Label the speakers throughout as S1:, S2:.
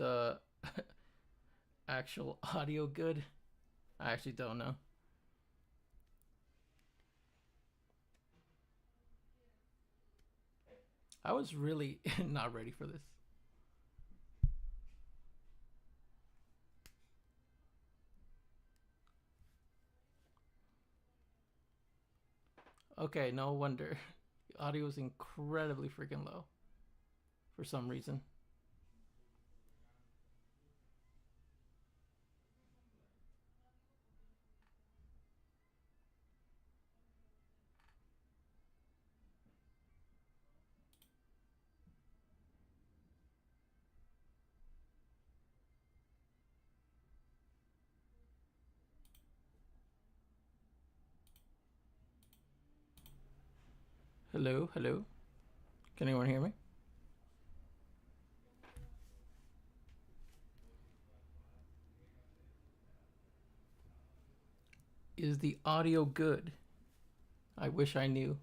S1: the actual audio good? I actually don't know. I was really not ready for this. Okay, no wonder. The audio is incredibly freaking low for some reason. Hello, hello. Can anyone hear me? Is the audio good? I wish I knew.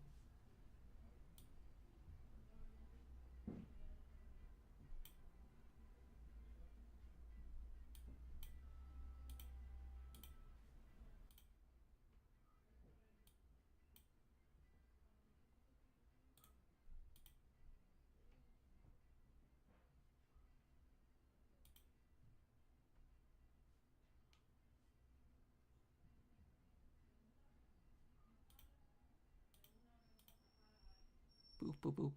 S1: Boop, boop, boop.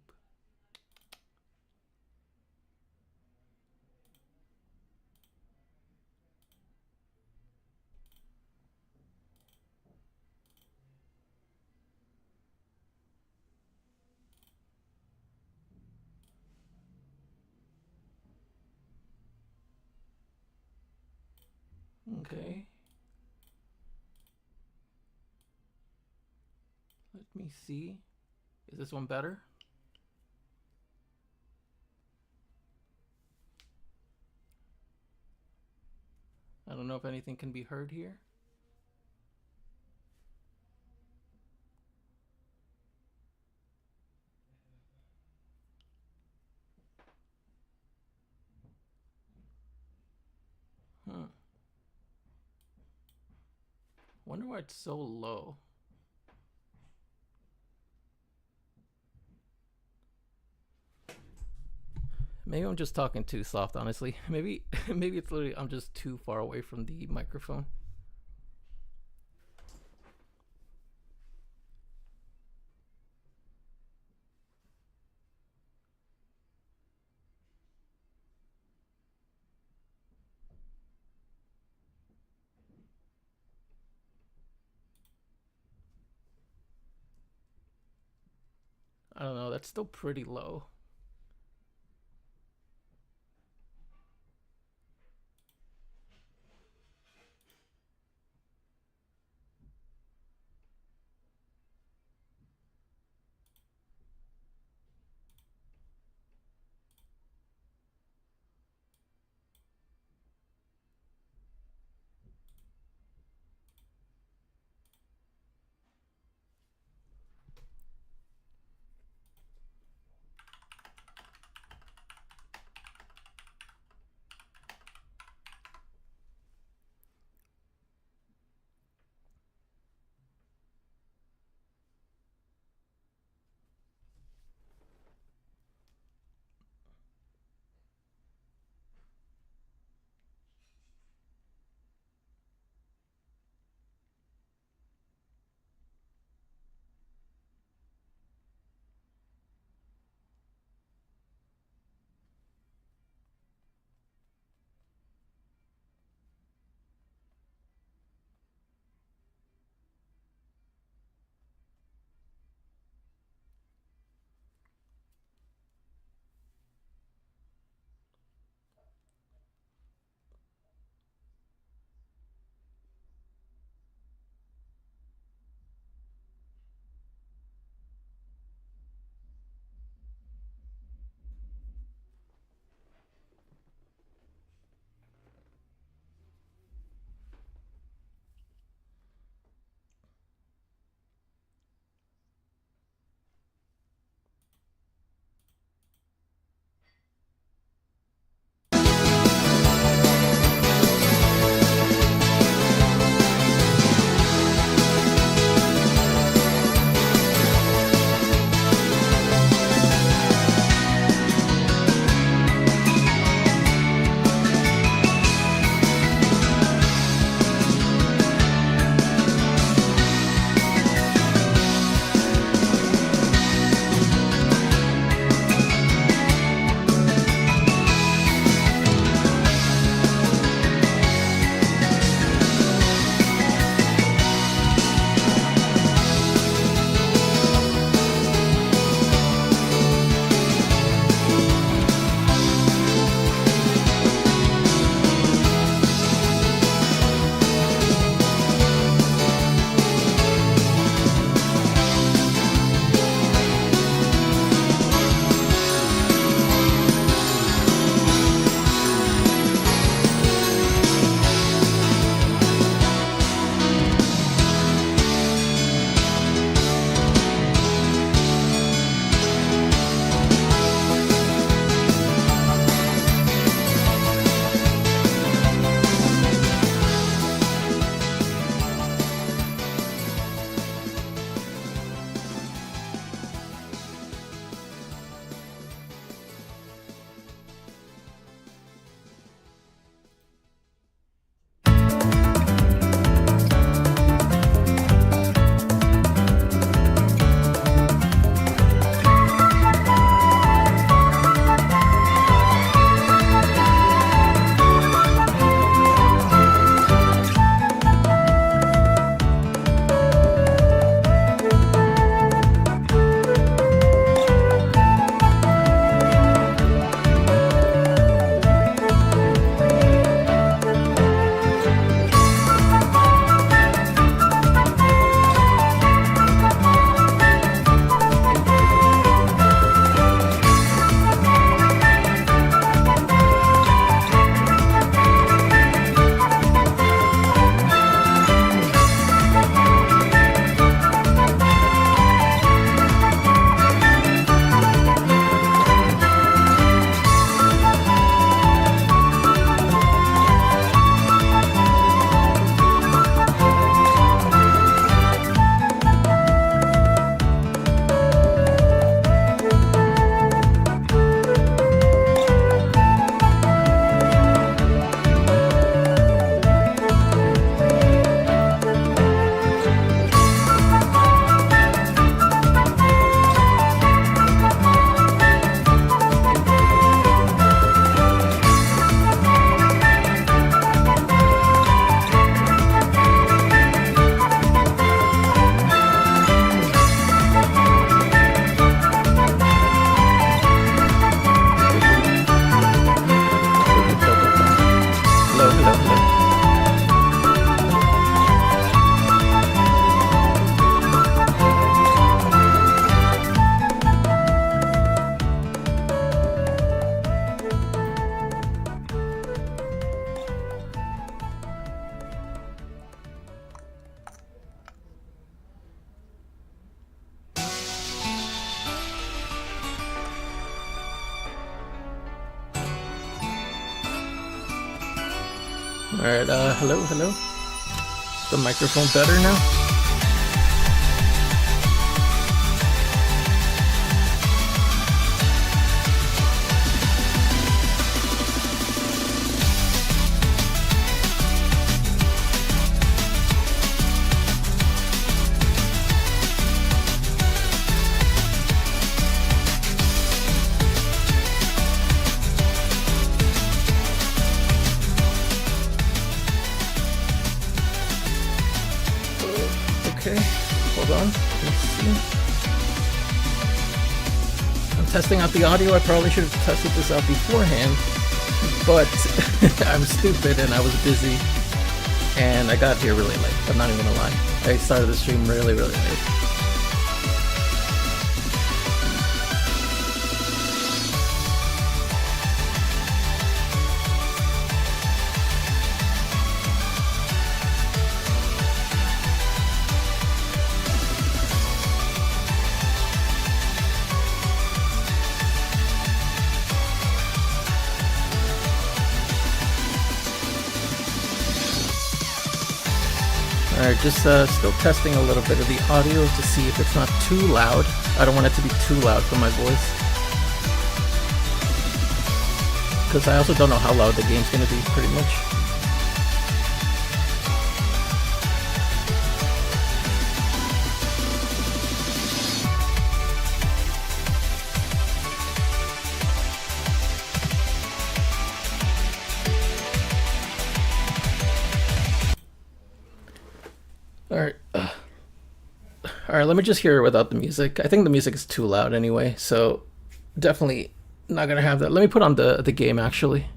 S1: Okay. Let me see. Is this one better? I don't know if anything can be heard here. Huh. Wonder why it's so low. Maybe I'm just talking too soft, honestly. Maybe it's literally I'm just too far away from the microphone. I don't know, that's still pretty low. Alright, hello, hello. The microphone better now? Okay, hold on. Let's see. I'm testing out the audio. I probably should have tested this out beforehand, but I'm stupid and I was busy and I got here really late. I'm not even gonna lie. I started the stream really, really late. Alright, just still testing a little bit of the audio to see if it's not too loud. I don't want it to be too loud for my voice. Because I also don't know how loud the game's going to be, pretty much. Alright, alright, let me just hear it without the music. I think the music is too loud anyway, so definitely not gonna have that. Let me put on the game actually.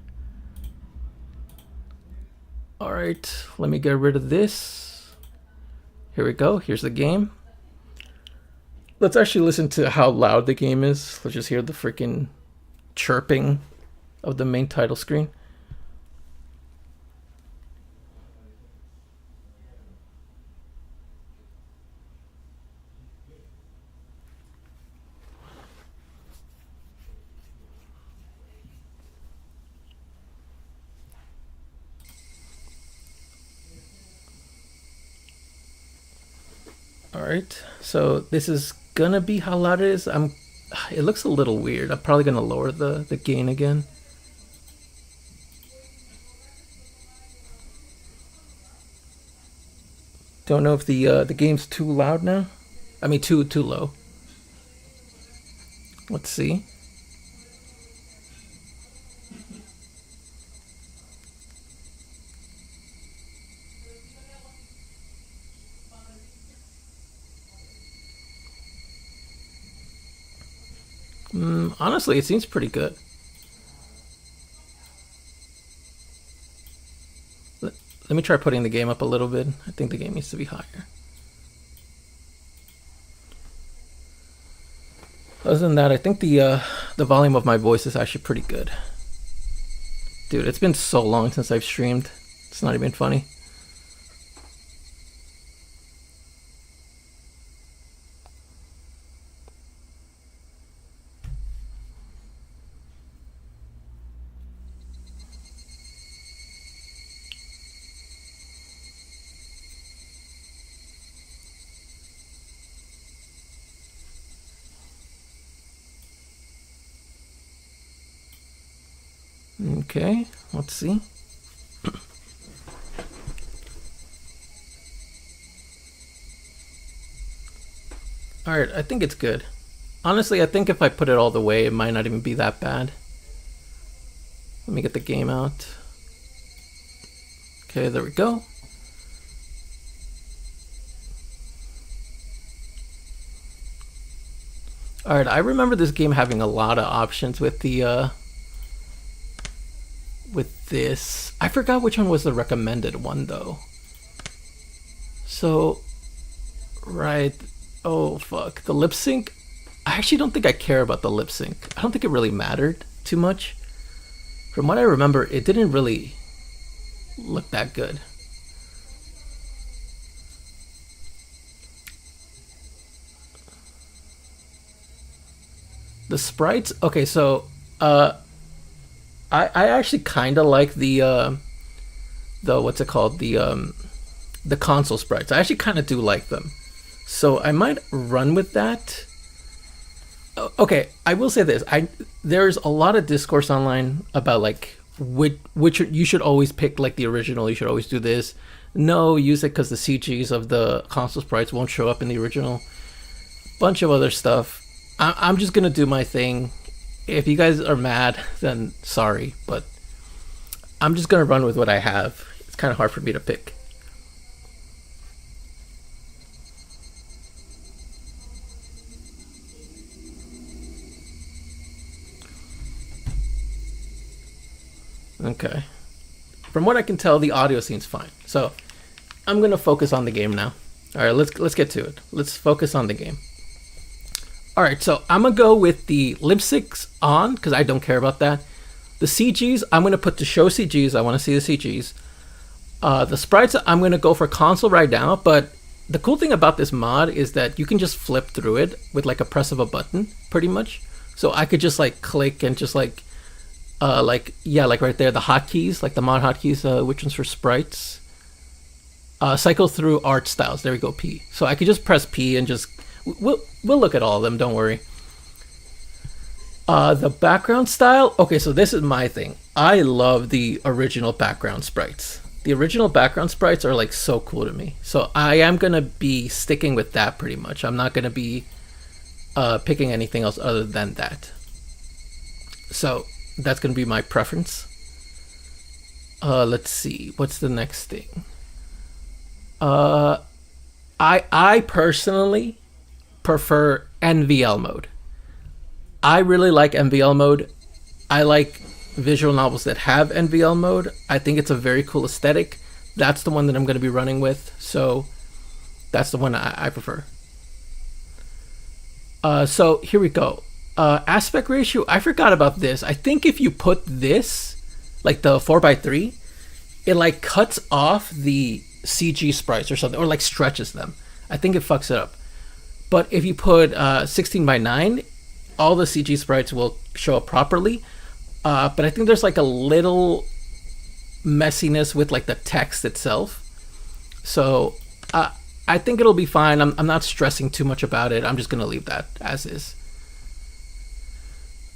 S1: Alright, let me get rid of this. Here we go, here's the game. Let's actually listen to how loud the game is. Let's just hear the freaking chirping of the main title screen. Alright, so this is gonna be how loud it is. It looks a little weird. I'm probably gonna lower the gain again. Don't know if the game's too loud now. I mean too low. Let's see. Honestly, it seems pretty good. Let me try putting the game up a little bit. I think the game needs to be higher. Other than that, I think the volume of my voice is actually pretty good. Dude, it's been so long since I've streamed. It's not even funny. Okay, let's see. Alright, I think it's good. Honestly, I think if I put it all the way, it might not even be that bad. Let me get the game out. Okay, there we go. Alright, I remember this game having a lot of options with the with this. I forgot which one was the recommended one though. So, right. Oh fuck, the lip sync. I actually don't think I care about the lip sync. I don't think it really mattered too much. From what I remember, it didn't really look that good. The sprites, okay, so I actually kind of like the the what's it called, the console sprites. I actually kind of do like them, so I might run with that. Okay, I will say this: there's a lot of discourse online about like which you should always pick like the original. You should always do this. No, use it because the CGs of the console sprites won't show up in the original. Bunch of other stuff. I'm just gonna do my thing. If you guys are mad, then sorry, but I'm just gonna run with what I have. It's kind of hard for me to pick. Okay. From what I can tell, the audio seems fine. So I'm gonna focus on the game now. All right, let's get to it. Let's focus on the game. All right, so I'm gonna go with the lip syncs on because I don't care about that. The CGs I'm gonna put to show CGs. I want to see the CGs. The sprites I'm gonna go for console right now. But the cool thing about this mod is that you can just flip through it with like a press of a button, pretty much. So I could just like click and just like right there, the hotkeys, like the mod hotkeys, which one's for sprites. Cycle through art styles. There we go, P. So I could just press P and just we'll look at all of them. Don't worry. The background style. Okay, so this is my thing. I love the original background sprites. The original background sprites are like so cool to me. So I am gonna be sticking with that pretty much. I'm not gonna be picking anything else other than that. So that's gonna be my preference. Let's see. What's the next thing? I personally prefer NVL mode. I really like NVL mode. I like visual novels that have NVL mode. I think it's a very cool aesthetic. That's the one that I'm going to be running with. So that's the one I prefer. So here we go. Aspect ratio. I forgot about this. I think if you put this, like the 4:3, it like cuts off the CG sprites or something, or like stretches them. I think it fucks it up. But if you put 16:9, all the CG sprites will show up properly. But I think there's like a little messiness with like the text itself. So I think it'll be fine. I'm not stressing too much about it. I'm just gonna leave that as is.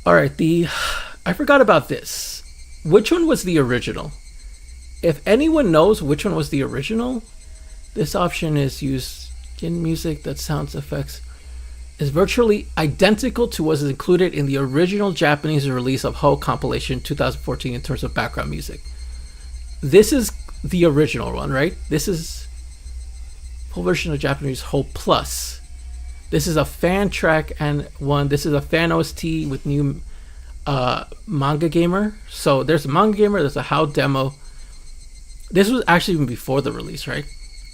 S1: All right, I forgot about this. Which one was the original? If anyone knows which one was the original, this option is used in music that sounds effects is virtually identical to what is included in the original Japanese release of Ho compilation 2014 in terms of background music. This is the original one, right? This is full version of Japanese Ho Plus. This is a fan track and one. This is a fan OST with new Manga Gamer. So there's a Manga Gamer, there's a How demo. This was actually even before the release, right?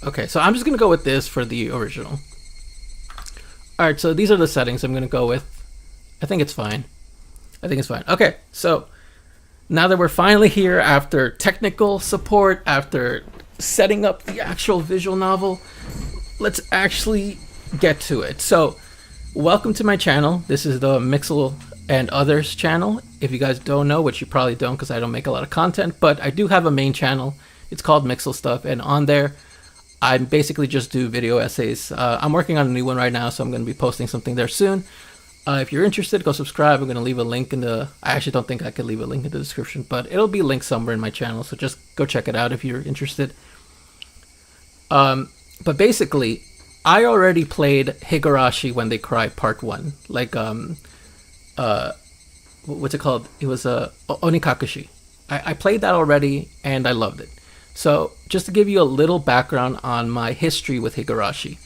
S1: Okay, so I'm just gonna go with this for the original. All right, so these are the settings I'm gonna go with. I think it's fine. Okay, so now that we're finally here after technical support, after setting up the actual visual novel, let's actually get to it. So welcome to my channel. This is the Mixel and Others channel. If you guys don't know, which you probably don't because I don't make a lot of content, but I do have a main channel. It's called Mixel Stuff, and on there I basically just do video essays. I'm working on a new one right now, so I'm going to be posting something there soon. If you're interested, go subscribe. I'm going to leave a link in the... I actually don't think I could leave a link in the description, but it'll be linked somewhere in my channel, so just go check it out if you're interested. But basically, I already played Higurashi When They Cry Part 1. Like, what's it called? It was Onikakushi. I played that already, and I loved it. So, just to give you a little background on my history with Higurashi,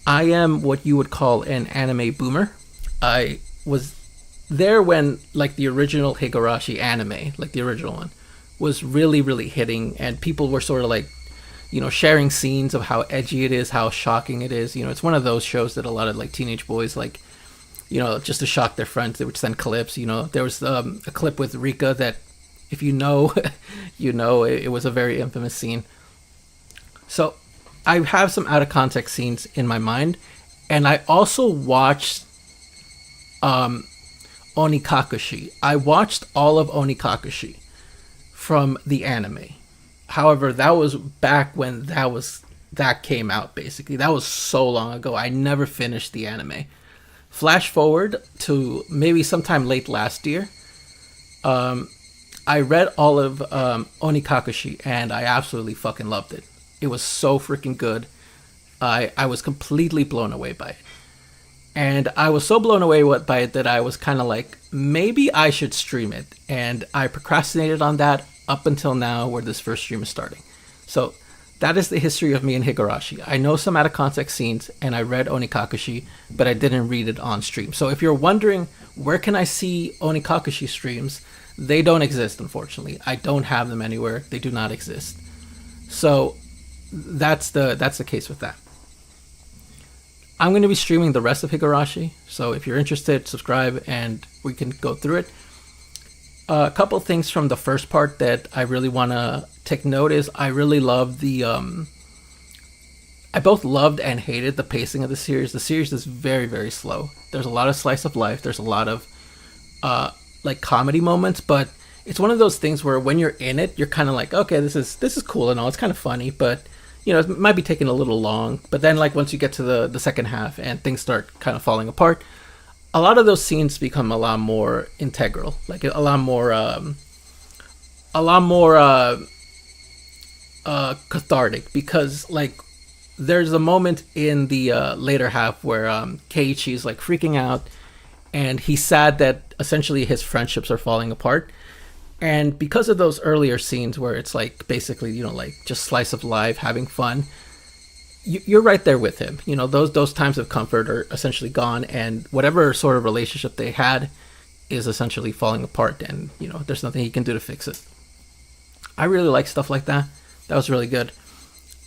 S1: I am what you would call an anime boomer. I was there when, like, the original Higurashi anime, like the original one, was really, really hitting, and people were sort of like, you know, sharing scenes of how edgy it is, how shocking it is. You know, it's one of those shows that a lot of, like, teenage boys, like, you know, just to shock their friends, they would send clips. You know, there was a clip with Rika that, if you know, you know, it was a very infamous scene. So I have some out of context scenes in my mind, and I also watched Onikakushi. I watched all of Onikakushi from the anime. However, that was back when that came out. Basically, that was so long ago. I never finished the anime. Flash forward to maybe sometime late last year. I read all of Onikakushi, and I absolutely fucking loved it. It was so freaking good. I was completely blown away by it. And I was so blown away by it that I was kind of like, maybe I should stream it. And I procrastinated on that up until now, where this first stream is starting. So that is the history of me and Higurashi. I know some out of context scenes, and I read Onikakushi, but I didn't read it on stream. So if you're wondering, where can I see Onikakushi streams? They don't exist, unfortunately. I don't have them anywhere. They do not exist. So that's the case with that. I'm going to be streaming the rest of Higurashi, so if you're interested, subscribe and we can go through it. A couple things from the first part that I really want to take note is I really love the I both loved and hated the pacing of the series. The series is very, very slow. There's a lot of slice of life. There's a lot of like comedy moments, but it's one of those things where when you're in it, you're kind of like, okay, this is cool and all. It's kind of funny, but you know, it might be taking a little long. But then, like, once you get to the second half and things start kind of falling apart, a lot of those scenes become a lot more integral, like a lot more cathartic, because like there's a moment in the later half where Keiichi's like freaking out, and he's sad that essentially his friendships are falling apart. And because of those earlier scenes where it's like basically, you know, like just slice of life, having fun, you're right there with him. You know, those times of comfort are essentially gone, and whatever sort of relationship they had is essentially falling apart, and you know, there's nothing he can do to fix it. I really like stuff like that. That was really good.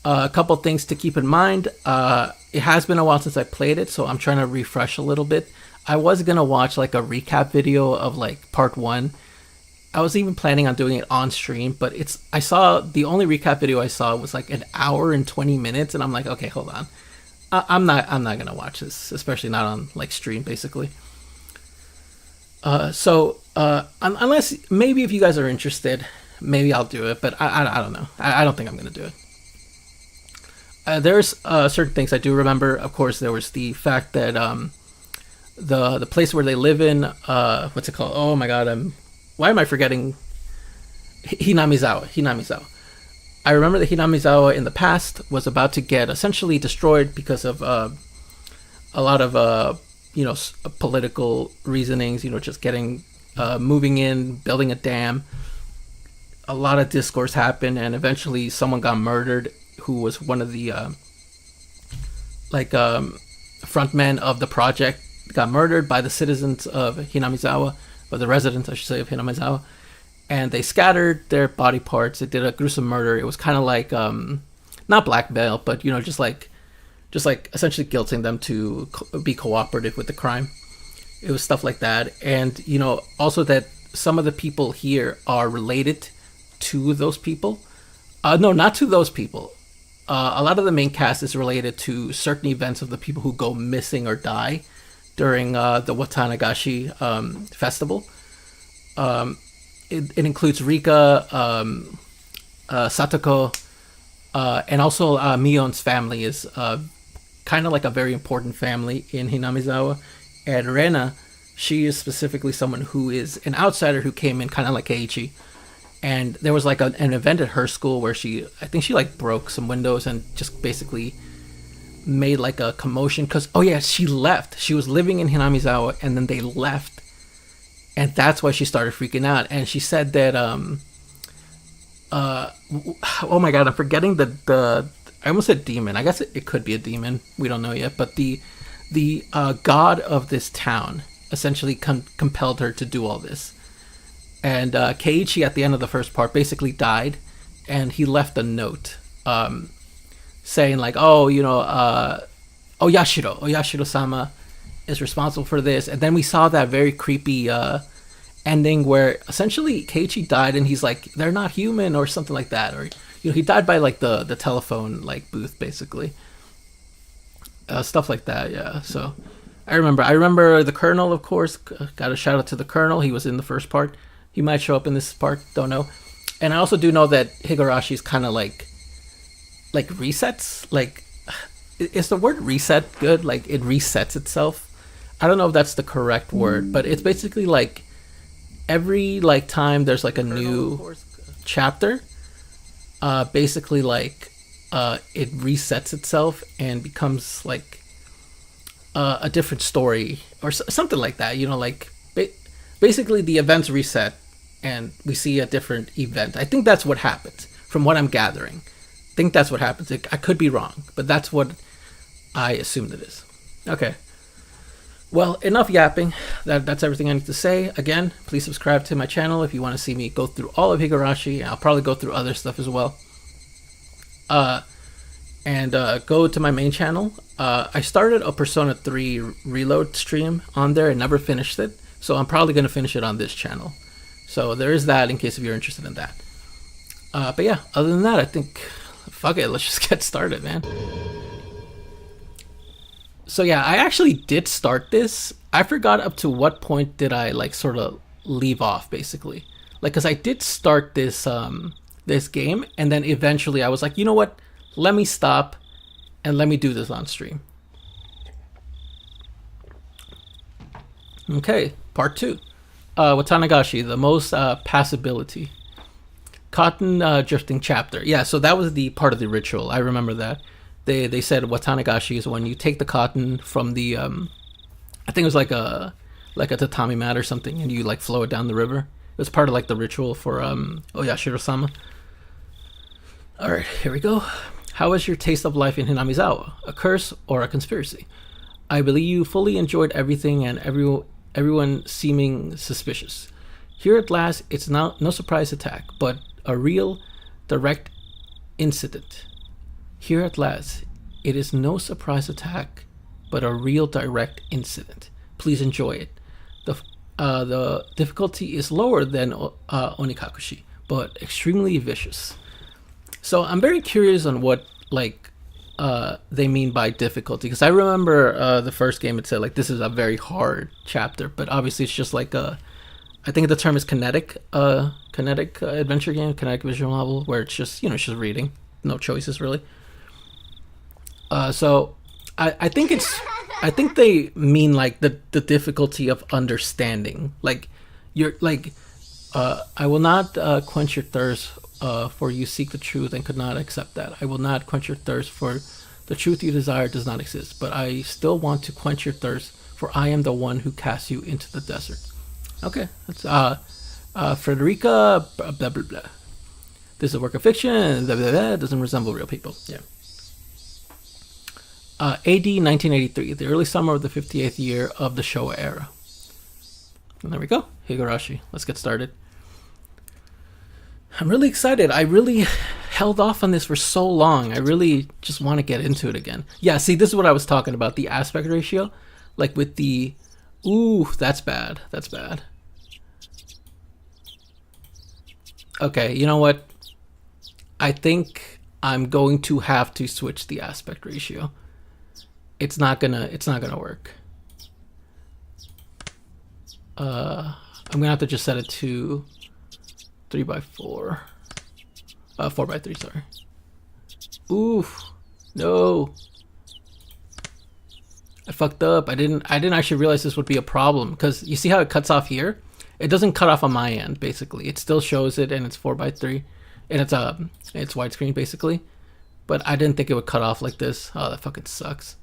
S1: A couple things to keep in mind. It has been a while since I played it, so I'm trying to refresh a little bit. I was gonna watch like a recap video of like part 1. I was even planning on doing it on stream, but I saw the only recap video I saw was like an hour and 20 minutes, and I'm like, okay, hold on. I'm not gonna watch this, especially not on like stream, basically. Unless maybe if you guys are interested, maybe I'll do it, but I don't know. I don't think I'm gonna do it. There's certain things I do remember. Of course, there was the fact that the place where they live in, what's it called? Oh my god, why am I forgetting? Hinamizawa. I remember that Hinamizawa in the past was about to get essentially destroyed because of a lot of political reasonings. You know, just getting moving in, building a dam. A lot of discourse happened, and eventually someone got murdered who was one of the frontmen of the project. Got murdered by the citizens of Hinamizawa, or the residents, I should say, of Hinamizawa, and they scattered their body parts. They did a gruesome murder. It was kind of like not blackmail, but you know, just like essentially guilting them to be cooperative with the crime. It was stuff like that, and you know, also that some of the people here are related to those people. No, not to those people. A lot of the main cast is related to certain events of the people who go missing or die during the Watanagashi festival. It includes Rika, Satoko, and also Mion's family is kind of like a very important family in Hinamizawa. And Rena, she is specifically someone who is an outsider who came in kind of like Keiichi. And there was like an event at her school where I think she like broke some windows and just basically made like a commotion because, oh yeah, she left. She was living in Hinamizawa and then they left. And that's why she started freaking out. And she said that, oh my god, I'm forgetting I almost said demon. I guess it could be a demon. We don't know yet. But the god of this town essentially compelled her to do all this. And Keiichi at the end of the first part basically died, and he left a note saying like, oh, you know, Oyashiro-sama is responsible for this. And then we saw that very creepy ending where essentially Keiichi died, and he's like, they're not human or something like that, or you know, he died by like the telephone like booth basically, stuff like that. Yeah, so I remember the Colonel, of course. Got a shout out to the Colonel. He was in the first part. He might show up in this part, don't know. And I also do know that Higurashi is kind of like resets. Like, is the word reset good? Like, it resets itself. I don't know if that's the correct word, but it's basically like every like time there's like a new chapter, basically like it resets itself and becomes like a different story or something like that. You know, like basically the events reset and we see a different event. I think that's what happens from what I'm gathering. I think that's what happens. I could be wrong, but that's what I assumed it is. Okay. Well, enough yapping. That's everything I need to say. Again, please subscribe to my channel if you want to see me go through all of Higurashi. I'll probably go through other stuff as well. And go to my main channel. I started a Persona 3 reload stream on there and never finished it. So I'm probably going to finish it on this channel. So there is that in case if you're interested in that. But yeah, other than that, I think, fuck it, let's just get started, man. So yeah, I actually did start this. I forgot up to what point did I like sort of leave off, basically. Like, cause I did start this this game, and then eventually I was like, you know what? Let me stop, and let me do this on stream. Okay, part 2. Watanagashi, the most passability. Cotton drifting chapter. Yeah, so that was the part of the ritual. I remember that. They said Watanagashi is when you take the cotton from the I think it was like a tatami mat or something, and you like flow it down the river. It was part of like the ritual for Oyashiro-sama. All right, here we go. How was your taste of life in Hinamizawa? A curse or a conspiracy? I believe you fully enjoyed everything and everyone seeming suspicious. Here at last, it's no surprise attack, but a real direct incident. Here at last, it is no surprise attack, but a real direct incident. Please enjoy it. The difficulty is lower than Onikakushi, but extremely vicious. So I'm very curious on what like they mean by difficulty, because I remember the first game it said like this is a very hard chapter, but obviously it's just like I think the term is kinetic adventure game, kinetic visual novel, where it's just, you know, it's just reading, no choices really. So I think they mean like the difficulty of understanding. Like you're like I will not quench your thirst for you seek the truth and could not accept that. I will not quench your thirst for the truth you desire does not exist, but I still want to quench your thirst, for I am the one who casts you into the desert. Okay, that's Frederica blah blah blah. This is a work of fiction. Blah, blah, blah. It doesn't resemble real people. Yeah. AD 1983, the early summer of the 58th year of the Showa era. And there we go, Higurashi. Let's get started. I'm really excited. I really held off on this for so long. I really just want to get into it again. Yeah, see, this is what I was talking about, the aspect ratio. Like with the... Ooh, that's bad. That's bad. Okay, you know what? I think I'm going to have to switch the aspect ratio. It's not gonna work. I'm gonna have to just set it to 3x4. 4x3, sorry. Oof. No. I fucked up. I didn't actually realize this would be a problem, because you see how it cuts off here? It doesn't cut off on my end, basically. It still shows it, and it's 4x3, and it's widescreen basically. But I didn't think it would cut off like this. Oh, that fucking sucks.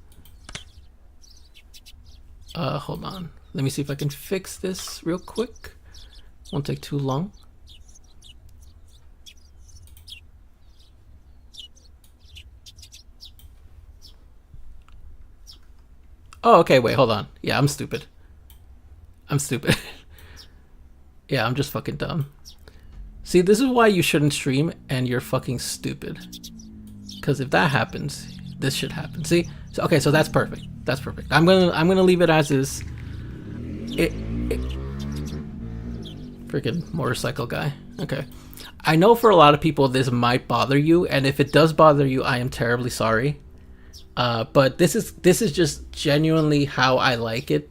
S1: Hold on. Let me see if I can fix this real quick. Won't take too long. Oh, okay, wait, hold on. Yeah, I'm stupid. Yeah, I'm just fucking dumb. See, this is why you shouldn't stream and you're fucking stupid. Because if that happens, this should happen. See? So, okay, so that's perfect. That's perfect. I'm gonna leave it as is. Freaking motorcycle guy. Okay. I know for a lot of people this might bother you, and if it does bother you, I am terribly sorry. But this is just genuinely how I like it.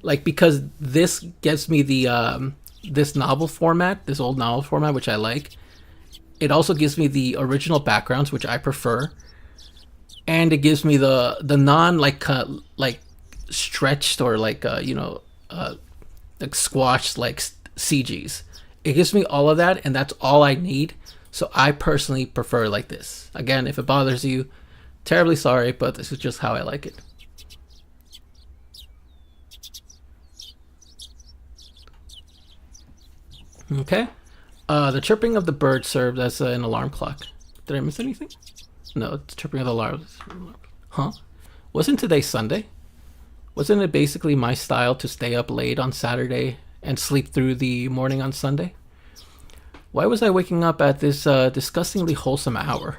S1: Like, because this gives me the this novel format, this old novel format, which I like. It also gives me the original backgrounds, which I prefer, and it gives me the non like stretched or like like squashed like CGs. It gives me all of that, and that's all I need. So I personally prefer like this. Again, if it bothers you, terribly sorry, but this is just how I like it. Okay. The chirping of the bird served as an alarm clock. Did I miss anything? No, it's chirping of the alarm. Huh? Wasn't today Sunday? Wasn't it basically my style to stay up late on Saturday and sleep through the morning on Sunday? Why was I waking up at this disgustingly wholesome hour?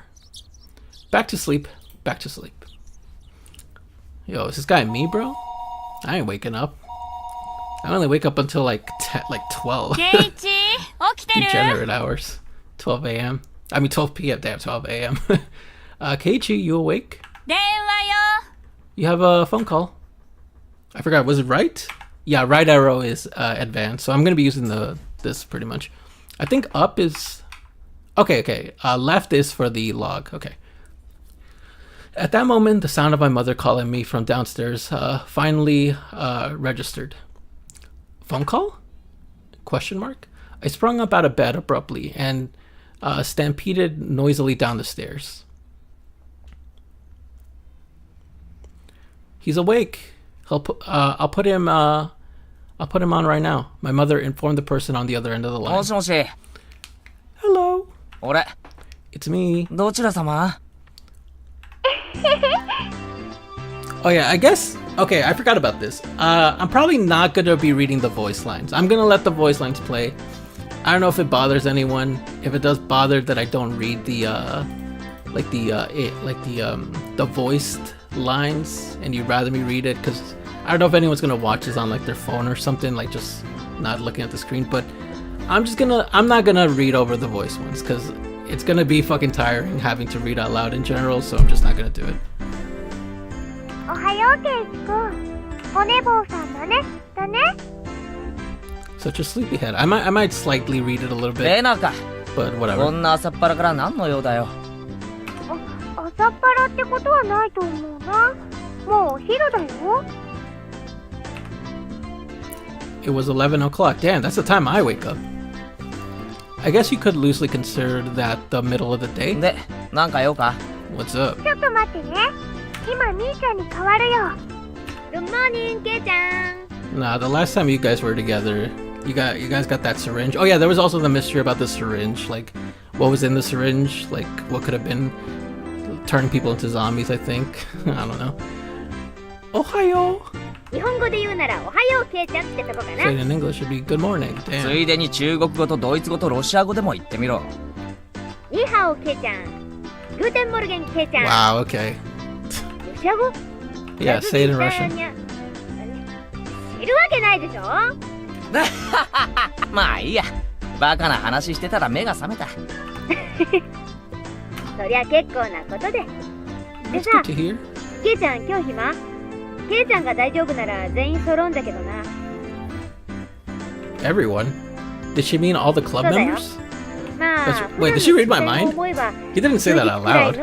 S1: Back to sleep. Back to sleep. Yo, is this guy me, bro? I ain't waking up. I only wake up until like 12. Degenerate hours. 12 a.m. I mean 12 p.m. Damn, 12 a.m. Keiichi, you awake? You have a phone call. I forgot, was it right? Yeah, right arrow is advanced, so I'm gonna be using this pretty much. I think up is okay. Left is for the log. Okay. At that moment, the sound of my mother calling me from downstairs finally registered. Phone call? Question mark? I sprung up out of bed abruptly and stampeded noisily down the stairs. He's awake. I'll put him on right now. My mother informed the person on the other end of the line. Hello. It's me. Oh yeah, I guess. Okay, I forgot about this. I'm probably not gonna be reading the voice lines. I'm gonna let the voice lines play. I don't know if it bothers anyone. If it does bother that I don't read the voiced lines, and you'd rather me read it, because I don't know if anyone's gonna watch this on like their phone or something, like just not looking at the screen. But I'm not gonna read over the voice ones because it's gonna be fucking tiring having to read out loud in general. So I'm just not gonna do it. Such a sleepyhead. I might slightly read it a little bit, but whatever. It was 11 o'clock. Damn, that's the time I wake up. I guess you could loosely consider that the middle of the day. What's up?
S2: Good morning, Kei-chan.
S1: Nah, the last time you guys were together, you guys got that syringe. Oh yeah, there was also the mystery about the syringe. Like, what was in the syringe? Like, what could have been turning people into zombies, I think. I don't know. Ohayo. Say it in English, it'd be good morning. Damn.
S2: Guten Morgen, Kei-chan.
S1: Wow, okay. Yeah, say it in Russian. That's good to hear. Everyone? Did she mean all the club members? Wait, did she read my mind? He didn't say that out loud.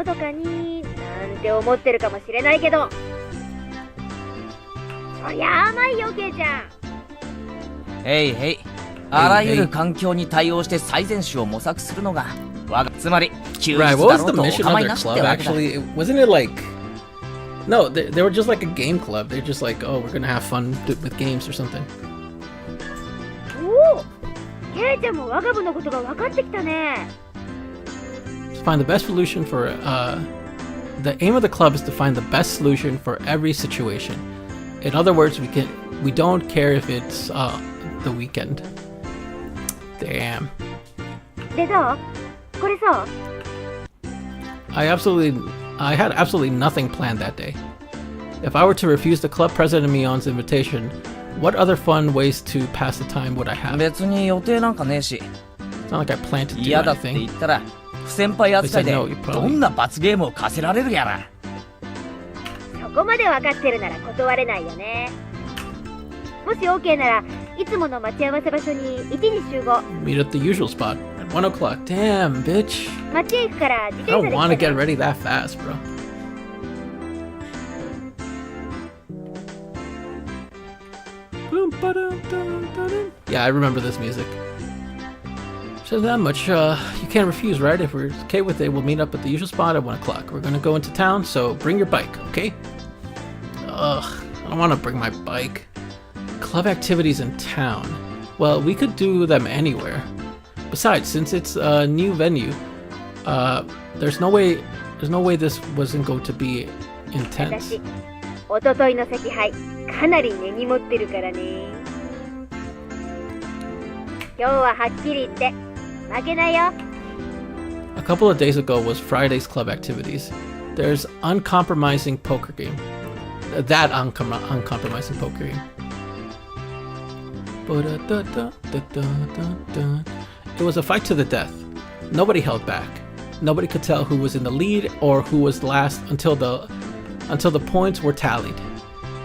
S3: Hey, hey. あらゆる環境に対応して最善手を模索するのが我がつまり休日だ
S1: Right, what was
S3: ろ
S1: the
S3: うとお
S1: mission
S3: 構
S1: of
S3: い
S1: their
S3: なしっ
S1: club
S3: てわけだ
S1: actually? Wasn't it like... No, they were just like a game club. They're just like, oh, we're gonna have fun with games or something. To find the best solution for... the aim of the club is to find the best solution for every situation. In other words, we don't care if it's the weekend. Damn. I had absolutely nothing planned that day. If I were to refuse the club president Mion's invitation, what other fun ways to pass the time would I have?
S3: 別に予定なんかねえし
S1: It's not like I planned to do
S3: 嫌だって
S1: anything.
S3: 言ったら不先輩扱いで
S1: No, you probably-
S3: どんな罰ゲームを課せられるやら
S2: そこまで分かってるなら断れないよね。もし OK ならいつもの待ち合わせ場所に1時集合。
S1: Meet at the usual spot at 1 o'clock. Damn, bitch.
S2: 街へ行くから自
S1: I
S2: 転車
S1: don't
S2: で
S1: want to
S2: 来て
S1: get
S2: ね
S1: ready that fast, bro. Yeah, I remember this music. So that much, you can't refuse, right? If we're okay with it, we'll meet up at the usual spot at 1 o'clock. We're gonna go into town, so bring your bike, okay? Ugh, I don't want to bring my bike. Club activities in town. Well, we could do them anywhere. Besides, since it's a new venue, there's no way this wasn't going to be intense.
S2: 私おとといの赤杯かなり根に持ってるからね今日ははっきり言って負けないよ
S1: A couple of days ago was Friday's club activities. There's uncompromising poker game. That uncompromising poker game. It was a fight to the death. Nobody held back. Nobody could tell who was in the lead or who was last until the points were tallied.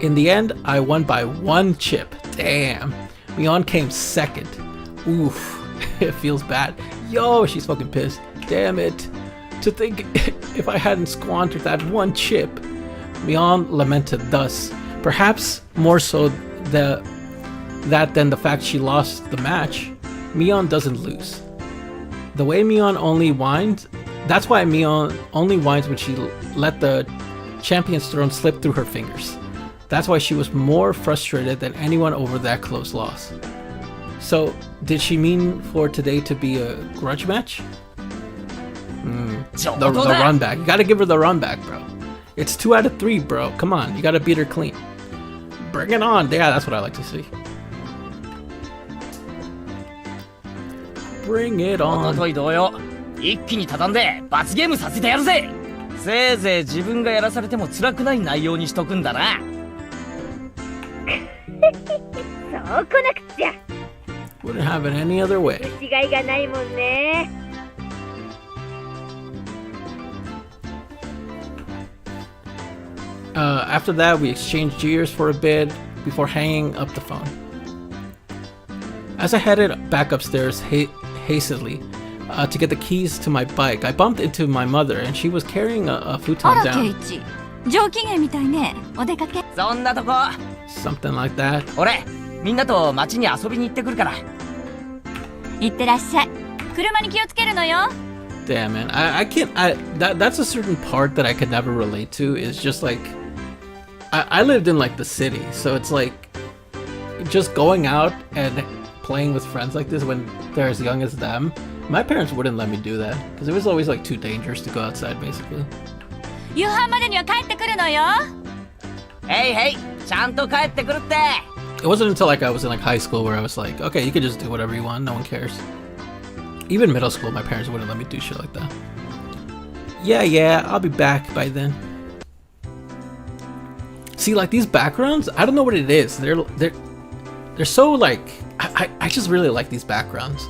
S1: In the end, I won by 1 chip. Damn. Mion came second. Oof. It feels bad. Yo, she's fucking pissed. Damn it. To think if I hadn't squandered that 1 chip. Mion lamented thus. Perhaps more so that than the fact she lost the match. Mion doesn't lose. The way Mion only whines, that's why Mion only whines when she let the champion's throne slip through her fingers. That's why she was more frustrated than anyone over that close loss. So, did she mean for today to be a grudge match? The run back. You gotta give her the run back, bro. It's 2 out of 3, bro. Come on, you gotta beat her clean. Bring it on. Yeah, that's what I like to see. Bring it
S3: おと
S1: on.
S3: とい同様一気に畳んで罰ゲームさせてやるぜせいぜい自分がやらされても辛くない内容にしとくんだな
S2: そうこなくちゃ
S1: Wouldn't have it any other way.
S2: 違いがないもんね
S1: After that, we exchanged jeers for a bit before hanging up the phone. As I headed back upstairs hastily to get the keys to my bike, I bumped into my mother, and she was carrying a futon
S4: あらケ
S1: down.
S4: イチ上機嫌みたいねお出かけ
S3: そんなとこ
S1: Something like that.
S3: 俺みんなと街に遊びに行ってくるから
S4: 行ってらっしゃい車に気をつけるのよ
S1: Damn, man. I can't. That's a certain part that I could never relate to. Is just like I lived in like the city, so it's like just going out and playing with friends like this when they're as young as them. My parents wouldn't let me do that because it was always like too dangerous to go outside, basically.
S4: 夕飯までには帰ってくるのよ
S3: へいへいちゃんと帰ってくるって
S1: It wasn't until like I was in like high school where I was like, okay, you can just do whatever you want, no one cares. Even middle school, my parents wouldn't let me do shit like that. Yeah, I'll be back by then. See, like these backgrounds, I don't know what it is. They're so like I just really like these backgrounds.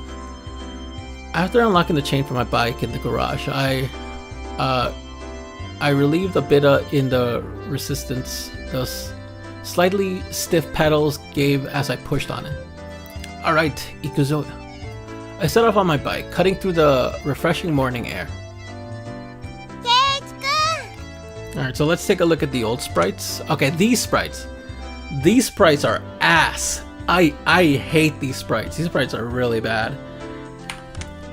S1: After unlocking the chain for my bike in the garage, I relieved a bit in the resistance those slightly stiff pedals gave as I pushed on it. Alright, Ikuzo. I set off on my bike, cutting through the refreshing morning air. Alright, so let's take a look at the old sprites. Okay, these sprites. These sprites are ass. I hate these sprites. These sprites are really bad.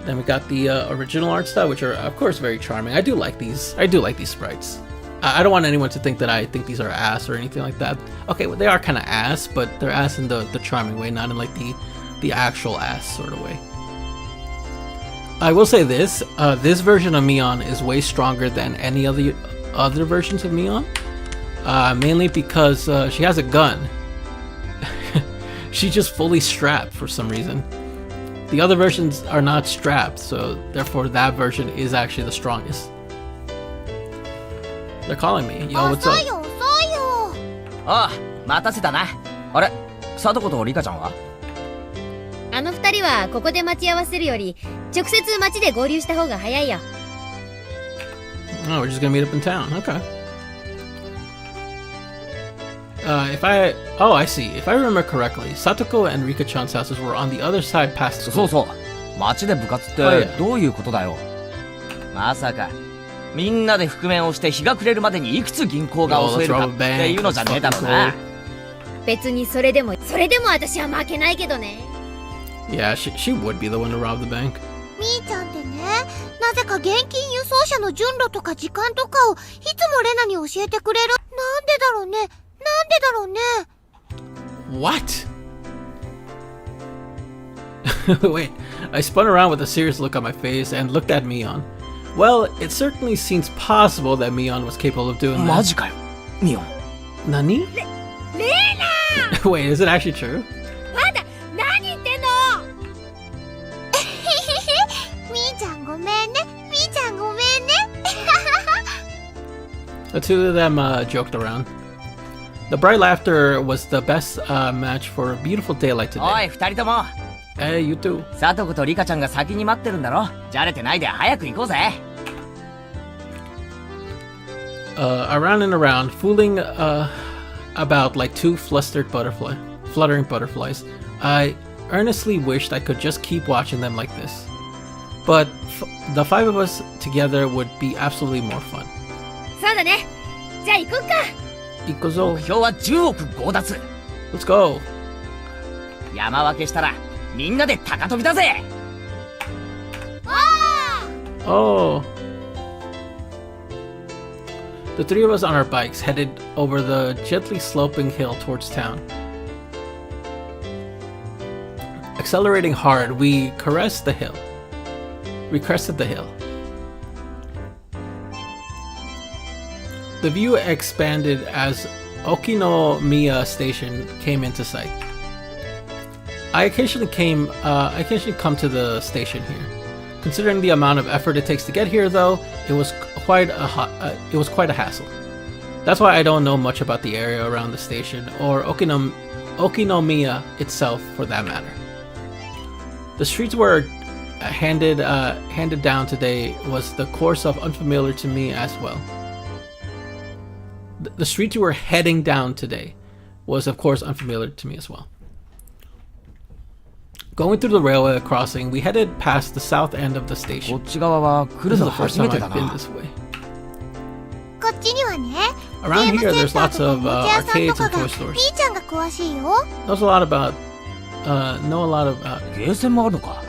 S1: Then we got the original art style, which are of course very charming. I do like these. I do like these sprites. I don't want anyone to think that I think these are ass or anything like that. Okay, well, they are kind of ass, but they're ass in the charming way, not in like the actual ass sort of way. I will say this: this version of Mion is way stronger than any of the other versions of Mion. Mainly because she has a gun. She's just fully strapped for some reason. The other versions are not strapped, so therefore that version is actually the strongest. They're calling me. Yo, what's up?
S3: ああ待たせたなあれ貞子とリカちゃんは
S2: あの二人はここで待ち合わせるより直接街で合流した方が早いよ
S1: Oh, we're just gonna meet up in town. Okay. I see. If I remember correctly, Satoko and Rika-chan's houses were on the other side past the
S3: そうそう街で部活っ
S1: あいや
S3: てどういうことだよ。まさかみんなで覆面をして日が暮れるまでにいくつ銀行が襲えるかっていうのじゃねえだろうな。
S2: 別にそれでも私は負けないけどね。
S1: Yeah, she would be the one to rob the bank.
S5: みーちゃんってね、なぜか現金輸送車の順路とか時間とかをいつもレナに教えてくれる。なんでだろうね。なんでだろうね。
S1: What? Wait, I spun around with a serious look on my face and looked at Mion. Well, it certainly seems possible that Mion was capable of doing
S3: マ
S1: that.
S3: ジかよ、ミオン。
S1: Nani? Wait, is it actually true?
S2: まだ何言ってんの。
S5: みーちゃんごめんね。みーちゃんごめんね。
S1: The two of them joked around. The bright laughter was the best match for a beautiful daylight
S3: お
S1: today.
S3: い二人とも、
S1: Hey, you too.
S3: サトコとリカちゃんが先に待ってるんだろ。じゃれてないで早く行こうぜ。
S1: Around and around, fooling about like two fluttering butterflies. I earnestly wished I could just keep watching them like this. But the five of us together would be absolutely more fun.
S2: そうだね。じゃあ行こっか。
S1: Ikozo,
S3: 目標は10億強奪。
S1: let's go.
S3: 山分けしたらみんなで高飛びだぜ。
S1: Oh. The three of us on our bikes headed over the gently sloping hill towards town. Accelerating hard, we crested the hill. The view expanded as Okinomiya Station came into sight. I occasionally come to the station here. Considering the amount of effort it takes to get here, though, it was quite a hassle. That's why I don't know much about the area around the station, or Okinomiya itself, for that matter. The streets were handed down today was the course of unfamiliar to me as well. The street you were heading down today was, of course, unfamiliar to me as well. Going through the railway crossing, we headed past the south end of the
S3: こ
S1: station.
S3: っち側は来
S1: This
S3: る
S1: is
S3: の
S1: the first
S3: 初め
S1: time
S3: てだ
S1: I've been
S3: な。
S1: this way.
S5: こっちにはね、
S1: Around
S5: ゲー
S1: here,
S5: ム
S1: there's
S5: センター
S1: lots
S5: とか
S1: of
S5: おもちゃ屋さんと
S1: arcades
S5: か
S1: and
S5: が
S1: toy
S5: み
S1: stores.
S5: ーちゃんが詳しいよ。
S1: Knows a lot about, know a lot about.
S3: ゲーセンもあるのか。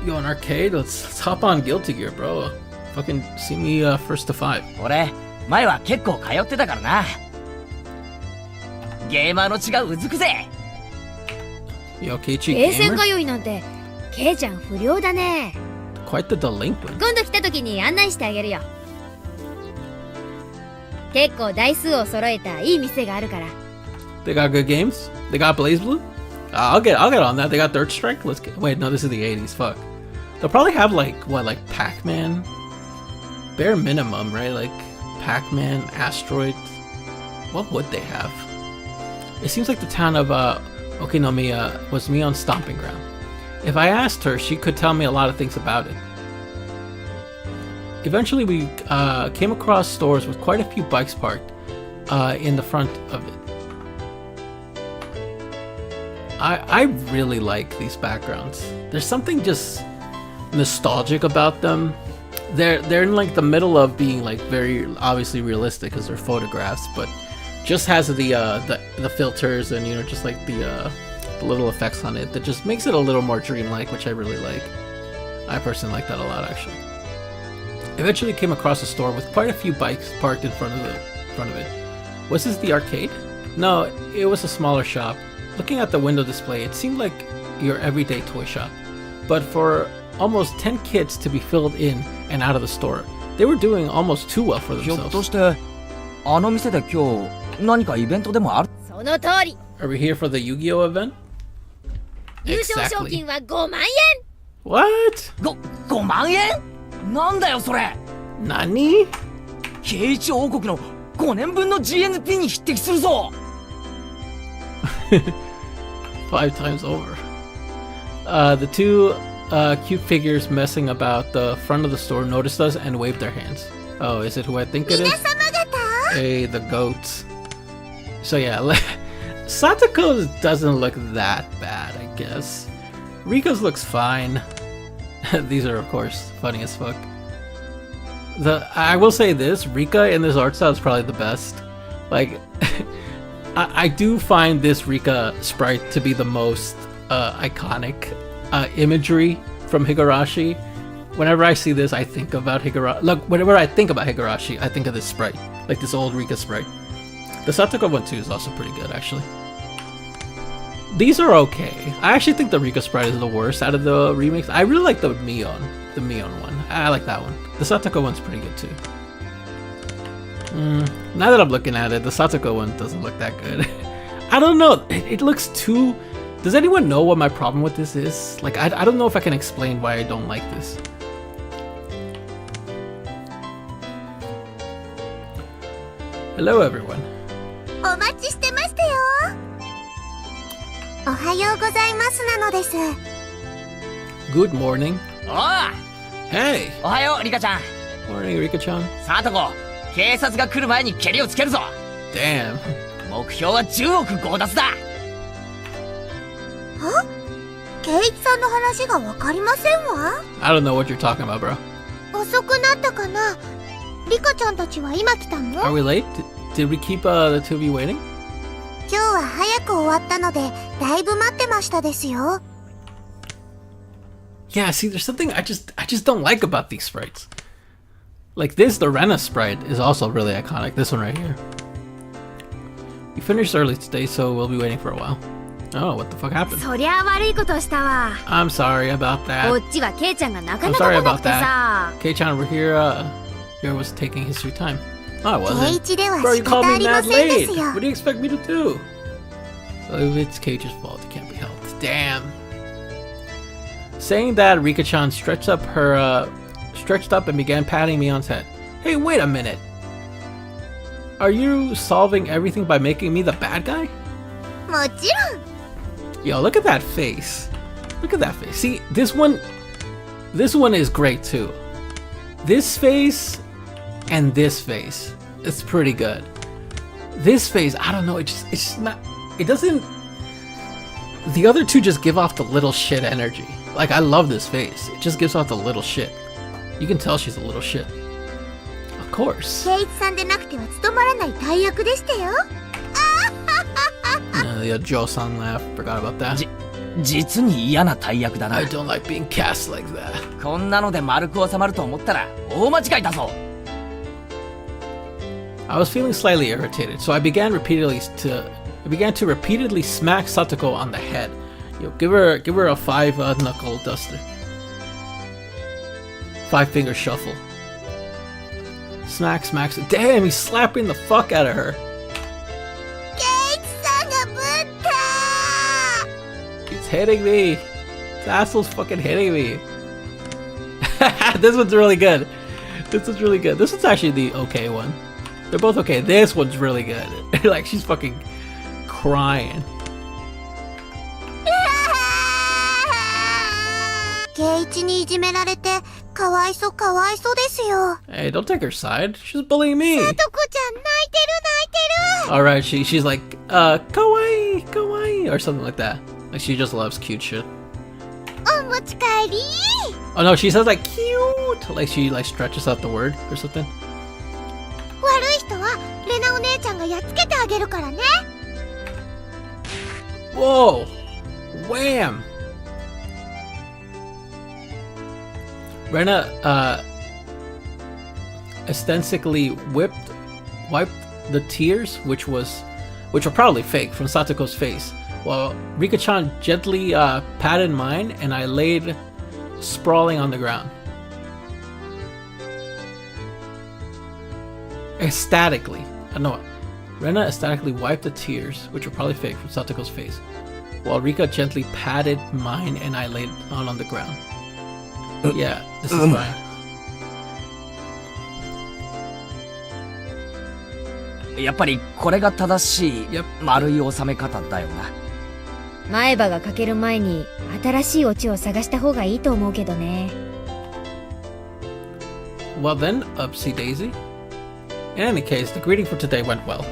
S1: Yo, an arcade? Let's hop on Guilty Gear, bro. Fucking see me first to 5.
S3: 俺前は結構通ってたからな。ゲーマーの血がうずくぜ。
S1: Yo, Keiichi
S2: ゲーセン
S1: gamer?
S2: 通いなんてケイちゃん不良だね。
S1: Quite the delinquent.
S2: 今度来た時に案内してあげるよ。結構台数を揃えたいい店があるから。
S1: They got good games? They got Blaze Blue? I'll get on that. They got Third Strike? Wait, no, this is the 80s. Fuck. They'll probably have like Pac-Man? Bare minimum, right? Like Pac-Man, Asteroids. What would they have? It seems like the town of Okinomiya was Mion's stomping ground. If I asked her, she could tell me a lot of things about it. Eventually, we came across stores with quite a few bikes parked in the front of it. I really like these backgrounds. There's something just nostalgic about them. They're in like the middle of being like very obviously realistic because they're photographs, but just has the filters and just like the little effects on it that just makes it a little more dreamlike, which I really like. I personally like that a lot, actually. Eventually came across a store with quite a few bikes parked in front of it. Was this the arcade? No, it was a smaller shop. Looking at the window display, it seemed like your everyday toy shop. But for almost 10 kids to be filled in and out of the store, they were doing almost too well for
S3: ひょっと
S1: themselves.
S3: してあの店で今日何かイベントでもある。
S2: その通り。
S1: Are we here for the Yu-Gi-Oh event?
S2: 優勝賞
S1: Exactly.
S2: 金は5万円。
S1: What?
S3: 5万円？なんだよそれ。
S1: Nani?
S3: ケイイチ王国の5年分の GNP に匹敵するぞ。
S1: 5 times over. The two cute figures messing about the front of the store noticed us and waved their hands. Oh, is it who I think it is?
S5: 皆様方、
S1: Hey, the goats. So yeah, Satoko doesn't look that bad, I guess. Rika's looks fine. These are, of course, funny as fuck. I will say this, Rika in this art style is probably the best. Like, I do find this Rika sprite to be the most iconic imagery from Higurashi. Whenever I see this, I think about Higurashi. Look, whenever I think about Higurashi, I think of this sprite. Like this old Rika sprite. The Satoko one too is also pretty good, actually. These are okay. I actually think the Rika sprite is the worst out of the remakes. I really like the Mion one. I like that one. The Satoko one's pretty good too. Now that I'm looking at it, the Satoko one doesn't look that good. I don't know. It looks too... Does anyone know what my problem with this is? Like, I don't know if I can explain why I don't like this. Hello, everyone.
S5: お待ちしてましたよ。おはようございますなのです。
S1: Good morning.
S3: おう
S1: Hey.
S3: おはようリカちゃん。
S1: Morning, Rika-chan.
S3: さとこ、警察が来る前にケリをつけるぞ。
S1: Damn.
S3: 目標は10億強奪だ。
S5: 圭一さんの話がわかりませんわ。
S1: I don't know what you're talking about, bro.
S5: 遅くなったかな。リカちゃんたちは今来たの？
S1: Are we late? Did we keep the two of you waiting?
S5: 今日は早く終わったので、だいぶ待ってましたですよ。
S1: Yeah, see, there's something I just don't like about these sprites. Like this, the Rena sprite is also really iconic. This one right here. We finished early today, so we'll be waiting for a while. Oh, what the fuck happened?
S2: そりゃ悪いことしたわ。
S1: I'm sorry about
S2: こ
S1: that.
S2: っちはケイちゃんがなか
S1: I'm
S2: なか
S1: sorry
S2: 来な
S1: about
S2: くてさ。
S1: that. K-chan over here, here was taking his sweet time. No, I
S5: 圭
S1: wasn't.
S5: 一では
S1: Bro,
S5: 仕
S1: you called
S5: 方あ
S1: me
S5: りま
S1: mad
S5: せんで
S1: late.
S5: すよ。
S1: What do you expect me to do? So if it's Cage's fault, it can't be helped. Damn. Saying that, Rika-chan stretched up and began patting Mion's head. Hey, wait a minute. Are you solving everything by making me the bad guy?
S5: もちろん。
S1: Yo, look at that face. Look at that face. See, this one is great too. This face and this face, it's pretty good. This face, I don't know, it's just not, it doesn't, the other two just give off the little shit energy. Like, I love this face. It just gives off the little shit. You can tell she's a little shit. Of course.
S5: 圭一さんでなくては務まらない大役でしたよ。
S1: The Joe-san laugh. Forgot about that.
S3: 実に嫌な大役だな。
S1: I don't like being cast like that.
S3: こんなので丸く収まると思ったら大間違いだぞ。
S1: I was feeling slightly irritated, so I began to repeatedly smack Satoko on the head. Yo, give her a 5 knuckle duster. 5-finger shuffle. Smack, smack. Damn, he's slapping the fuck out of her.
S5: 圭一さんがぶった。
S1: He's hitting me. This asshole's fucking hitting me. This one's really good. This one's really good. This one's actually the okay one. They're both okay. This one's really good. Like, she's fucking crying.
S5: 圭一にいじめられて、かわいそうですよ。
S1: Hey, don't take her side. She's bullying me.
S5: さとこちゃん泣いてる。
S1: Alright, she's like, kawaii, kawaii, or something like that. Like, she just loves cute shit.
S5: お持ち帰り。
S1: Oh no, she says like cute. Like, she like stretches out the word or something.
S5: 悪い人はレナお姉ちゃんがやっつけてあげるからね。
S1: Whoa! Wham! Rena, ostensibly wiped the tears, which were probably fake, from Satoko's face, while Rika-chan gently patted mine, and I laid sprawling on the ground. Ecstatically, Rena ecstatically wiped the tears, which were probably fake, from Satoko's face, while Rika gently patted mine, and I laid on the ground. Yeah, this is fine.
S3: やっぱりこれが正しい
S1: Yep.
S3: 丸い収め方だよな。
S2: 前歯が欠ける前に新しいオチを探した方がいいと思うけどね。
S1: Well then, upsie daisy. In any case, the greeting for today went well.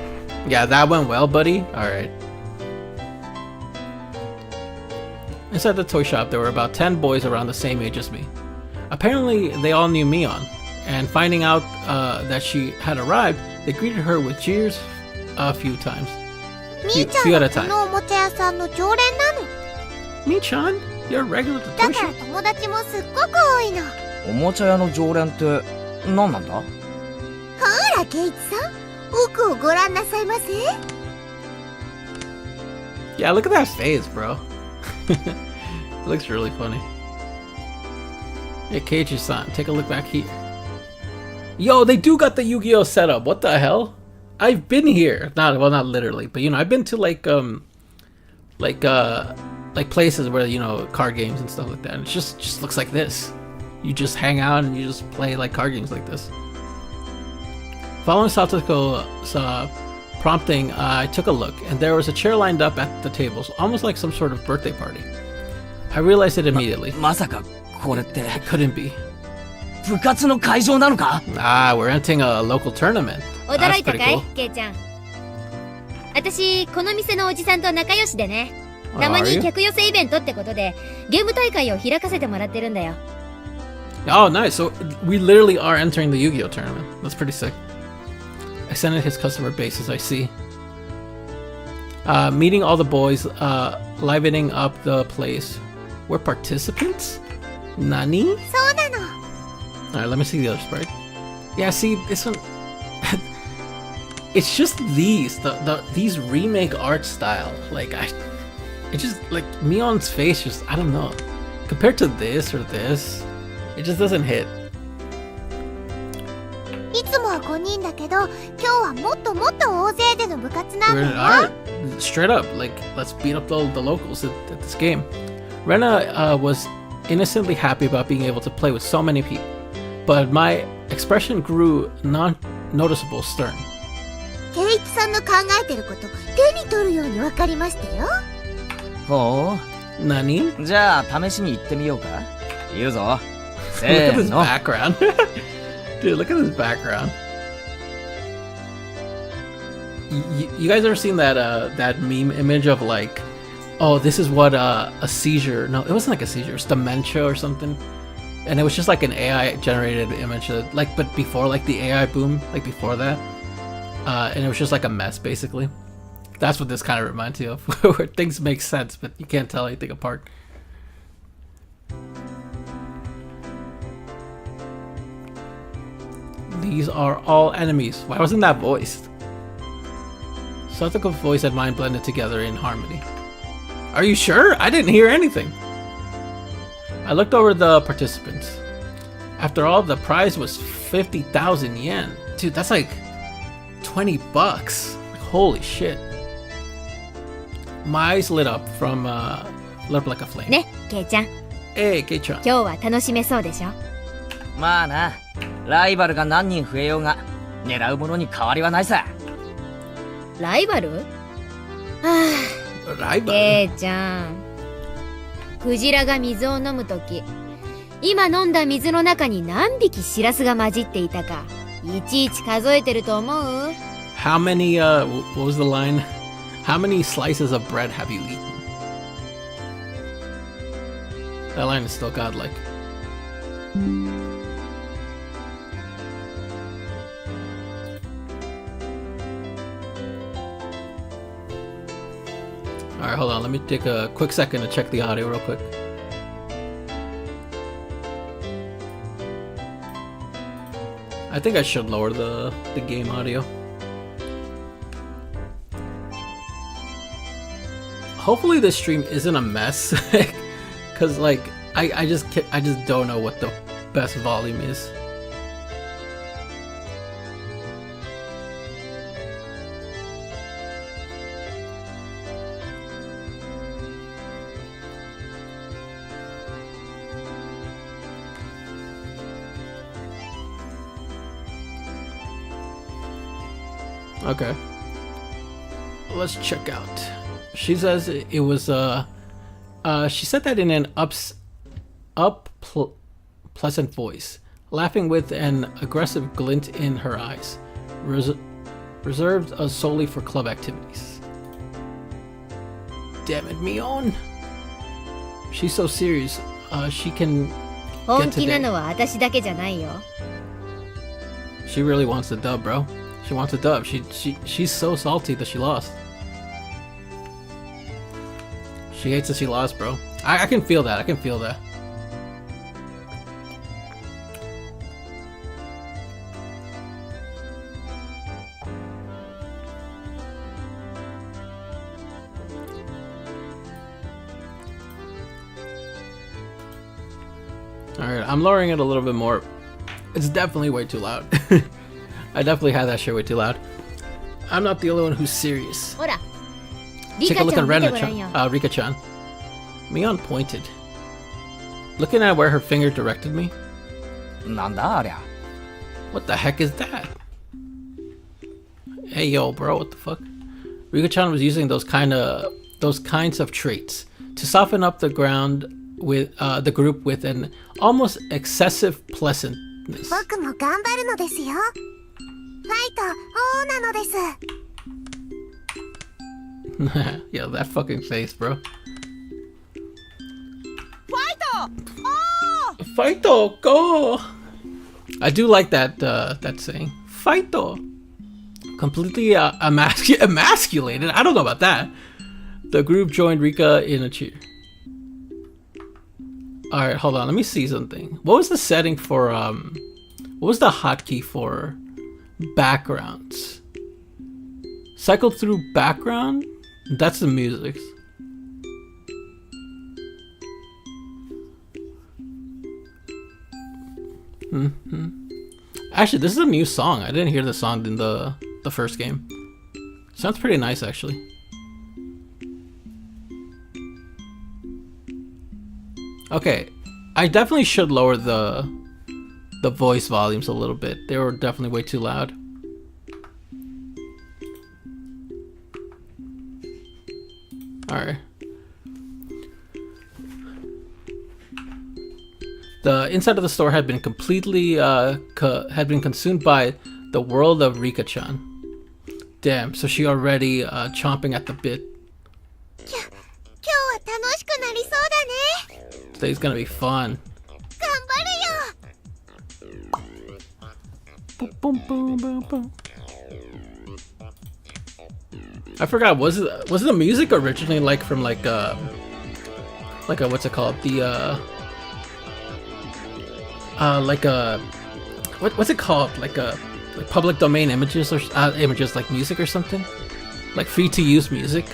S1: Yeah, that went well, buddy. Alright. Inside the toy shop, there were about 10 boys around the same age as me. Apparently, they all knew Mion, and finding out that she had arrived, they greeted her with cheers a few times.
S5: みーちゃん
S1: few at
S5: は
S1: a
S5: こ
S1: time.
S5: のおもちゃ屋さんの常連なの。
S1: Mi-chan, you're a regular at the
S5: だ
S1: toy
S5: から
S1: shop?
S5: 友達もすっごく多いの。ほ
S3: おもちゃ屋の常連って何なんだ？
S5: ら、ケイチさん、奥をご覧なさいませ。
S1: Yeah, look at that face, bro. It looks really funny. Yeah, Keiichi-san, take a look back here. Yo, they do got the Yu-Gi-Oh setup. What the hell? I've been here. Not literally, but you know, I've been to like places where, you know, card games and stuff like that. And it just looks like this. You just hang out and you just play like card games like this. Following Satoko's prompting, I took a look, and there was a chair lined up at the tables, almost like some sort of birthday party. I realized it immediately.
S3: まさかこれって
S1: It couldn't be.
S3: 部活の会場なのか？
S1: Ah, we're entering a local tournament.
S2: 驚
S1: That's
S2: いた
S1: pretty
S2: かい
S1: cool.
S2: ケイちゃん。私この店のおじさんと仲良しでね、
S1: Oh,
S2: たま
S1: are
S2: に
S1: you?
S2: 客寄せイベントってことでゲーム大会を開かせてもらってるんだよ。
S1: Oh, nice. So we literally are entering the Yu-Gi-Oh tournament. That's pretty sick. Extended his customer base, as I see. Meeting all the boys, livening up the place. We're participants? Nani?
S5: そうなの。
S1: Alright, let me see the other sprite. Yeah, see, this one... it's just these remake art style. Like, it just, like, Mion's face just, I don't know. Compared to this or this, it just doesn't hit.
S5: いつもは5人だけど、今日はもっともっと大勢での部活なんだ
S1: We're,
S5: よ。
S1: alright, straight up, like, let's beat up the locals at this game. Rena was innocently happy about being able to play with so many people, but my expression grew non-noticeable stern.
S5: ケイチさんの考えてること、手に取るように分かりましたよ。
S3: ほ
S1: Nani?
S3: う。じゃあ試しに行ってみようか。言うぞ。
S1: Look at
S3: せ
S1: this
S3: ーの。
S1: background. Dude, look at this background. You guys ever seen that meme image of like, oh, this is what a seizure? No, it wasn't like a seizure. It's dementia or something. And it was just like an AI generated image, like, but before like the AI boom, like before that, and it was just like a mess basically. That's what this kind of reminds you of, where things make sense, but you can't tell anything apart. These are all enemies. Why wasn't that voiced? Satoko's voice and mine blended together in harmony. Are you sure? I didn't hear anything. I looked over the participants. After all, the prize was 50,000 yen. Dude, that's like 20 bucks. Like, holy shit. My eyes lit up like a flame.
S2: ね、ケイちゃん、
S1: Hey, Kei-chan.
S2: 今日は楽しめそうでしょ。
S3: まあな、ライバルが何人増えようが狙うものに変わりはないさ。
S2: ライバル？はあ、ケイちゃん。クジラが水を飲むとき、今飲んだ水の中に何匹シラスが混じっていたか、いちいち数えてると思う？
S1: How many, what was the line? How many slices of bread have you eaten? That line is still godlike. Alright, hold on. Let me take a quick second to check the audio real quick. I think I should lower the game audio. Hopefully this stream isn't a mess, cause like I just don't know what the best volume is. Okay. Let's check out. She says it was she said that in an pleasant voice, laughing with an aggressive glint in her eyes, reserved solely for club activities. Damn it, Mion. She's so serious. She can
S2: 本気なのは私だけじゃないよ。
S1: She really wants the dub, bro. She wants a dub. She's so salty that she lost. She hates that she lost, bro. I can feel that. I can feel that. Alright, I'm lowering it a little bit more. It's definitely way too loud. I definitely had that shit way too loud. I'm not the only one who's serious.
S2: ほら、
S1: Take a look
S2: リカちゃ
S1: at
S2: ん見てごらんよ。
S1: Rika-chan. Mion pointed. Looking at where her finger directed me.
S3: なんだありゃ。
S1: What the heck is that? Hey yo, bro, what the fuck? Rika-chan was using those kinds of traits to soften up the ground with the group with an almost excessive pleasantness.
S5: 僕も頑張るのですよ。ファイト、王なのです。
S1: Yeah, that fucking face, bro. Fighto, go! I do like that that saying. Fighto. Completely emasculated. I don't know about that. The group joined Rika in a cheer. All right, hold on. Let me see something. What was the setting for what was the hotkey for backgrounds? Cycle through background? That's the music. Actually, this is a new song. I didn't hear the song in the first game. Sounds pretty nice, actually. Okay, I definitely should lower the voice volumes a little bit. They were definitely way too loud. Alright. The inside of the store had been completely had been consumed by the world of Rika-chan. Damn, so she already chomping at the bit.
S5: 今日は楽しくなりそうだね。
S1: Today's gonna be fun.
S5: 頑張るよ。
S1: Boom, boom, boom, boom, boom. I forgot. Was it the music originally like from like a what's it called, the like a what's it called, like public domain images or images like music or something, like free to use music?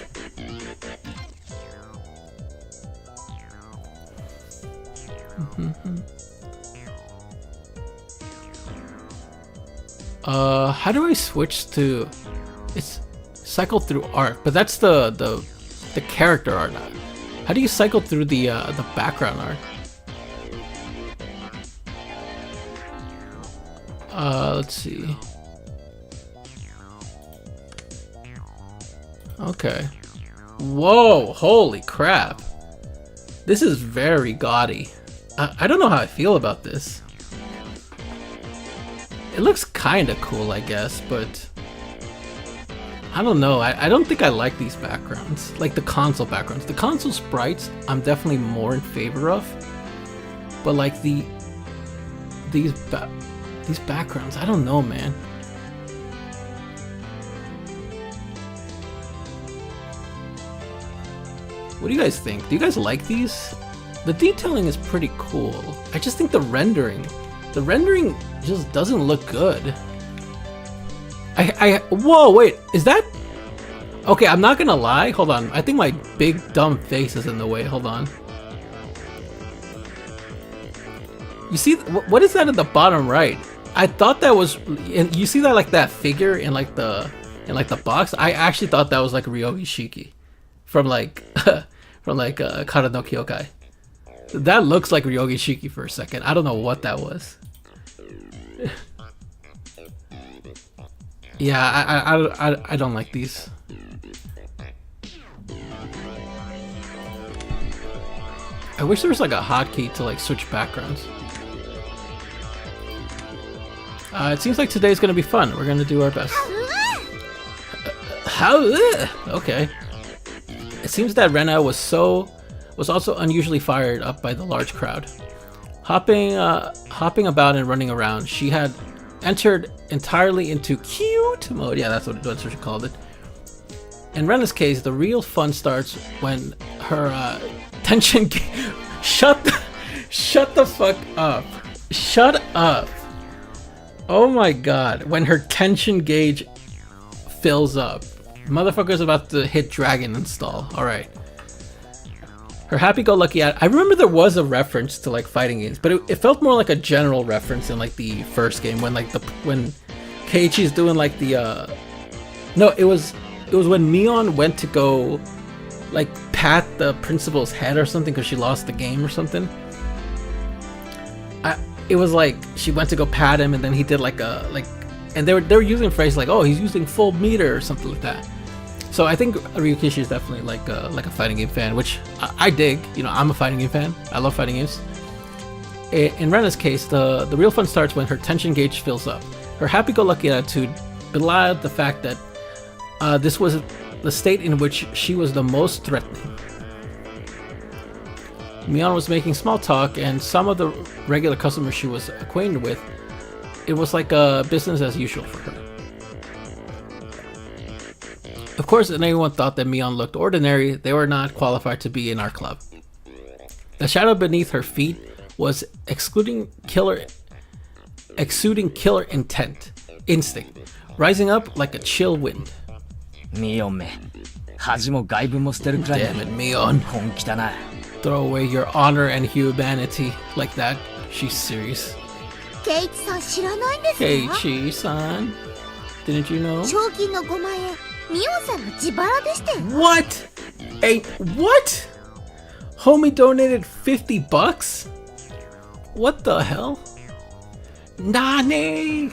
S1: How do I switch to? It's cycle through art, but that's the character art. How do you cycle through the background art? Let's see. Okay. Whoa! Holy crap! This is very gaudy. I don't know how I feel about this. It looks kinda cool, I guess, but I don't know. I don't think I like these backgrounds, like the console backgrounds. The console sprites, I'm definitely more in favor of, but like these backgrounds, I don't know, man. What do you guys think? Do you guys like these? The detailing is pretty cool. I just think the rendering just doesn't look good. Whoa, wait, is that? Okay, I'm not gonna lie. Hold on. I think my big dumb face is in the way. Hold on. You see, what is that at the bottom right? I thought that was, and you see that like that figure in like the box. I actually thought that was like Ryogi Shiki from like Kara no Kyokai. That looks like Ryogi Shiki for a second. I don't know what that was. Yeah, I don't like these. I wish there was like a hotkey to like switch backgrounds. It seems like today's gonna be fun. We're gonna do our best. How? Okay. It seems that Rena was was also unusually fired up by the large crowd. Hopping about and running around, she had entered entirely into cute mode. Yeah, that's what she called it. In Rena's case, the real fun starts when her tension... Shut the fuck up. Shut up. Oh my god. When her tension gauge fills up. Motherfucker's about to hit dragon install. Alright. Her happy-go-lucky I remember there was a reference to like fighting games, but it felt more like a general reference in like the first game when like when Keiichi's doing like the no, it was when Mion went to go like pat the principal's head or something because she lost the game or something. It was like she went to go pat him and then he did like and they were using a phrase like, oh, he's using full meter or something like that. So I think Ryukishi is definitely like a fighting game fan, which I dig. You know, I'm a fighting game fan. I love fighting games. In Rena's case, the real fun starts when her tension gauge fills up. Her happy-go-lucky attitude belied the fact that this was the state in which she was the most threatening. Mion was making small talk, and some of the regular customers she was acquainted with, it was like a business as usual for her. Of course, if anyone thought that Mion looked ordinary, they were not qualified to be in our club. The shadow beneath her feet was exuding killer instinct, rising up like a chill wind.
S3: Mion me. Haji mo gaibu mo shiteru kurai.
S1: Damn it, Mion.
S3: Honki da na.
S1: Throw away your honor and humanity like that. She's serious.
S5: Keiichi-san 知らないんですか?
S1: Keiichi-san, didn't you know?
S5: 賞金の5万円、ミオンさんの自腹でしたよ。
S1: What? What? Homie donated $50? What the hell? Nane!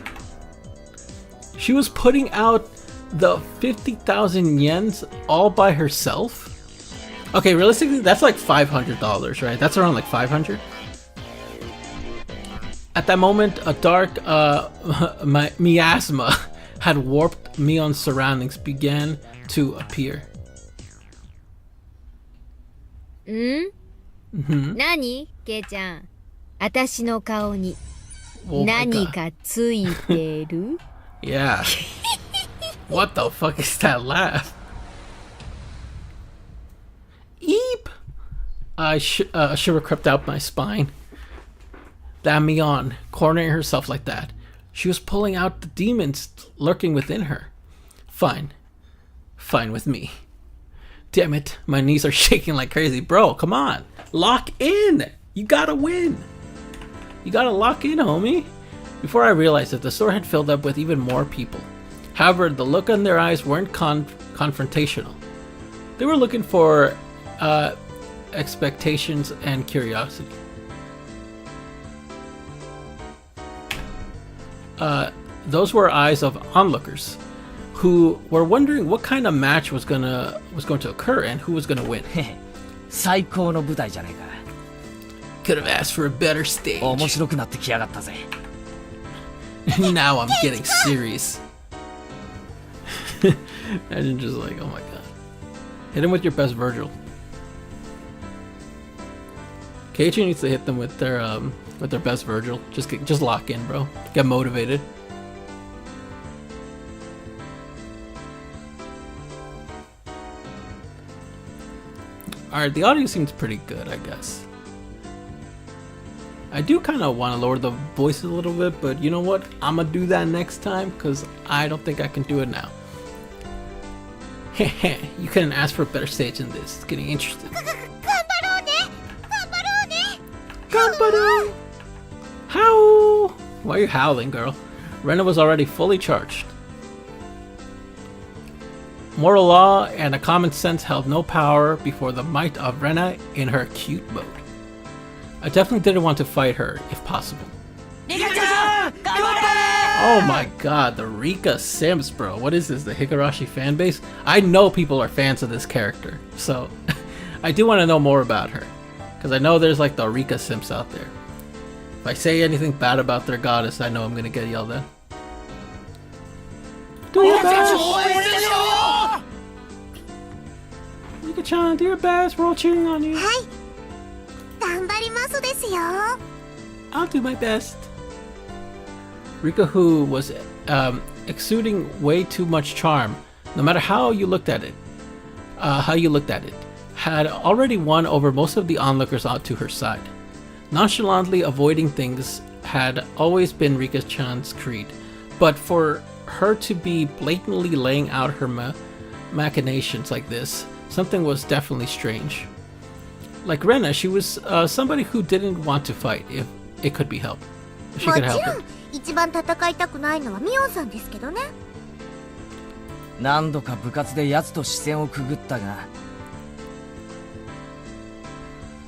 S1: She was putting out the 50,000 yens all by herself? Okay, realistically, that's like $500, right? That's around like 500. At that moment, a dark miasma had warped Mion's surroundings began to appear.
S2: 何ケイちゃん、私の顔に
S1: Oh my
S2: 何
S1: god.
S2: かついてる
S1: Yeah. What the fuck is that laugh? Eep! A shiver crept out my spine. That Mion, cornering herself like that. She was pulling out the demons lurking within her. Fine. Fine with me. Damn it, my knees are shaking like crazy. Bro, come on. Lock in! You gotta win! You gotta lock in, homie. Before I realized it, the store had filled up with even more people. However, the look in their eyes weren't confrontational. They were looking for expectations and curiosity. Those were eyes of onlookers who were wondering what kind of match was going to occur and who was going to win.
S3: 最高の舞台じゃないか。
S1: Could have asked for a better stage.
S3: 面白くなってきやがったぜ。
S1: Now I'm getting serious. Imagine just like, oh my god. Hit him with your best Virgil. Keiichi needs to hit them with their best Virgil. Just lock in, bro. Get motivated. Alright, the audio seems pretty good, I guess. I do kind of want to lower the voice a little bit, but you know what? I'm going to do that next time because I don't think I can do it now. Heh, you couldn't ask for a better stage than this. It's getting interesting.
S5: 頑張ろうね。頑張ろうね。
S1: Ganbaro! How? Why are you howling, girl? Rena was already fully charged. Moral law and a common sense held no power before the might of Rena in her cute mode. I definitely didn't want to fight her, if possible. Oh my god, the Rika Sims, bro. What is this, the Higurashi fanbase? I know people are fans of this character, so I do want to know more about her. Because I know there's like the Rika Sims out there. If I say anything bad about their goddess, I know I'm going to get yelled at. Do your best! Rika-chan, do your best. We're all cheering on you.
S5: はい。嘘ですよ。
S1: I'll do my best. Rika, who was exuding way too much charm, no matter how you looked at it, had already won over most of the onlookers onto her side. Nonchalantly avoiding things had always been Rika-chan's creed, but for her to be blatantly laying out her machinations like this, something was definitely strange. Like Rena, she was somebody who didn't want to fight if it could be helped. If she
S5: も
S1: could
S5: ち
S1: help
S5: ろん
S1: it.
S5: 一番戦いたくないのはミオンさんですけどね。
S3: 何度か部活で奴と視線をくぐったが、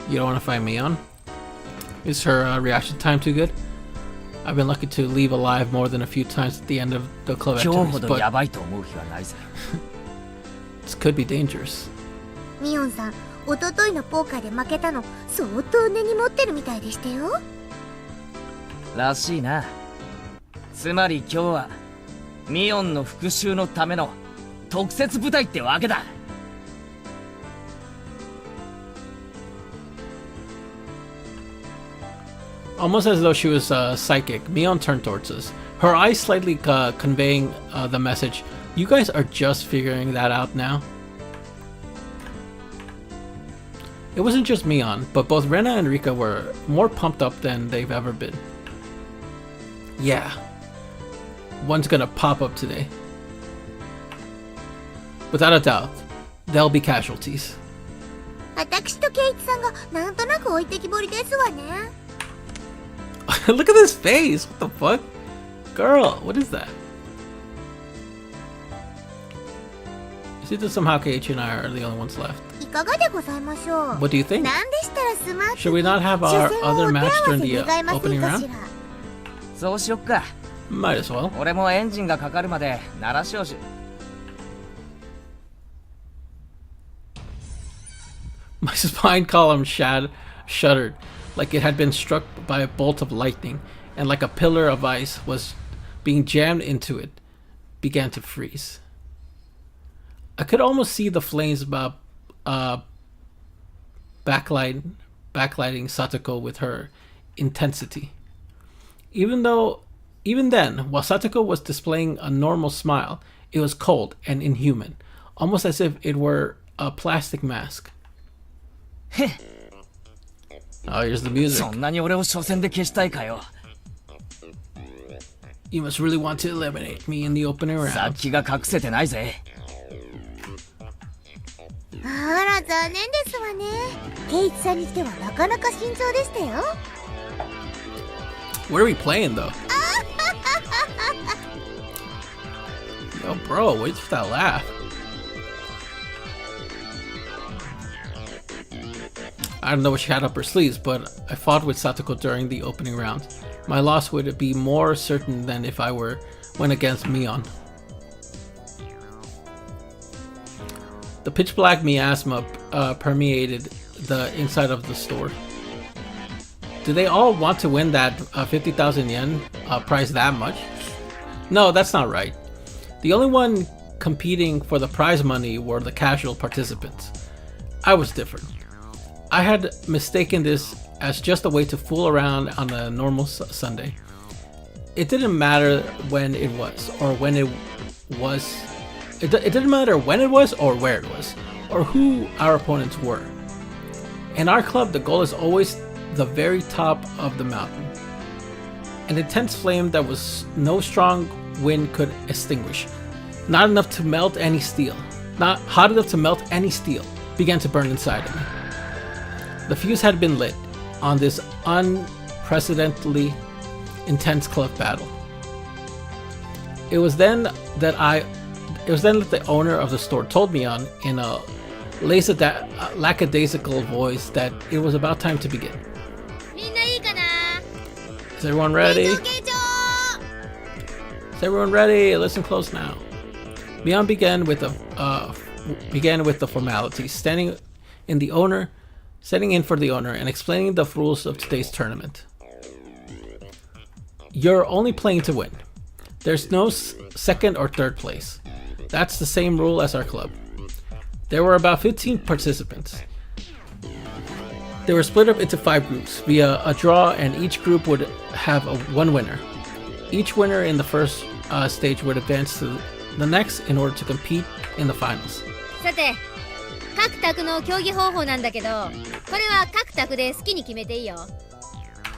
S1: You don't want to fight Mion? Is her reaction time too good? I've been lucky to leave alive more than a few times at the end of the club
S3: 今日ほ
S1: activities,
S3: どや
S1: but
S3: ばいと思う日はないぜ。
S1: this could be dangerous.
S5: ミオンさん、一昨日のポーカーで負けたの相当根に持ってるみたいでしたよ。
S3: らしいな。つまり今日はミオンの復讐のための特設部隊ってわけだ。
S1: Almost as though she was psychic, Mion turned towards us, her eyes slightly conveying the message, "You guys are just figuring that out now." It wasn't just Mion, but both Rena and Rika were more pumped up than they've ever been. Yeah, one's gonna pop up today. Without a doubt, there'll be casualties.
S5: 私とケイチさんがなんとなく置いてきぼりですわね。
S1: Look at this face! What the fuck? Girl, what is that? Is it that somehow Keiichi and I are the only ones left?
S5: いかがでございましょう。
S1: What do you think?
S5: なんでしたらスマート
S1: Should we not have our
S5: 初戦を
S1: other
S5: お手合
S1: match
S5: わせ
S1: during the
S5: 願いません
S1: opening
S5: か
S1: round?
S5: しら。
S3: そうしよっか。
S1: Might as well.
S3: 俺もエンジンがかかるまで鳴らしようし。
S1: My spine column shuddered, like it had been struck by a bolt of lightning, and like a pillar of ice was being jammed into it, began to freeze. I could almost see the flames backlighting Satoko with her intensity. Even then, while Satoko was displaying a normal smile, it was cold and inhuman, almost as if it were a plastic mask. Oh, here's the music.
S3: そんなに俺を初戦で消したいかよ。
S1: You must really want to eliminate me in the opening
S3: さ
S1: round.
S3: っきが隠せてないぜ。
S5: あら残念ですわね。ケイチさんにしてはなかなか慎重でしたよ。
S1: What are we playing though? Yo, bro, wait for that laugh. I don't know what she had up her sleeves, but I fought with Satoko during the opening round. My loss would be more certain than if I went against Mion. The pitch black miasma permeated the inside of the store. Do they all want to win that 50,000 yen prize that much? No, that's not right. The only one competing for the prize money were the casual participants. I was different. I had mistaken this as just a way to fool around on a normal Sunday. It didn't matter when it was, or when it was. It didn't matter when it was, or where it was, or who our opponents were. In our club, the goal is always the very top of the mountain. An intense flame that was no strong wind could extinguish. Not enough to melt any steel. Not hot enough to melt any steel began to burn inside of me. The fuse had been lit on this unprecedentedly intense club battle. It was then that the owner of the store told me in a lackadaisical voice that it was about time to begin.
S2: みんないいかな。
S1: Is everyone ready?
S2: ケイチョ
S1: Is everyone ready? Listen close now. Mion began with the formalities, standing in for the owner and explaining the rules of today's tournament. You're only playing to win. There's no second or third place. That's the same rule as our club. There were about 15 participants. They were split up into 5 groups via a draw, and each group would have one winner. Each winner in the first stage would advance to the next in order to compete in the finals.
S2: さて、各卓の競技方法なんだけど、これは各卓で好きに決めていいよ。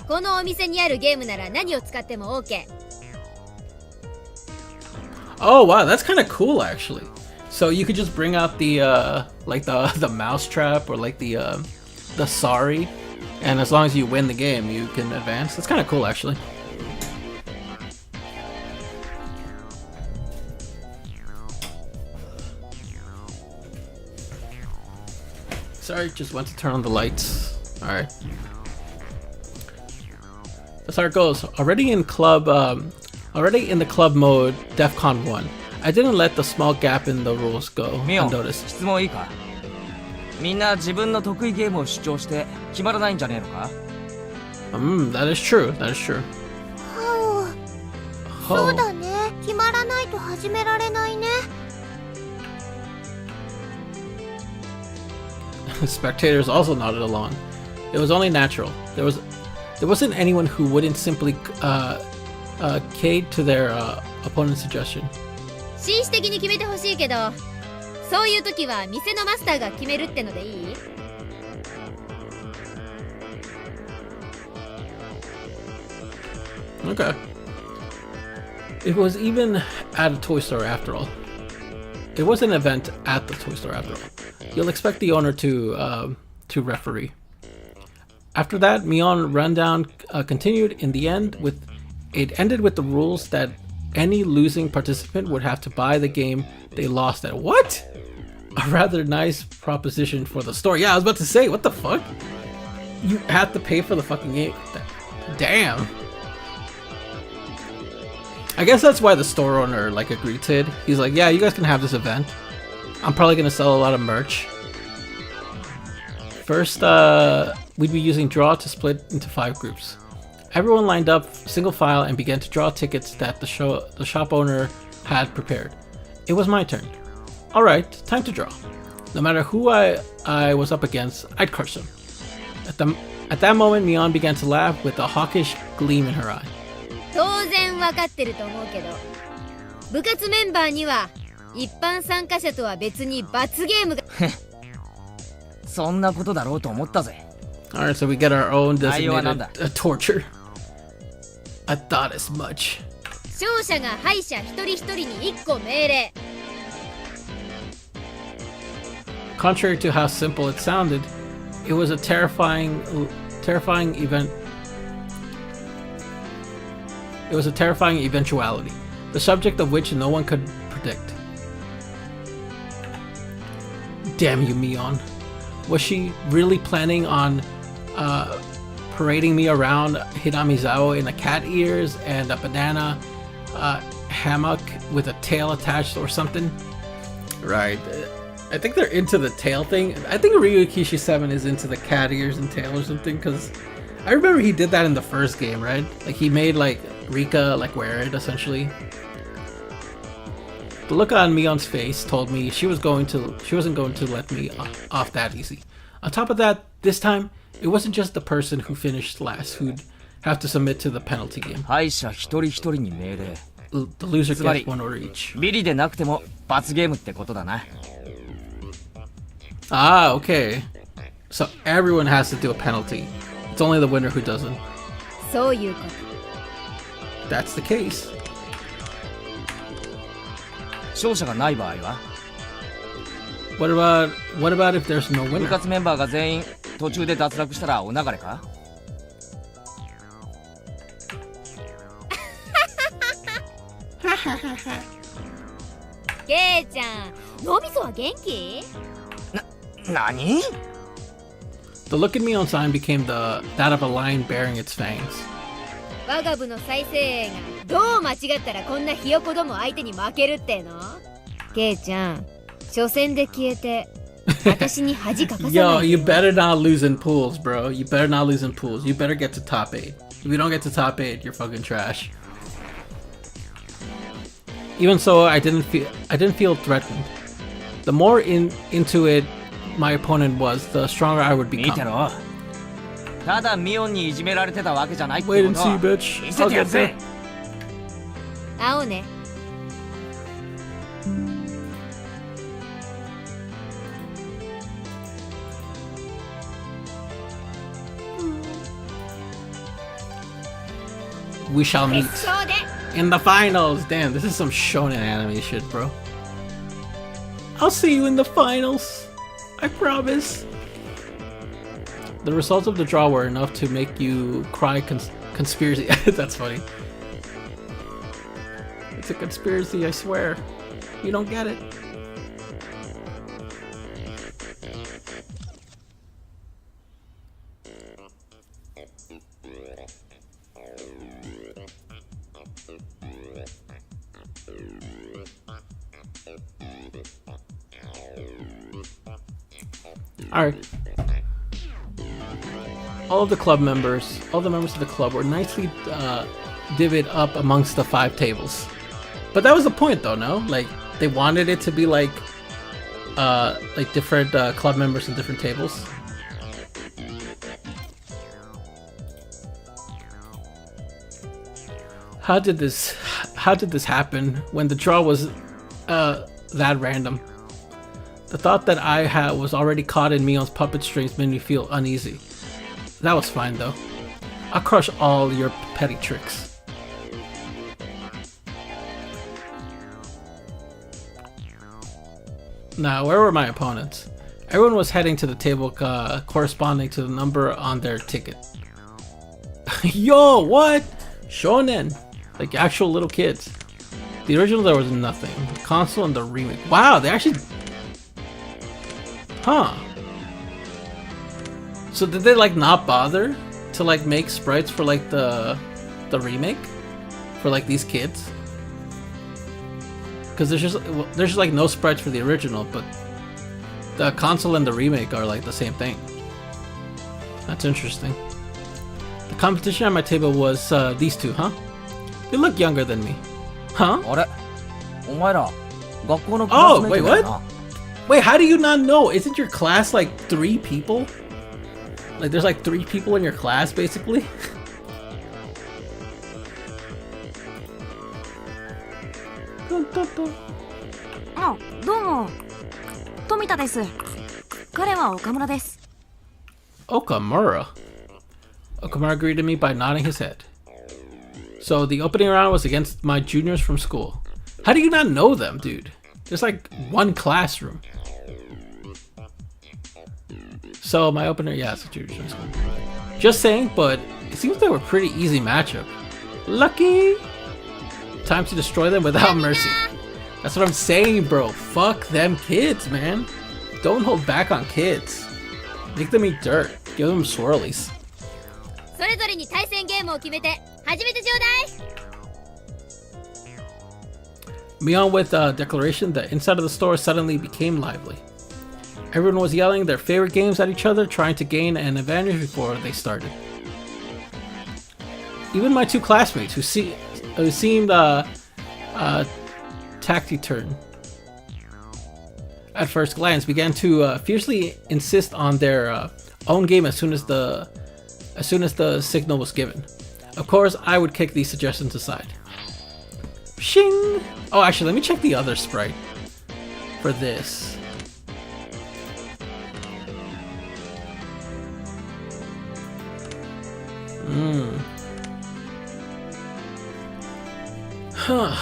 S2: このお店にあるゲームなら何を使っても OK。Oh
S1: wow, that's kind of cool actually. So you could just bring out the like the mousetrap or like the sari, and as long as you win the game, you can advance. That's kind of cool actually. Sorry, just went to turn on the lights. All right. That's how it goes. Already in the club mode, DEFCON 1. I didn't let the small gap in the rules go
S3: ミオン、
S1: unnoticed.
S3: 質問いいか。みんな自分の得意ゲームを主張して決まらないんじゃねえのか。
S1: That is true. That is true.
S5: そうだね。決まらないと始められないね。
S1: Spectators also nodded along. It was only natural. There wasn't anyone who wouldn't simply cade to their opponent's suggestion.
S2: 紳士的に決めてほしいけど、そういう時は店のマスターが決めるってのでいい？
S1: Okay. It was even at a toy store after all. It was an event at the toy store after all. You'll expect the owner to referee. After that, Mion rundown continued. In the end, it ended with the rules that any losing participant would have to buy the game they lost at. What? A rather nice proposition for the store. Yeah, I was about to say, what the fuck? You have to pay for the fucking game. Damn. I guess that's why the store owner agreed to it. He's like, yeah, you guys can have this event. I'm probably gonna sell a lot of merch. First, we'd be using draw to split into 5 groups. Everyone lined up single file and began to draw tickets that the shop owner had prepared. It was my turn. Alright, time to draw. No matter who I was up against, I'd crush them. At that moment, Mion began to laugh with a hawkish gleam in her eye.
S2: 当然わかってると思うけど、部活メンバーには一般参加者とは別に罰ゲームが
S3: そんなことだろうと思ったぜ。
S1: Alright, so we get our own designated torture. I thought as much.
S2: 勝者が敗者一人一人に1個命令。
S1: Contrary to how simple it sounded, it was a terrifying event. It was a terrifying eventuality, the subject of which no one could predict. Damn you, Mion. Was she really planning on parading me around Hinamizawa in a cat ears and a banana hammock with a tail attached or something? Right. I think they're into the tail thing. I think Ryukishi 7 is into the cat ears and tail or something, because I remember he did that in the first game, right? Like he made Rika wear it essentially. The look on Mion's face told me she wasn't going to let me off that easy. On top of that, this time it wasn't just the person who finished last who'd have to submit to the penalty game.
S3: 敗者一人一人に命令。
S1: The loser gets one order each.
S3: ビリでなくても罰ゲームってことだな。
S1: Ah, okay. So everyone has to do a penalty. It's only the winner who doesn't.
S2: そういうこと。
S1: That's the case.
S3: 勝者がない場合は
S1: What about if there's no
S3: 部
S1: winner?
S3: 活メンバーが全員途中で脱落したらお流れか。
S2: ケイちゃん、脳みそは元気？
S3: 何？
S1: The look at me on sign became that of a lion bearing its fangs.
S2: 我が部の再生映がどう間違ったらこんなひよこども相手に負けるっての？ケイちゃん、初戦で消えて私に恥かかさないで。
S1: Yo, you better not lose in pools, bro. You better not lose in pools. You better get to top 8. If you don't get to top 8, you're fucking trash. Even so, I didn't feel threatened. The more into it my opponent was, the stronger I would
S3: 見て
S1: become.
S3: ろ。ただミオンにいじめられてたわけじゃないってこ
S1: Wait
S3: と
S1: and
S3: は
S1: see, bitch.
S3: 見せ
S1: I'll
S3: てや
S1: get
S3: るぜ
S1: there.
S2: 会おうね。
S1: We shall meet
S2: そうで
S1: in the finals. Damn, this is some shonen anime shit, bro. I'll see you in the finals. I promise. The results of the draw were enough to make you cry conspiracy. That's funny. It's a conspiracy, I swear. You don't get it. Alright. All the members of the club were nicely divvied up amongst the 5 tables. But that was the point though, no? Like, they wanted it to be like different club members in different tables. How did this happen when the draw was that random? The thought that I was already caught in Mion's puppet strings made me feel uneasy. That was fine though. I'll crush all your petty tricks. Now, where were my opponents? Everyone was heading to the table corresponding to the number on their ticket. Yo, what? Shonen. Like actual little kids. The original, there was nothing. The console and the remake. Wow, they actually... Huh. So did they like not bother to like make sprites for like the remake? For like these kids? Because there's just like no sprites for the original, but the console and the remake are like the same thing. That's interesting. The competition at my table was these two, huh? They look younger than me. Huh? Oh, wait, what? Wait, how do you not know? Isn't your class like 3 people? Like there's like 3 people in your class, basically?
S4: Oh, どうも。富田です。彼は岡村です。
S1: Okamura. Okamura greeted me by nodding his head. So the opening round was against my juniors from school. How do you not know them, dude? There's like 1 classroom. So my opener, yeah, it's a juniors from school. Just saying, but it seems they were a pretty easy matchup. Lucky! Time to destroy them without mercy. That's what I'm saying, bro. Fuck them kids, man. Don't hold back on kids. Make them eat dirt. Give them swirlies.
S2: それぞれに対戦ゲームを決めて始めてちょうだい。
S1: Beyond with a declaration, the inside of the store suddenly became lively. Everyone was yelling their favorite games at each other, trying to gain an advantage before they started. Even my 2 classmates, who seemed taciturn at first glance, began to fiercely insist on their own game as soon as the signal was given. Of course, I would kick these suggestions aside. Shing! Oh, actually, let me check the other sprite for this. Huh.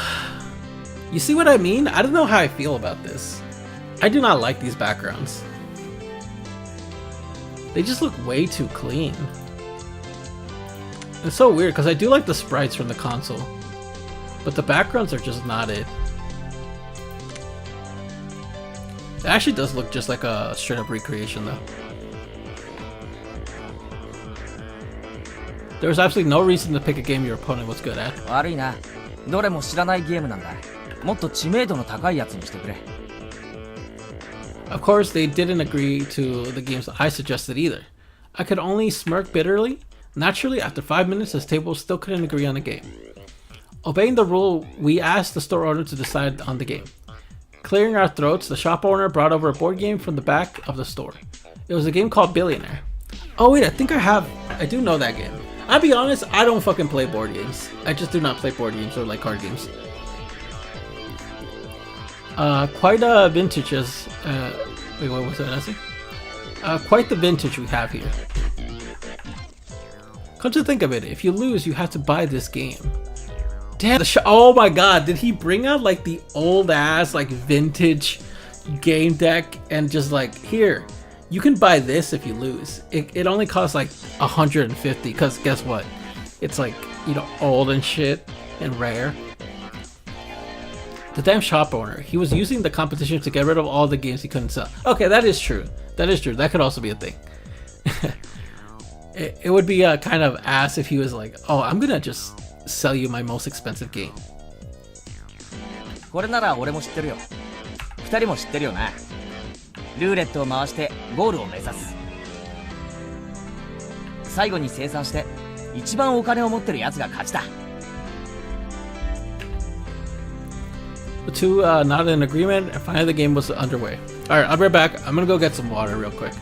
S1: You see what I mean? I don't know how I feel about this. I do not like these backgrounds. They just look way too clean. It's so weird because I do like the sprites from the console, but the backgrounds are just not it. It actually does look just like a straight up recreation though. There was absolutely no reason to pick a game your opponent was good at.
S3: 悪いな。どれも知らないゲームなんだ。もっと知名度の高いやつにしてくれ。
S1: Of course, they didn't agree to the games I suggested either. I could only smirk bitterly. Naturally, after 5 minutes, this table still couldn't agree on a game. Obeying the rule, we asked the store owner to decide on the game. Clearing our throats, the shop owner brought over a board game from the back of the store. It was a game called Billionaire. Oh wait, I think I have I do know that game. I'll be honest, I don't fucking play board games. I just do not play board games or like card games. Quite a vintage as wait, what was that I say? Quite the vintage we have here. Come to think of it, if you lose, you have to buy this game. Damn, oh my god, did he bring out like the old ass like vintage game deck and just like, here, you can buy this if you lose. It only costs like 150 because guess what? It's like, you know, old and shit and rare. The damn shop owner, he was using the competition to get rid of all the games he couldn't sell. Okay, that is true. That is true. That could also be a thing. It would be kind of ass if he was like, oh, I'm gonna just sell you my most expensive game.
S3: これなら俺も知ってるよ。二人も知ってるよな。ルーレットを回してゴールを目指す。最後に清算して一番お金を持ってるやつが勝ちだ。
S1: The two not in agreement, and finally the game was underway. Alright, I'll be right back. I'm gonna go get some water real quick.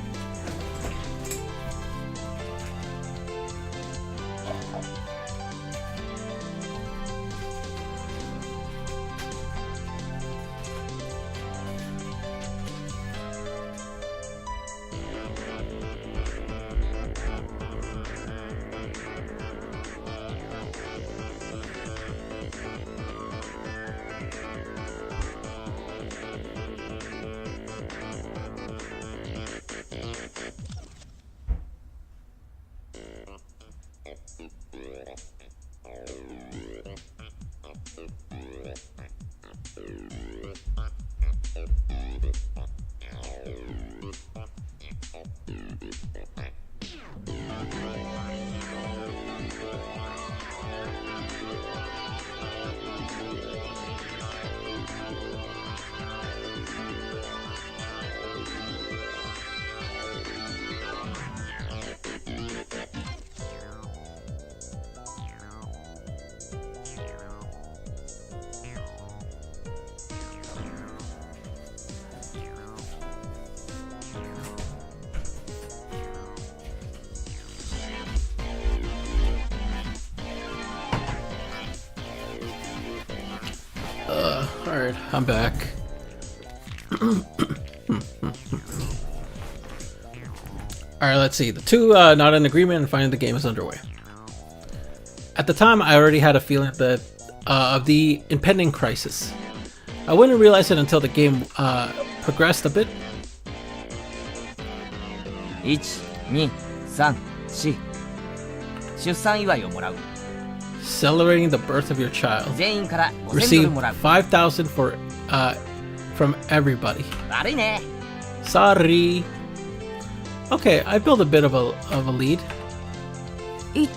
S1: Alright, I'm back. Alright, let's see. The two not in agreement and finally the game is underway. At the time, I already had a feeling that of the impending crisis. I wouldn't realize it until the game progressed a bit.
S3: 1、2、3、4出産祝いをもらう。
S1: Celebrating the birth of your child.
S3: 全員から5000ドル
S1: Receive
S3: もらう。
S1: 5,000 for from everybody.
S3: 悪いね。
S1: Sorry. Okay, I built a bit of a lead.
S4: 1、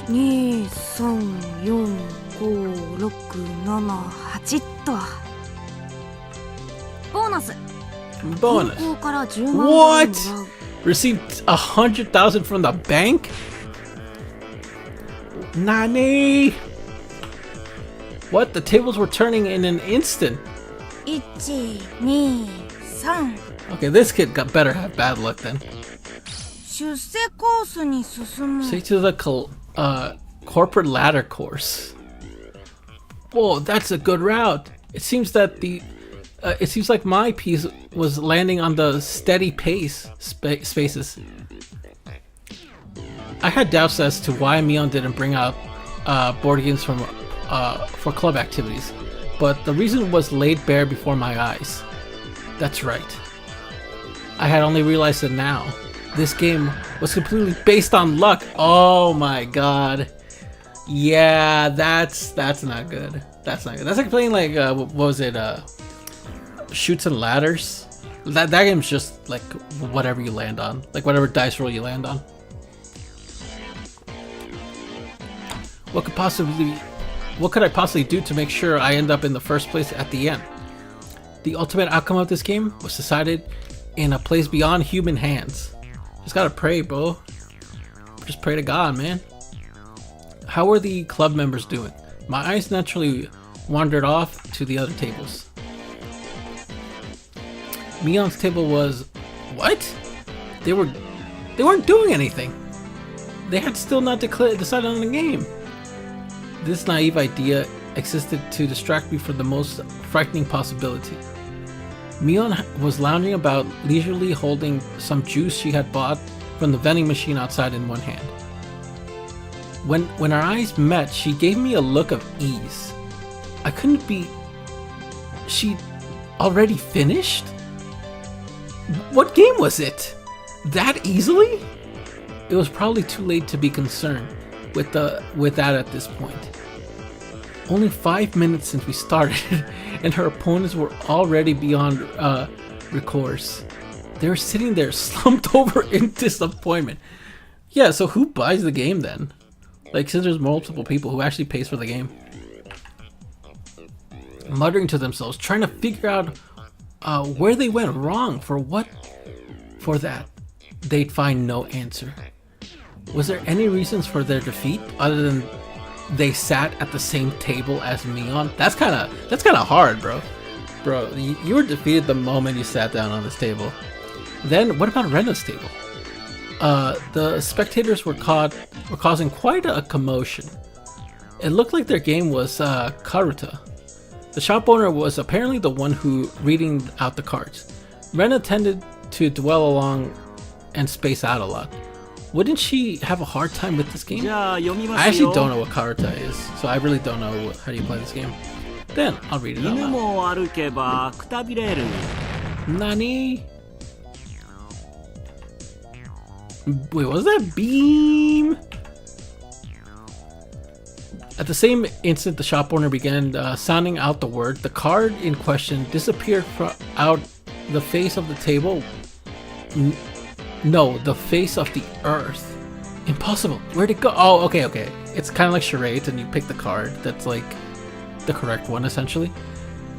S4: 2、3、4、5、6、7、8と。ボーナス。
S1: Bonus.
S4: 銀行から10万ドル
S1: What?
S4: もらう。
S1: Received 100,000 from the bank? Nani? What? The tables were turning in an instant.
S4: 1、2、3。
S1: Okay, this kid better have bad luck then.
S4: 出世コースに進む。
S1: Say to the corporate ladder course. Whoa, that's a good route. It seems that it seems like my piece was landing on the steady pace spaces. I had doubts as to why Mion didn't bring out board games for club activities, but the reason was laid bare before my eyes. That's right. I had only realized it now. This game was completely based on luck. Oh my god. Yeah, that's not good. That's not good. That's like playing like what was it? Shoots and ladders. That game's just like whatever you land on, like whatever dice roll you land on. What could I possibly do to make sure I end up in the first place at the end? The ultimate outcome of this game was decided in a place beyond human hands. Just gotta pray, bro. Just pray to God, man. How were the club members doing? My eyes naturally wandered off to the other tables. Mion's table was... What? They weren't doing anything. they had still not decided on the game. This naive idea existed to distract me from the most frightening possibility. Mion was lounging about leisurely holding some juice she had bought from the vending machine outside in one hand. When our eyes met, she gave me a look of ease. I couldn't be... She already finished? What game was it? That easily? It was probably too late to be concerned with that at this point. Only 5 minutes since we started, and her opponents were already beyond recourse. They were sitting there slumped over in disappointment. Yeah, so who buys the game then? Like, since there's multiple people, who actually pays for the game? Muttering to themselves, trying to figure out where they went wrong. For that, they'd find no answer. Was there any reasons for their defeat other than they sat at the same table as Mion? That's kind of hard, bro. Bro, you were defeated the moment you sat down on this table. Then what about Rena's table? The spectators were causing quite a commotion. It looked like their game was Karuta. The shop owner was apparently the one who reading out the cards. Rena tended to dwell along and space out a lot. Wouldn't she have a hard time with this game? I actually don't know what Karuta is, so I really don't know how do you play this game. Then I'll read it out loud. Nani? Wait, what was that? Beam? At the same instant, the shop owner began sounding out the word. The card in question disappeared out the face of the table. No, the face of the earth. Impossible. Where'd it go? Oh, okay. It's kind of like charades, and you pick the card that's like the correct one, essentially.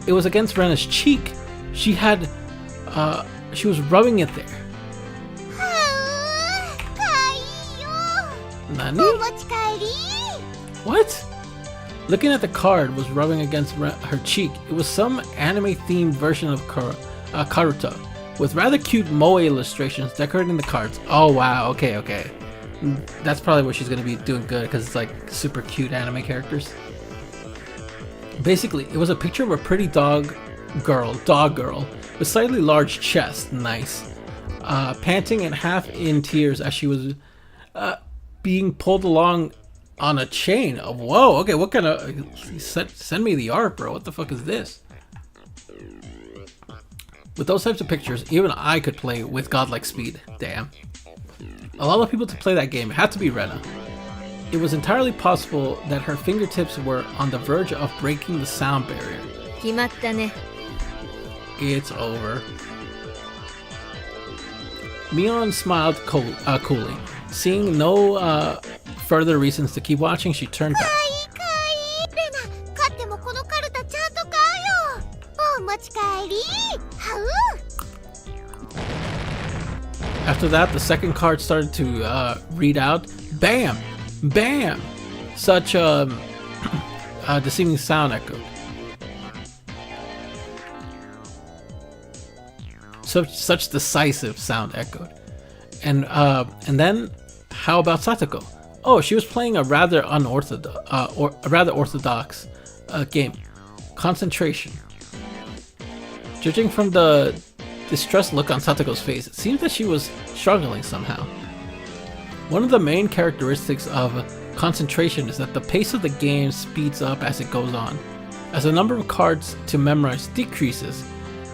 S1: It was against Rena's cheek. She was rubbing it there. Nani? What? Looking at the card was rubbing against her cheek. It was some anime-themed version of Karuta, with rather cute moe illustrations decorating the cards. Oh wow, okay. That's probably where she's gonna be doing good, because it's like super cute anime characters. Basically, it was a picture of a pretty dog girl, with slightly large chest, nice, panting and half in tears as she was being pulled along on a chain. Oh, whoa, okay, what kind of... Send me the art, bro. What the fuck is this? With those types of pictures, even I could play with godlike speed. Damn. A lot of people to play that game. It had to be Rena. It was entirely possible that her fingertips were on the verge of breaking the sound barrier.
S2: 決まったね.
S1: It's over. Mion smiled coolly. Seeing no further reasons to keep watching, she turned back. After that, the second card started to read out. Bam! Bam! Such a deceiving sound echoed. Such decisive sound echoed. And then, how about Satoko? Oh, she was playing a rather orthodox game. Concentration. Judging from the distressed look on Satoko's face, it seems that she was struggling somehow. One of the main characteristics of concentration is that the pace of the game speeds up as it goes on. As the number of cards to memorize decreases,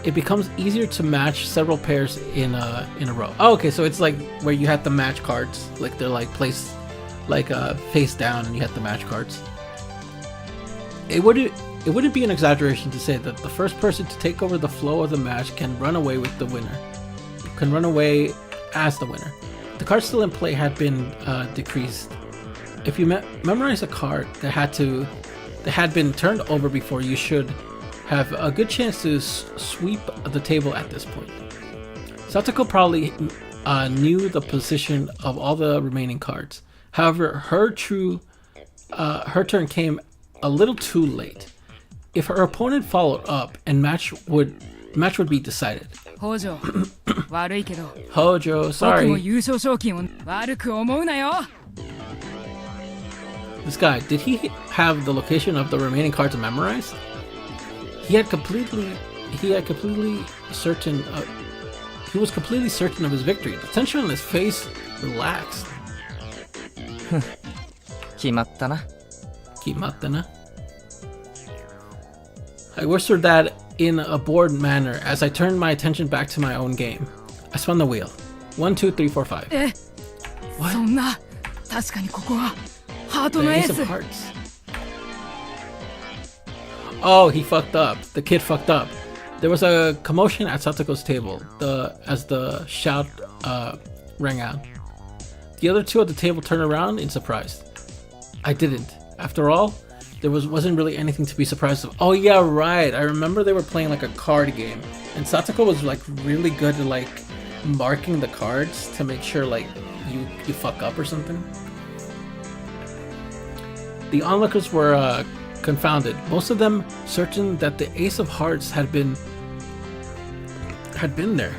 S1: it becomes easier to match several pairs in a row. Oh, okay, so it's like where you have to match cards, like they're like placed like face down, and you have to match cards. It wouldn't be an exaggeration to say that the first person to take over the flow of the match can run away with the winner. Can run away as the winner. The cards still in play had been decreased. If you memorize a card that had been turned over before, you should have a good chance to sweep the table at this point. Satoko probably knew the position of all the remaining cards. However, her turn came a little too late. If her opponent followed up, and match would be decided.
S6: Hojo, 悪いけど
S1: Hojo, sorry.
S6: 僕も優勝賞金を悪く思うなよ
S1: This guy, did he have the location of the remaining cards memorized? He was completely certain of his victory. The tension on his face relaxed.
S3: 決まったな。
S1: Kimatana. I whispered that in a bored manner as I turned my attention back to my own game. I spun the wheel. 1, 2, 3, 4, 5.
S4: そんな確かにここはハー
S1: The
S4: トのエー
S1: ace
S4: ス
S1: of hearts. Oh, he fucked up. The kid fucked up. There was a commotion at Satoko's table as the shout rang out. The other two at the table turned around in surprise. I didn't. After all, there wasn't really anything to be surprised of. Oh yeah, right. I remember they were playing like a card game, and Satoko was like really good at like marking the cards to make sure like you fuck up or something. The onlookers were confounded, most of them certain that the ace of hearts had been there.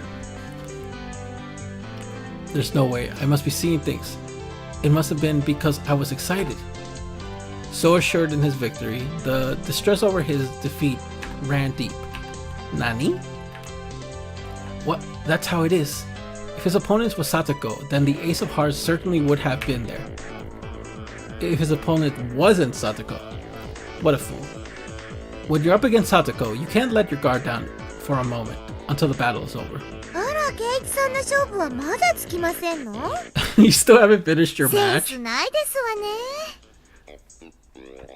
S1: There's no way. I must be seeing things. It must have been because I was excited. So assured in his victory, the distress over his defeat ran deep. Nani? What? That's how it is. If his opponent was Satoko, then the ace of hearts certainly would have been there. If his opponent wasn't Satoko, what a fool. When you're up against Satoko, you can't let your guard down for a moment until the battle is over.
S5: あら、ケイチさんの勝負はまだつきませんの？
S1: You still haven't finished your
S5: セン
S1: match?
S5: スないですわね。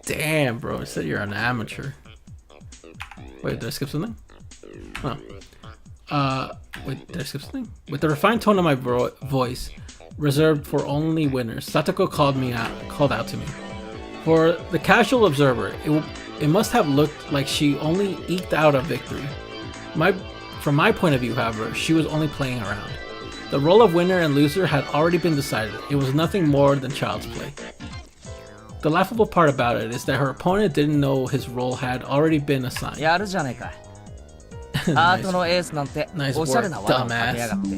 S1: Damn, bro, it said you're an amateur. Wait, did I skip something? Oh. Wait, did I skip something? With the refined tone of my voice, reserved for only winners, Satoko called out to me. For the casual observer, it must have looked like she only eked out a victory. From my point of view, however, she was only playing around. The role of winner and loser had already been decided. It was nothing more than child's play. The laughable part about it is that her opponent didn't know his role had already been assigned.
S3: やるじゃねえか。ハートのエースなんて
S1: Nice
S3: おしゃれな
S1: work,
S3: 技をかけやがって。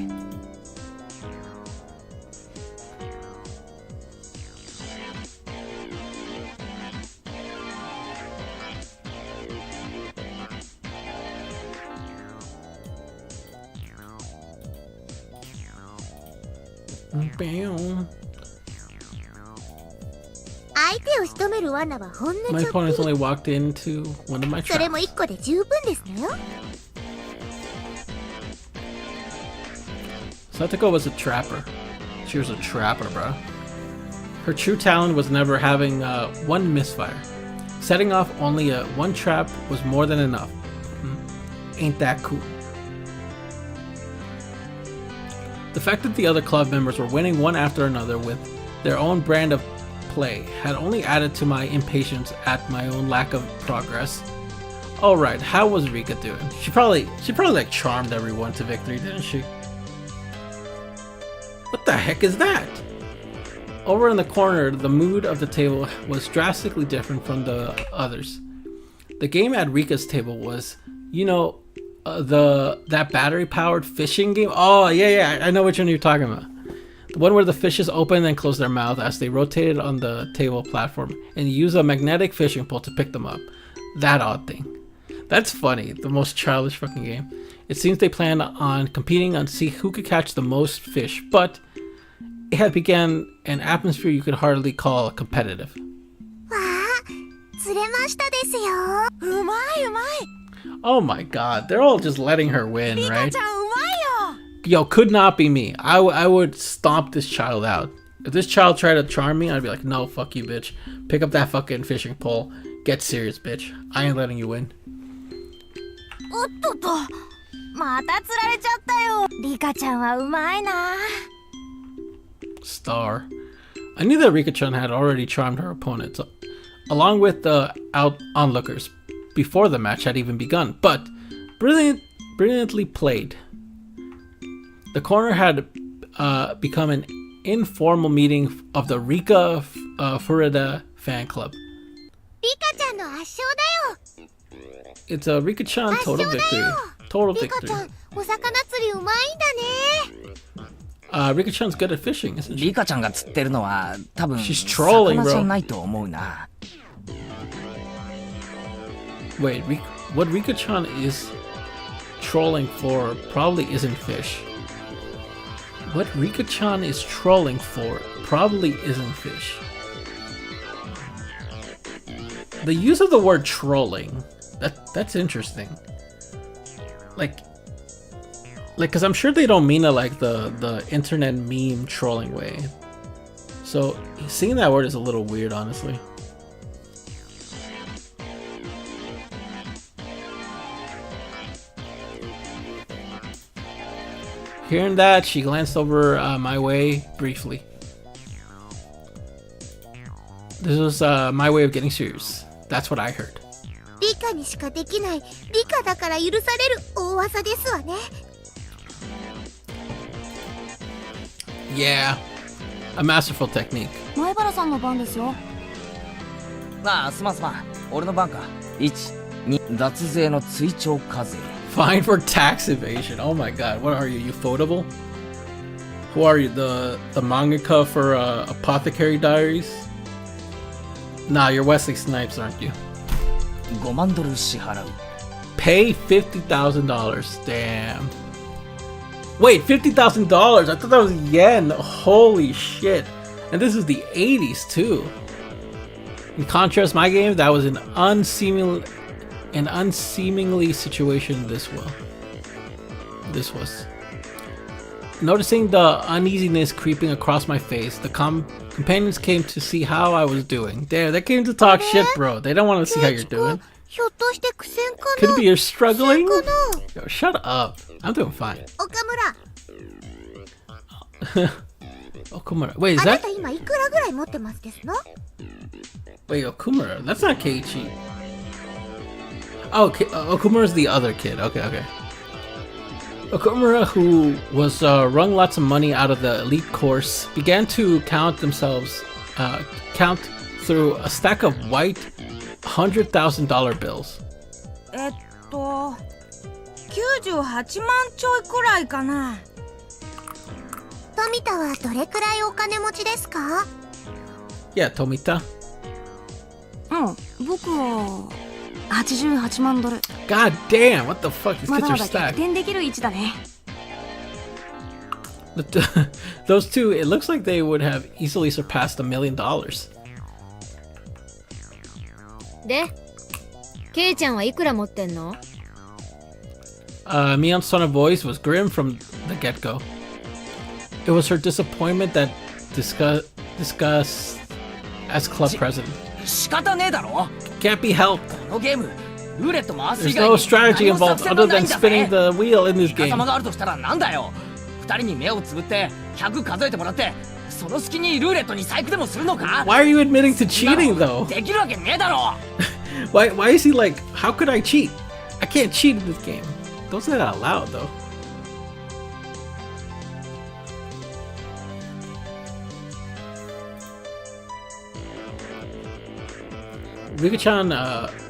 S1: Bam.
S5: 相手を仕留める罠はほんの
S1: My
S5: ちょっ
S1: opponent's
S5: ぴ
S1: only walked into one of my
S5: それも
S1: traps.
S5: 1個で十分ですのよ。
S1: Satoko was a trapper. She was a trapper, bro. Her true talent was never having one misfire. Setting off only one trap was more than enough. Ain't that cool? The fact that the other club members were winning one after another with their own brand of play had only added to my impatience at my own lack of progress. Alright, how was Rika doing? She probably like charmed everyone to victory, didn't she? What the heck is that? Over in the corner, the mood of the table was drastically different from the others. The game at Rika's table was, you know, that battery-powered fishing game. Oh yeah, I know which one you're talking about. The one where the fishes open and close their mouth as they rotated on the table platform, and you use a magnetic fishing pole to pick them up. That odd thing. That's funny. The most childish fucking game. It seems they planned on competing on see who could catch the most fish, but it had began an atmosphere you could hardly call competitive.
S5: わあ、釣れましたですよ。
S4: うまいうまい
S1: Oh my god, they're all just letting her win,
S4: リカ
S1: right?
S4: ちゃんうまいよ
S1: Yo, could not be me. I would stomp this child out. If this child tried to charm me, I'd be like, no, fuck you, bitch. Pick up that fucking fishing pole. Get serious, bitch. I ain't letting you win.
S4: おっとっとまた釣られちゃったよリカちゃんはうまいな
S1: Star. I knew that Rika-chan had already charmed her opponents, along with the onlookers, before the match had even begun, but brilliantly played. The corner had become an informal meeting of the Rika Furida fan club.
S5: リカちゃんの圧勝だよ。
S1: It's a Rika-chan total victory. Total
S5: リカ
S1: victory.
S5: ちゃん、お魚釣りうまいんだね。
S1: Rika-chan's good at fishing, isn't she?
S3: リカちゃんが釣ってるのは多分
S1: She's trolling,
S3: 魚じゃ
S1: bro.
S3: ないと思うな。
S1: Wait, what Rika-chan is trolling for probably isn't fish. What Rika-chan is trolling for probably isn't fish. The use of the word trolling, that's interesting. Like, cause I'm sure they don't mean it like the internet meme trolling way. So seeing that word is a little weird, honestly. Hearing that, she glanced over my way briefly. This was my way of getting serious. That's what I heard.
S5: リカにしかできない、リカだから許される大技ですわね。
S1: Yeah, a masterful technique.
S4: 前原さんの番ですよ。
S3: ああ、すまんすまん。俺の番か。1、2、脱税の追徴課税。
S1: Fine for tax evasion. Oh my god, what are you? Ufotable? Who are you? The mangaka for Apothecary Diaries? Nah, you're Wesley Snipes, aren't you?
S3: 5万ドル支払う。
S1: Pay $50,000. Damn. Wait, $50,000? I thought that was yen. Holy shit. And this is the 80s too. In contrast, my game, that was an unseemingly situation this was. Noticing the uneasiness creeping across my face, the companions came to see how I was doing. Damn, they came to talk shit, bro. They don't want to see how you're doing.
S5: ひょっとして苦戦かな。
S1: Could it be you're struggling?
S5: 苦戦かな。
S1: Yo, shut up. I'm doing fine.
S5: 岡村、
S1: Okumura. Wait, is
S5: あな
S1: that?
S5: た今いくらぐらい持ってますですの？
S1: Wait, Okumura. That's not Keiichi. Oh, Okumura's the other kid. Okay. Okumura, who was wrung lots of money out of the elite course, began to count through a stack of white $100,000 bills.
S4: 98万ちょいくらいかな。
S5: 富田はどれくらいお金持ちですか？
S1: Yeah, Tomita.
S4: 僕は88万ドル。
S1: God damn, what the fuck? These
S4: ま
S1: kids
S4: だ
S1: are
S4: まだ逆
S1: stacked.
S4: 転できる位置だね。
S1: Those two, it looks like they would have easily surpassed $1 million.
S2: で、ケイちゃんはいくら持ってんの？
S1: Mion's tone of voice was grim from the get-go. It was her disappointment that discussed as club president.
S3: 仕方ねえだろ。
S1: Can't be helped.
S3: このゲーム、ルーレット回す以
S1: There's
S3: 外
S1: no
S3: に
S1: strategy
S3: 何も
S1: involved
S3: 作戦
S1: other
S3: もない
S1: than
S3: んだ
S1: spinning
S3: ぜ。
S1: the wheel in this
S3: イカ
S1: game.
S3: 様があるとしたらなんだよ。二人に目をつぶって100数えてもらって、その隙にルーレットに細工でもするのか？
S1: Why are you admitting to cheating though?
S3: できるわけねえだろ。
S1: Why is he like, how could I cheat? I can't cheat in this game. Don't say that out loud though. Rika-chan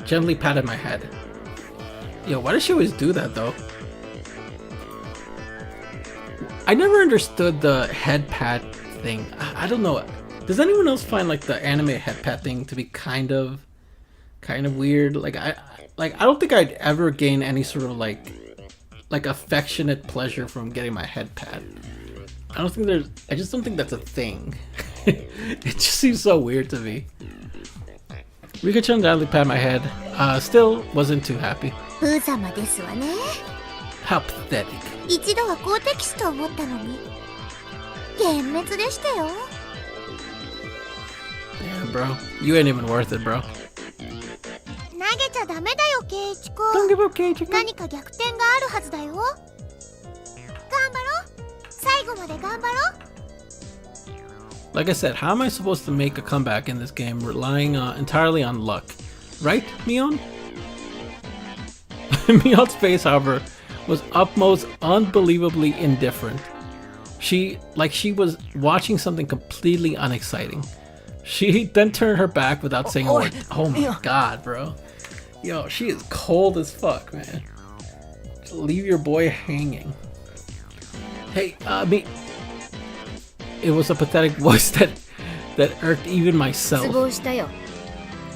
S1: gently patted my head. Yo, why does she always do that though? I never understood the head pat thing. I don't know. Does anyone else find like the anime head pat thing to be kind of weird? Like I don't think I'd ever gain any sort of like affectionate pleasure from getting my head pat. I just don't think that's a thing. It just seems so weird to me. Rika-chan gently patted my head. Still wasn't too happy.
S5: 無様ですわね。
S1: How pathetic.
S5: 一度は好敵手と思ったのに幻滅でしたよ。
S1: Yeah, bro. You ain't even worth it, bro.
S5: 投げちゃダメだよ、ケイチコ。
S1: Don't give up, Keiichi.
S5: 何か逆転があるはずだよ。頑張ろう。最後まで頑張ろう。
S1: Like I said, how am I supposed to make a comeback in this game relying entirely on luck? Right, Mion? Mion's face, however, was upmost unbelievably indifferent. She was watching something completely unexciting. She then turned her back without saying a word. Oh my god, bro. Yo, she is cold as fuck, man. Just leave your boy hanging. Hey, It was a pathetic voice that irked even
S2: 失
S1: myself.
S2: 望したよ。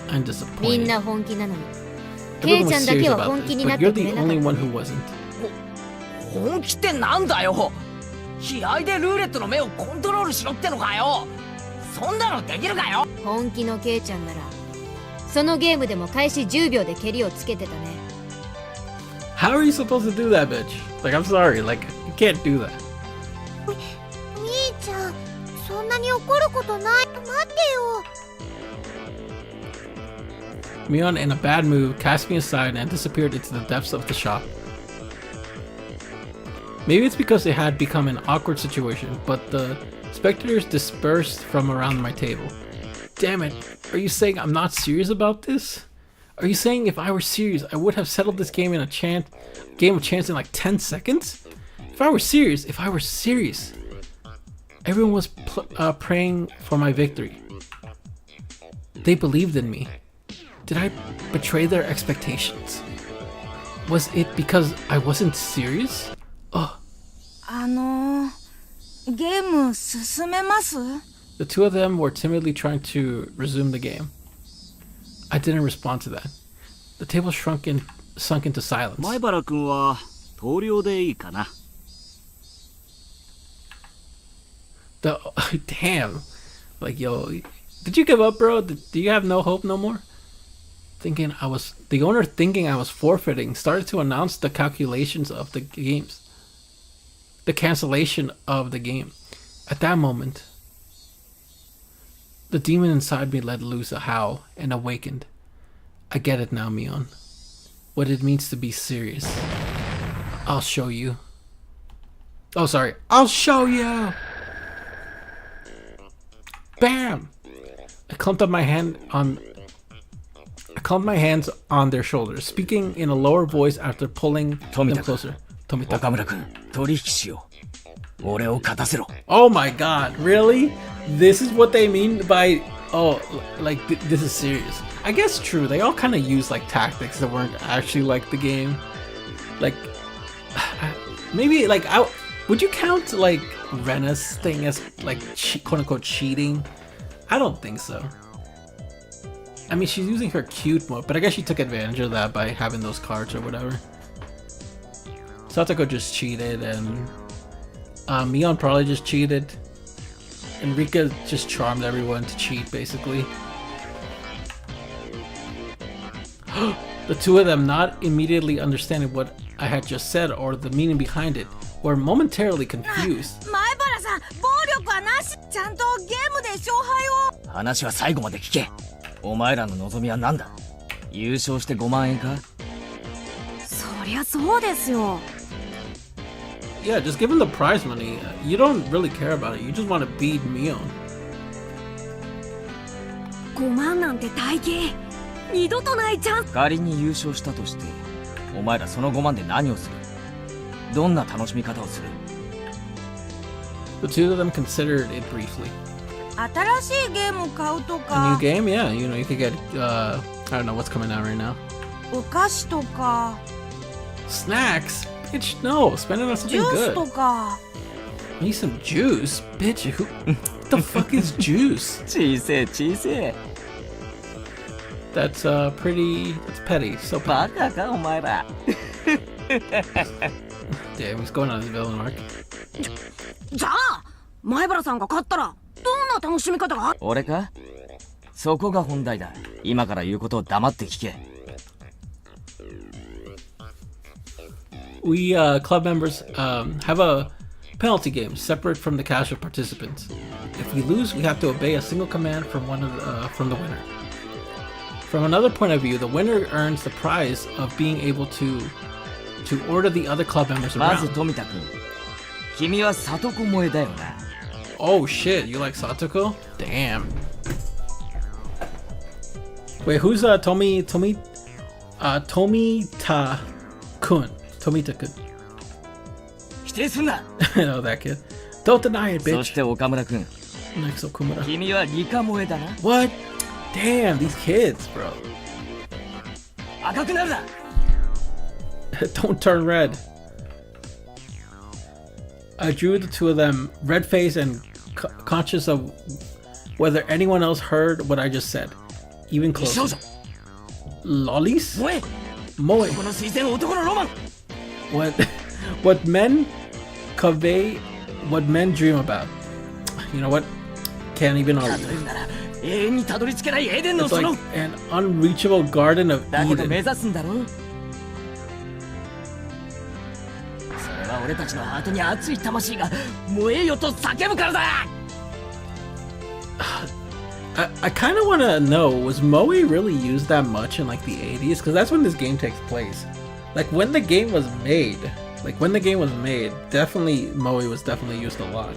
S1: I'm
S2: みん
S1: disappointed.
S2: な本気なのに。ケイ
S1: Everyone
S2: ちゃ
S1: was
S2: んだけ
S1: serious
S2: は本
S1: about
S2: 気
S1: this,
S2: になっ
S1: but
S2: て
S1: you're
S2: くれ
S1: the
S2: なかっ
S1: only
S2: た。
S1: one who wasn't.
S3: 本気ってなんだよ。気合でルーレットの目をコントロールしろってのかよ。そんなのできるかよ。
S2: 本気のケイちゃんなら、そのゲームでも開始10秒で蹴りをつけてたね。
S1: How are you supposed to do that, bitch? Like, I'm sorry. Like, you can't do that.
S5: みーちゃん、そんなに怒ることない。待ってよ。
S1: Mion, in a bad mood, cast me aside and disappeared into the depths of the shop. Maybe it's because it had become an awkward situation, but the spectators dispersed from around my table. Damn it, are you saying I'm not serious about this? Are you saying if I were serious, I would have settled this game in a game of chance in like 10 seconds? If I were serious, everyone was praying for my victory. They believed in me. Did I betray their expectations? Was it because I wasn't serious? Ugh.
S4: ゲーム進めます？
S1: The two of them were timidly trying to resume the game. I didn't respond to that. The table sunk into silence.
S6: 前原君は投了でいいかな。
S1: Damn. Like, yo, did you give up, bro? Do you have no hope no more? The owner thinking I was forfeiting started to announce the calculations of the games. The cancellation of the game. At that moment, the demon inside me let loose a howl and awakened. I get it now, Mion. What it means to be serious. I'll show you. Oh, sorry. I'll show you! Bam! I clamped my hands on their shoulders, speaking in a lower voice after pulling them closer. Tomita.
S3: 岡村君、取引しよう。俺を勝たせろ。
S1: Oh my god, really? This is what they mean by, oh, like, this is serious. I guess true, they all kind of use, like, tactics that weren't actually, like, the game. Like, maybe, like, would you count, like, Rena's thing as, like, quote-unquote cheating? I don't think so. I mean, she's using her cute mode, but I guess she took advantage of that by having those cards or whatever. Satoko just cheated, and Mion probably just cheated. And Rika just charmed everyone to cheat, basically. The two of them, not immediately understanding what I had just said or the meaning behind it, were momentarily confused.
S4: 前原さん、暴力はなし。ちゃんとゲームで勝敗を。
S3: 話は最後まで聞け。お前らの望みは何だ？優勝して5万円か？
S4: そりゃそうですよ。
S1: Yeah, just give him the prize money. You don't really care about it. You just want to beat Mion.
S4: 5万なんて大金。二度とないチャンス。
S3: 仮に優勝したとして、お前らその5万で何をする？どんな楽しみ方をする？
S1: The two of them considered it briefly.
S4: 新しいゲーム買うと
S1: A
S4: か
S1: new。game? Yeah, you know, you could get, I don't know what's coming out right now.
S4: お菓子とか。
S1: Snacks? Bitch, no. Spend it on
S4: ジ
S1: something
S4: ュース
S1: good.
S4: とか。
S1: I need some juice? Bitch, what the fuck is juice?
S3: 小せえ小せえ。
S1: That's pretty, that's petty. So
S3: バ
S1: petty.
S3: カかお前ら。
S1: Damn, he's going on his villain arc.
S4: じゃあ前原さんが勝ったらどんな楽しみ方が？
S3: 俺か？そこが本題だ。今から言うことを黙って聞け。
S1: We, club members, have a penalty game separate from the casual participants. If we lose, we have to obey a single command from from the winner. From another point of view, the winner earns the prize of being able to order the other club members
S3: まず
S1: around.
S3: 富田君、君は里子萌えだよな。
S1: Oh shit, you like Satoko? Damn. Wait, who's Tomita-kun? Tomita-kun.
S3: 否定すんな。
S1: I know that kid. Don't deny it,
S3: そ
S1: bitch.
S3: して岡村君、
S1: Next Okumura.
S3: 君は理科萌えだな。
S1: What? Damn, these kids, bro.
S3: 赤くなるな。
S1: Don't turn red. I drew the two of them red-faced and conscious of whether anyone else heard what I just said. Even closer. Lollies? Moe. What men convey, what men dream about. You know what? Can't even argue. It's like an unreachable garden of Eden. I kind of want to know, was Moe really used that much in like the 80s? Because that's when this game takes place. Like when the game was made, definitely Moe was definitely used a lot,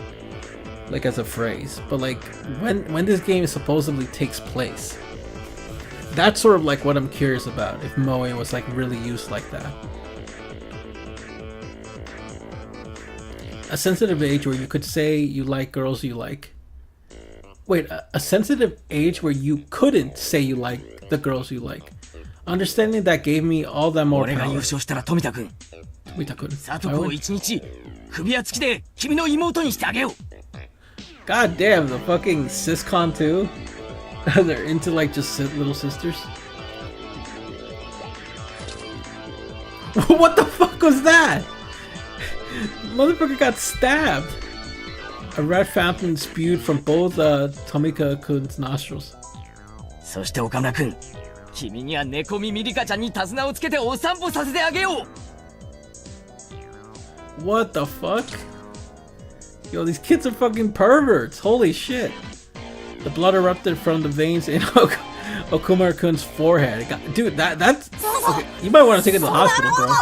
S1: like as a phrase. But like when this game supposedly takes place, that's sort of like what I'm curious about, if Moe was like really used like that. A sensitive age where you could say you like girls you like. Wait, a sensitive age where you couldn't say you like the girls you like. Understanding that gave me all that more power. Tomita-kun. God damn, the fucking siscon too. They're into like just little sisters. What the fuck was that? Motherfucker got stabbed. A red fountain spewed from both Tomika-kun's nostrils. What the fuck? Yo, these kids are fucking perverts. Holy shit. The blood erupted from the veins in Okumura-kun's forehead. Dude, that's... Okay, you might want to take it to the hospital, bro.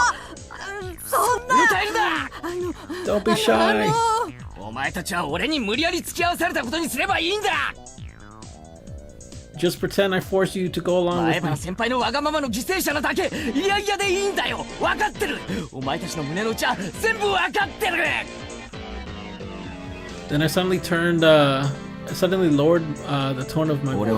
S1: Don't be shy. Just pretend I forced you to go along with me. Then I suddenly lowered the tone of my voice.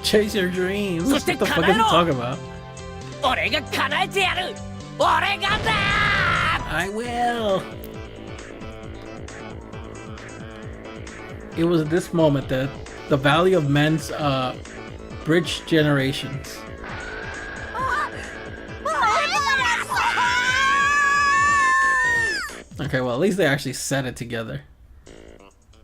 S1: Chase your dreams. What the fuck is he talking about? I will. It was at this moment that the value of men's bridged generations. Okay, well at least they actually said it together.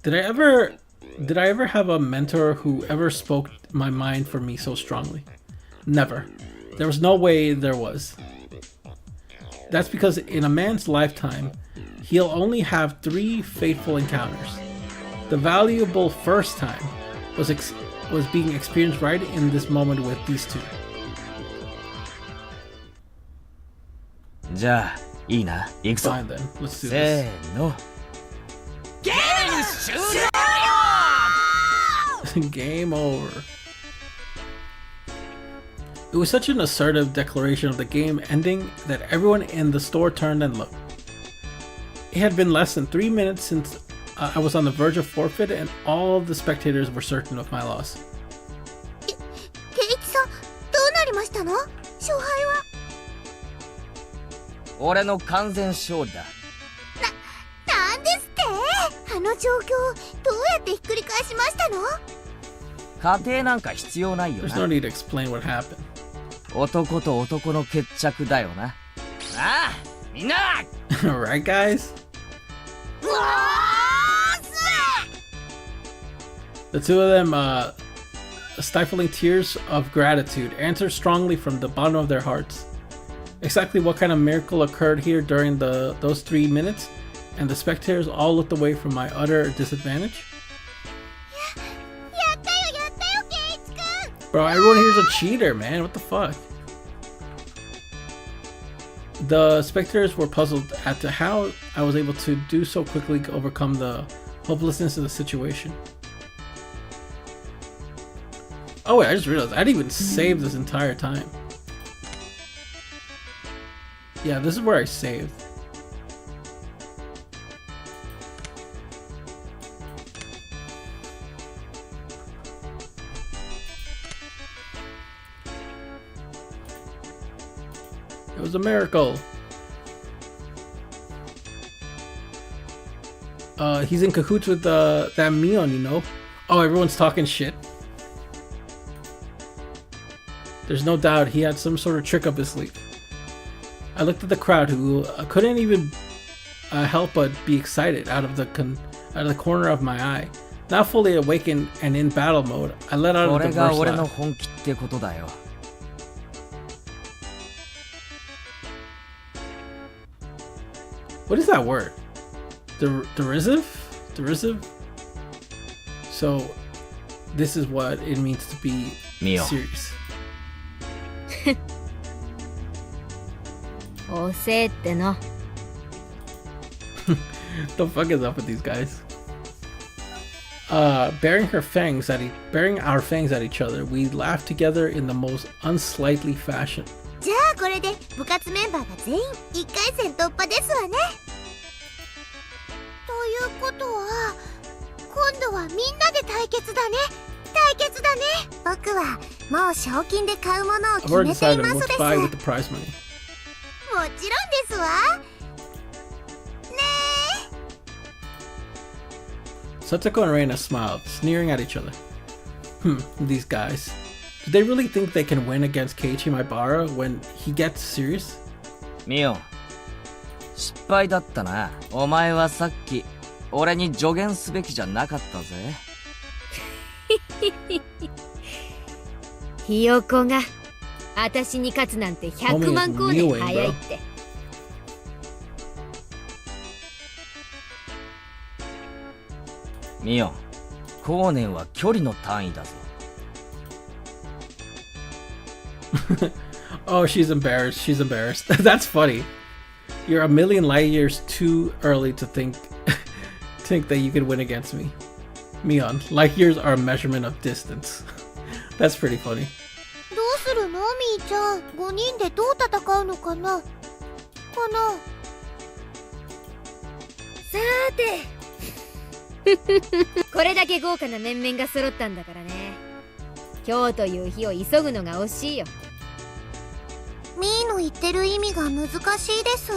S1: Did I ever have a mentor who ever spoke my mind for me so strongly? Never. There was no way there was. That's because in a man's lifetime, he'll only have 3 fateful encounters. The valuable first time was being experienced right in this moment with these 2. Fine then, let's do this. Game over. It was such an assertive declaration of the game ending that everyone in the store turned and looked. It had been less than 3 minutes since I was on the verge of forfeit, and all of the spectators were certain of my loss.
S5: Keiichi-san, どうなりましたの? 勝敗は?
S3: 俺の完全勝利だ。
S5: なんですって？あの状況、どうやってひっくり返しましたの？
S3: 過程なんか必要ないよな。
S1: There's no need to explain what happened.
S3: 男と男の決着だよな。ああ、みんな。
S1: Alright, guys. The 2 of them, stifling tears of gratitude, answered strongly from the bottom of their hearts. Exactly what kind of miracle occurred here during those 3 minutes, and the spectators all looked away from my utter disadvantage? Bro, everyone here's a cheater, man. What the fuck? The spectators were puzzled as to how I was able to do so quickly to overcome the hopelessness of the situation. Oh wait, I just realized I didn't even save this entire time. Yeah, this is where I saved. was a miracle. He's in cahoots with that Mion, you know. Oh, everyone's talking shit. There's no doubt he had some sort of trick up his sleeve. I looked at the crowd, who couldn't even help but be excited out of the corner of my eye. Now fully awakened and in battle mode, I let out a diverse laugh. What is that word? Derisive? Derisive? So, this is what it means to be serious.
S2: おせっての。
S1: The fuck is up with these guys? Bearing our fangs at each other, we laughed together in the most unsightly fashion.
S5: じゃあこれで部活メンバーが全員1回戦突破ですわね。ということは今度はみんなで対決だね。対決だね。僕はもう賞金で買うものを決めていますです。もちろんですわ。ねえ。
S1: Satsuko and Reina smiled, sneering at each other. These guys. Do they really think they can win against Keiichi Maibara when he gets serious?
S3: ミオン、失敗だったな。お前はさっき俺に助言すべきじゃなかったぜ。
S2: ひよこが私に勝つなんて100万光年早いって。
S3: ミオン、光年は距離の単位だぞ。
S1: Oh, she's embarrassed. She's embarrassed. That's funny. You're a million light years too early to think that you could win against me. Mion, light years are a measurement of distance. That's pretty funny.
S5: どうするのみーちゃん。5人でどう戦うのかな。
S2: さーて。これだけ豪華な面々が揃ったんだからね。今日という日を急ぐのが惜しいよ。
S5: みーの言ってる意味が難しいです。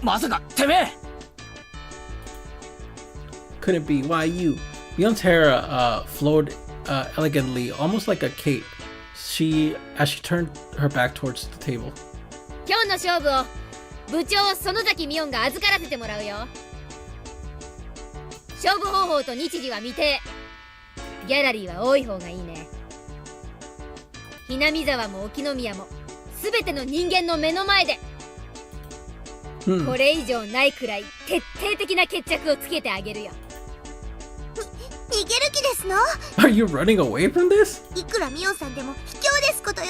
S3: まさかてめえ。
S1: Couldn't be. Why you? Mion's hair flowed elegantly, almost like a cape. As she turned her back towards the table.
S2: 今日の勝負を部長園崎ミオンが預からせてもらうよ。勝負方法と日時は未定。ギャラリーは多い方がいいね。ひなみ沢も沖宮も全ての人間の目の前で。これ以上ないくらい徹底的な決着をつけてあげるよ。
S5: 逃げる気ですの？
S1: Are you running away from this?
S5: いくらミオンさんでも卑怯ですことよ。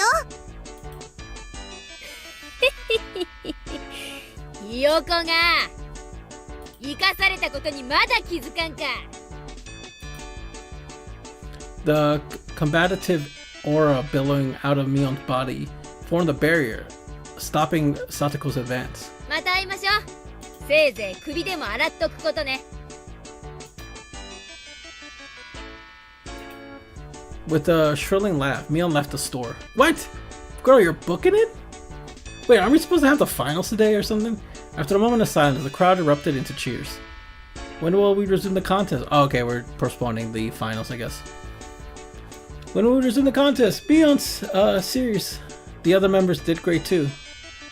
S2: ひよこが生かされたことにまだ気づかんか。
S1: The combative aura billowing out of Mion's body formed a barrier, stopping Satoko's advance.
S2: また会いましょう。せいぜい首でも洗っとくことね。
S1: With a shrilling laugh, Mion left the store. What? Girl, you're booking it? Wait, aren't we supposed to have the finals today or something? After a moment of silence, the crowd erupted into cheers. When will we resume the contest? Oh, okay, we're postponing the finals, I guess. When will we resume the contest? Mion's serious. The other members did great too.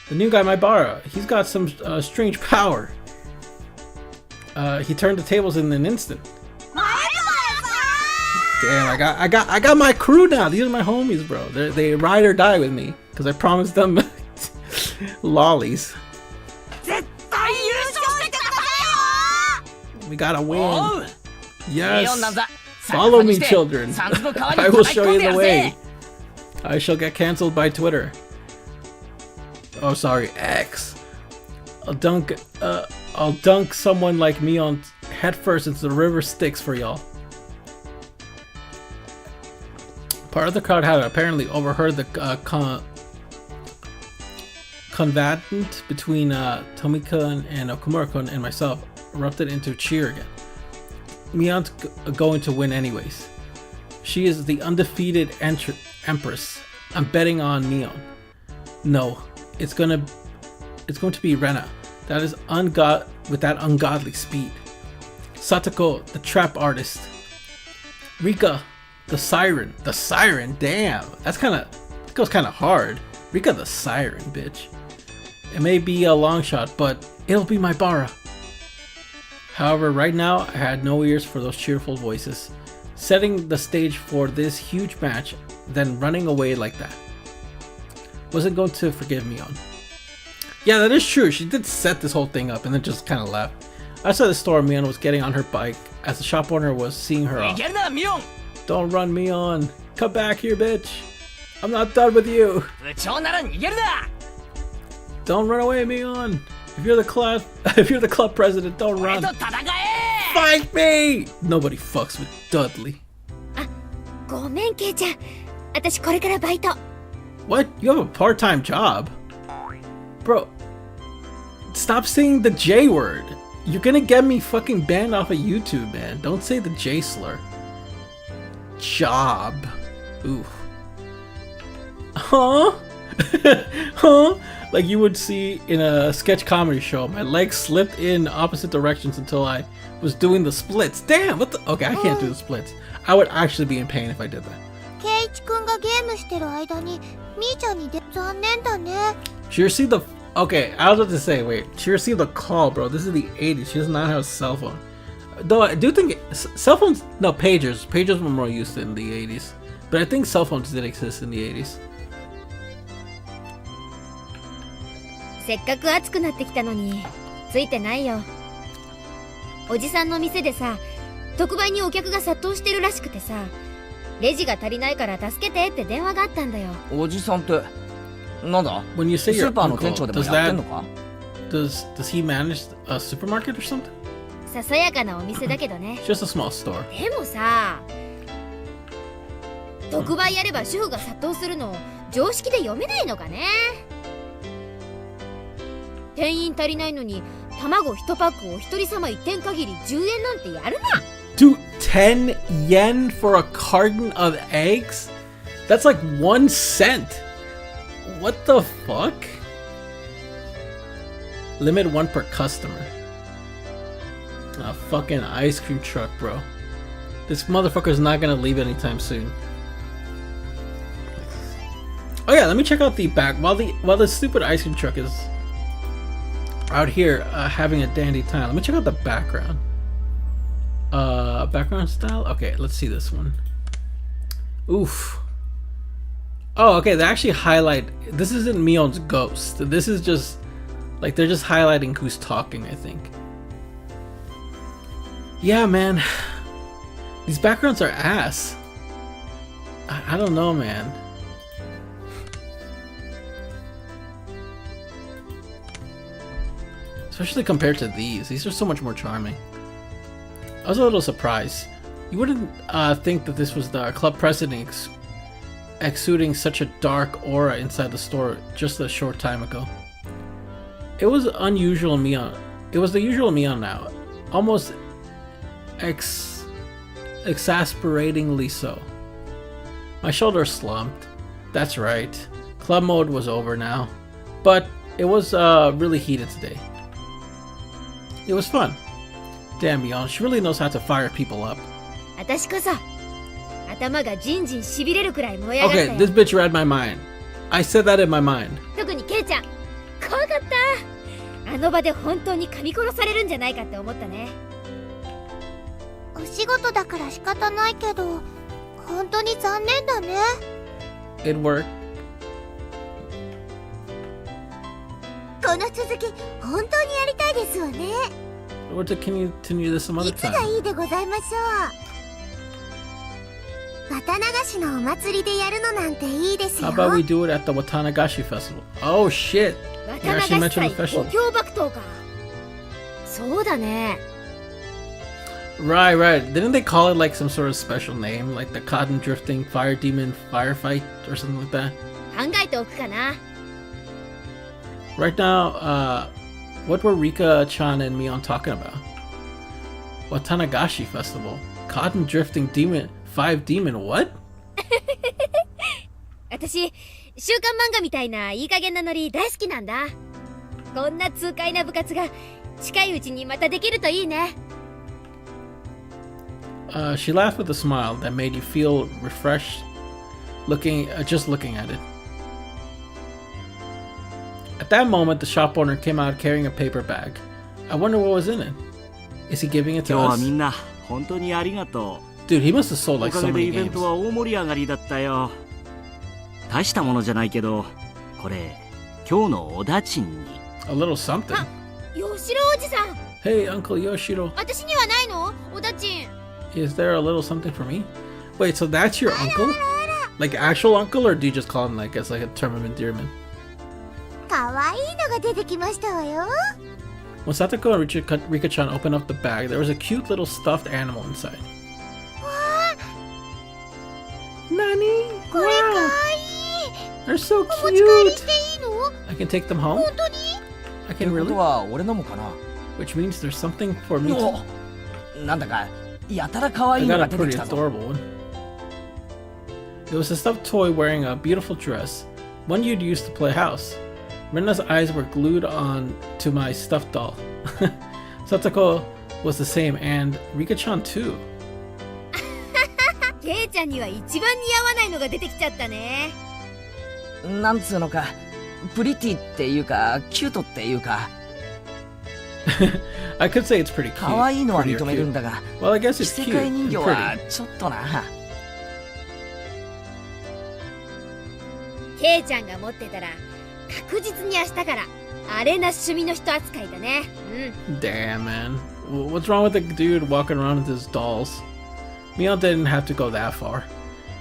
S1: The new guy, Maibara, he's got some strange power. He turned the tables in an instant. Damn, I got my crew now. These are my homies, bro. They ride or die with me because I promised them lollies. We gotta win. Yes. Follow me, children. I will show you the way. I shall get cancelled by Twitter. Oh, sorry, X. I'll dunk someone like me on head first into the river Styx for y'all. Part of the crowd had apparently overheard the convatant between Tomika and Okumura-kun and myself erupted into cheer again. Mion's going to win anyways. She is the undefeated empress. I'm betting on Mion. No, it's going to be Rena. That is with that ungodly speed. Satoko, the trap artist. Rika, the siren. The siren, damn. That goes kind of hard. Rika the siren, bitch. It may be a long shot, but it'll be my Bara. However, right now, I had no ears for those cheerful voices. Setting the stage for this huge match, then running away like that. Wasn't going to forgive Mion. Yeah, that is true. She did set this whole thing up and then just kind of left. Outside the store, Mion was getting on her bike as the shop owner was seeing her off. Don't run, Mion. Come back here, bitch. I'm not done with you. Don't run away, Mion. If you're the club president, don't run. Fight me! Nobody fucks with Dudley.
S2: ごめん、ケイちゃん。私これからバイト。
S1: What? You have a part-time job? Bro, stop saying the J word. You're gonna get me fucking banned off of YouTube, man. Don't say the J slur. Job. Ooh. Huh? Huh? Like you would see in a sketch comedy show. My legs slipped in opposite directions until I was doing the splits. Damn, what the? Okay, I can't do the splits. I would actually be in pain if I did that.
S5: ケイチくんがゲームしてる間にみーちゃんに残念だね。
S1: She received the... Okay, I was about to say, wait. She received a call, bro. This is the 80s. She does not have a cell phone. Though I do think... Cell phones... No, pagers. Pagers were more used in the 80s. But I think cell phones did exist in the 80s.
S2: せっかく暑くなってきたのについてないよ。おじさんの店でさ、特売にお客が殺到してるらしくてさ、レジが足りないから助けてって電話があったんだよ。
S3: おじさんってなんだ？
S1: When you say
S3: ス
S1: your
S3: ーパーの
S1: uncle,
S3: 店長でも
S1: does
S3: やってん
S1: that...
S3: のか？
S1: Does he manage a supermarket or something?
S2: ささやかなお店だけどね。
S1: Just a small store.
S2: でもさ、特売やれば主婦が殺到するの常識で読めないのかね。店員足りないのに卵1パックを一人様1点限り10円なんてやるな。
S1: Dude, 10 yen for a carton of eggs? That's like 1 cent. What the fuck? Limit 1 per customer. A fucking ice cream truck, bro. This motherfucker's not gonna leave anytime soon. Oh yeah, let me check out the back. While the stupid ice cream truck is out here having a dandy time, let me check out the background. Background style? Okay, let's see this one. Oof. Oh, okay, they actually highlight... This isn't Mion's ghost. This is just... Like, they're just highlighting who's talking, I think. Yeah, man. These backgrounds are ass. I don't know, man. Especially compared to these. These are so much more charming. I was a little surprised. You wouldn't think that this was the club president exuding such a dark aura inside the store just a short time ago. It was unusual Mion. It was the usual Mion now. Almost exasperatingly so. My shoulder slumped. That's right. Club mode was over now. But it was really heated today. It was fun. Damn, Mion, she really knows how to fire people up.
S2: 私こそ頭がジンジン痺れるくらい燃え上がったよ。
S1: Okay, this bitch read my mind. I said that in my mind.
S2: 特にケイちゃん、怖かった。あの場で本当に噛み殺されるんじゃないかって思ったね。
S5: お仕事だから仕方ないけど、本当に残念だね。
S1: It worked.
S4: この続き本当にやりたいですわね。
S1: Or to continue this some other
S4: いつが
S1: time.
S4: いいでございましょう。綿流しのお祭りでやるのなんていいですよ。
S1: How about we do it at the Watanagashi festival? Oh shit! You actually
S2: 綿
S1: mentioned
S2: 流
S1: the
S2: し祭
S1: festival.
S2: 五強爆闘か。そうだね。
S1: Right, right. Didn't they call it like some sort of special name? Like the Cotton Drifting Fire Demon Firefight or something like that?
S2: 考えておくかな。
S1: Right now, what were Rika-chan and Mion talking about? Watanagashi Festival. Cotton Drifting Demon 5 demon what?
S2: 私、週刊漫画みたいないい加減なノリ大好きなんだ。こんな痛快な部活が近いうちにまたできるといいね。
S1: She laughed with a smile that made you feel refreshed just looking at it. At that moment, the shop owner came out carrying a paper bag. I wonder what was in it. Is he giving it to
S6: 今日は
S1: us?
S6: みんな本当にありがと
S1: Dude, he must have sold
S6: う。お
S1: like
S6: か
S1: so
S6: げで
S1: many
S6: イベント
S1: games.
S6: は大盛り上がりだったよ。大したものじゃないけど、これ今日のおだちんに。
S1: A little something.
S2: 吉郎おじさん、
S1: Hey, Uncle Yoshiro,
S2: 私にはないの？おだちん。
S1: is there a little something for me? Wait, so that's your uncle? Like actual uncle, or do you just call him like as like a term of endearment?
S5: かわいいのが出てきましたわよ。
S1: When Satoko and Rika-chan opened up the bag, there was a cute little stuffed animal inside.
S5: わあ、
S1: Nani?
S5: これかわ
S1: Wow,
S5: いい。
S1: they're so
S5: お持ち帰り
S1: cute.
S5: していいの？
S1: I can take them home?
S5: 本当に？
S1: I
S3: とい
S1: can
S3: うこと
S1: really?
S3: は俺のもかな。
S1: Which means there's something for me
S3: お
S1: to...
S3: なんだかやたら可愛
S1: I
S3: いの
S1: got
S3: が
S1: a
S3: 出て
S1: pretty
S3: きたぞ。
S1: adorable one. It was a stuffed toy wearing a beautiful dress, one you'd use to play house. Rena's eyes were glued on to my stuffed doll. Satoko was the same, and Rika-chan too.
S2: ケイちゃんには一番似合わないのが出てきちゃったね。
S3: なんつうのか、プリティっていうかキュートっていうか。
S1: I could say it's pretty cute.
S3: 可愛いのは
S1: pretty or
S3: 認める
S1: cute.
S3: んだが、
S1: Well, I guess
S3: 着
S1: it's
S3: せ
S1: cute
S3: 替え人
S1: and
S3: 形は
S1: pretty.
S3: ちょっとな。
S2: ケイちゃんが持ってたら確実に明日からあれな趣味の人扱いだね。うん。
S1: Damn, man. What's wrong with the dude walking around with his dolls? Mio didn't have to go that far.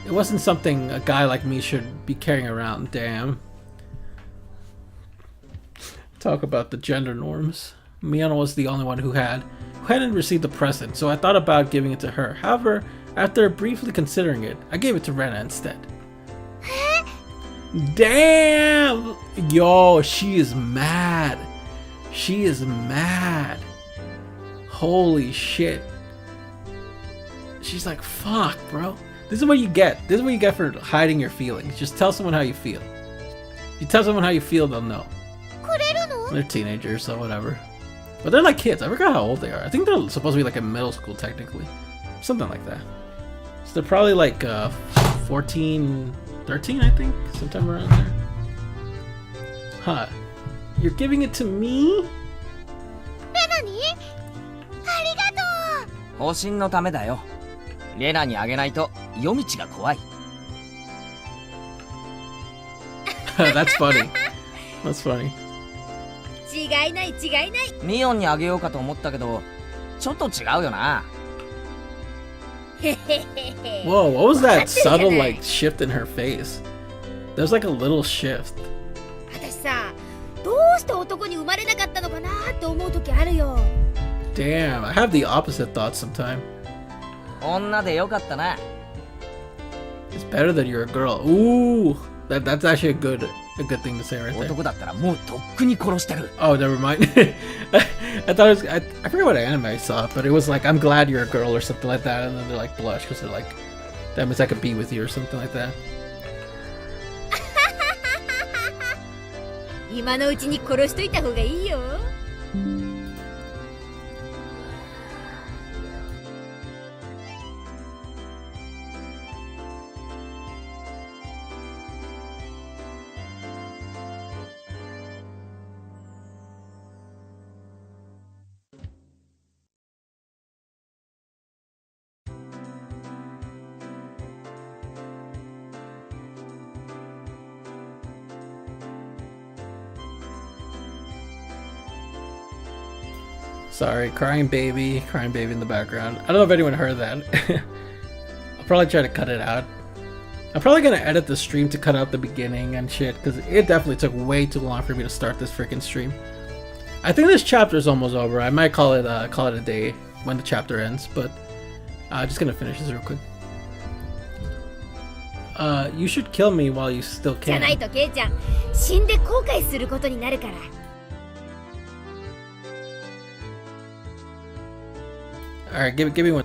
S1: It wasn't something a guy like me should be carrying around, damn. Talk about the gender norms. Miyano was the only one who hadn't received the present, so I thought about giving it to her. However, after briefly considering it, I gave it to Rena instead. Damn! Yo, she is mad. She is mad. Holy shit. She's like, fuck, bro. This is what you get. This is what you get for hiding your feelings. Just tell someone how you feel. If you tell someone how you feel, they'll know.
S5: くれるの？
S1: They're teenagers, so whatever. But they're like kids. I forgot how old they are. I think they're supposed to be like in middle school, technically. Something like that. So they're probably like 14, 13, I think. Sometime around there. Huh. You're giving it to me?
S5: レナに？ありがとう。
S3: 保身のためだよ。レナにあげないと夜道が怖い。
S1: That's funny. That's funny.
S2: 違いない違いない。
S3: ミオンにあげようかと思ったけど、ちょっと違うよな。
S2: へへへへ。
S1: Whoa, what was that subtle like shift in her face? There's like a little shift.
S2: 私さ、どうして男に生まれなかったのかなって思う時あるよ。
S1: Damn, I have the opposite thoughts sometimes.
S3: 女でよかったな。
S1: It's better that you're a girl. Ooh, that's actually a good thing to say right there.
S3: 男だったらもうとっくに殺してる。
S1: Oh, never mind. I thought it was, I forget what anime I saw, but it was like, I'm glad you're a girl or something like that, and then they're like blush because they're like, that means I could be with you or something like that.
S2: 今のうちに殺しといた方がいいよ。
S1: Sorry, crying baby in the background. I don't know if anyone heard that. I'll probably try to cut it out. I'm probably gonna edit the stream to cut out the beginning and shit, because it definitely took way too long for me to start this freaking stream. I think this chapter is almost over. I might call it a day when the chapter ends, but just gonna finish this real quick. You should kill me while you still
S2: じゃない
S1: can.
S2: とケイちゃん、死んで後悔することになるから。
S1: Alright, give me one.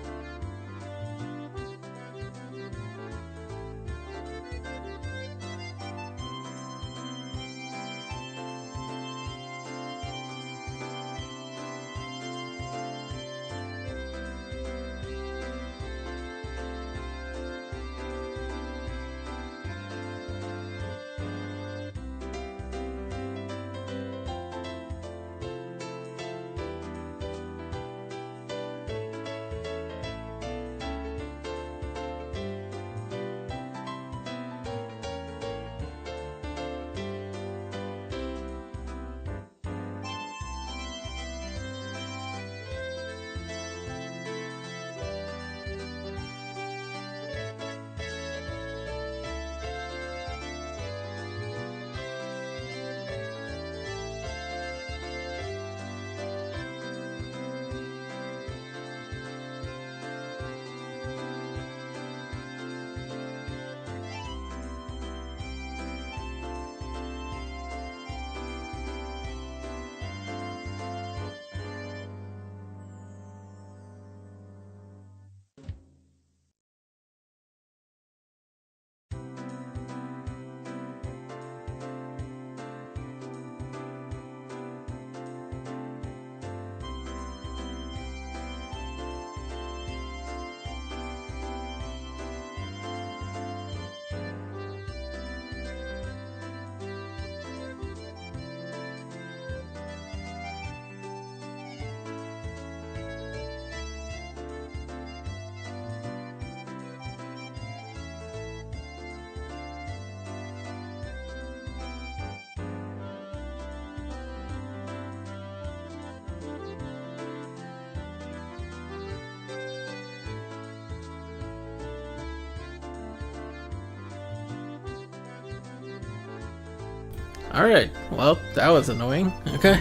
S1: Alright, well, that was annoying. Okay.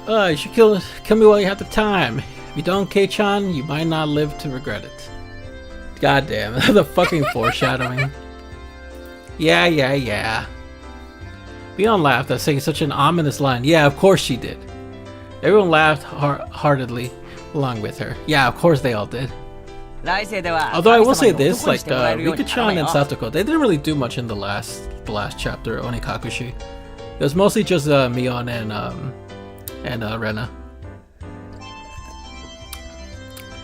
S1: You should kill me while you have the time. If you don't, Kei-chan, you might not live to regret it. God damn, the fucking foreshadowing. Yeah. Mion laughed at saying such an ominous line. Yeah, of course she did. Everyone laughed heartedly along with her. Yeah, of course they all did. Although I will say this, like Rika-chan and Satoko, they didn't really do much in the last chapter, Onikakushi. It was mostly just Mion and Rena.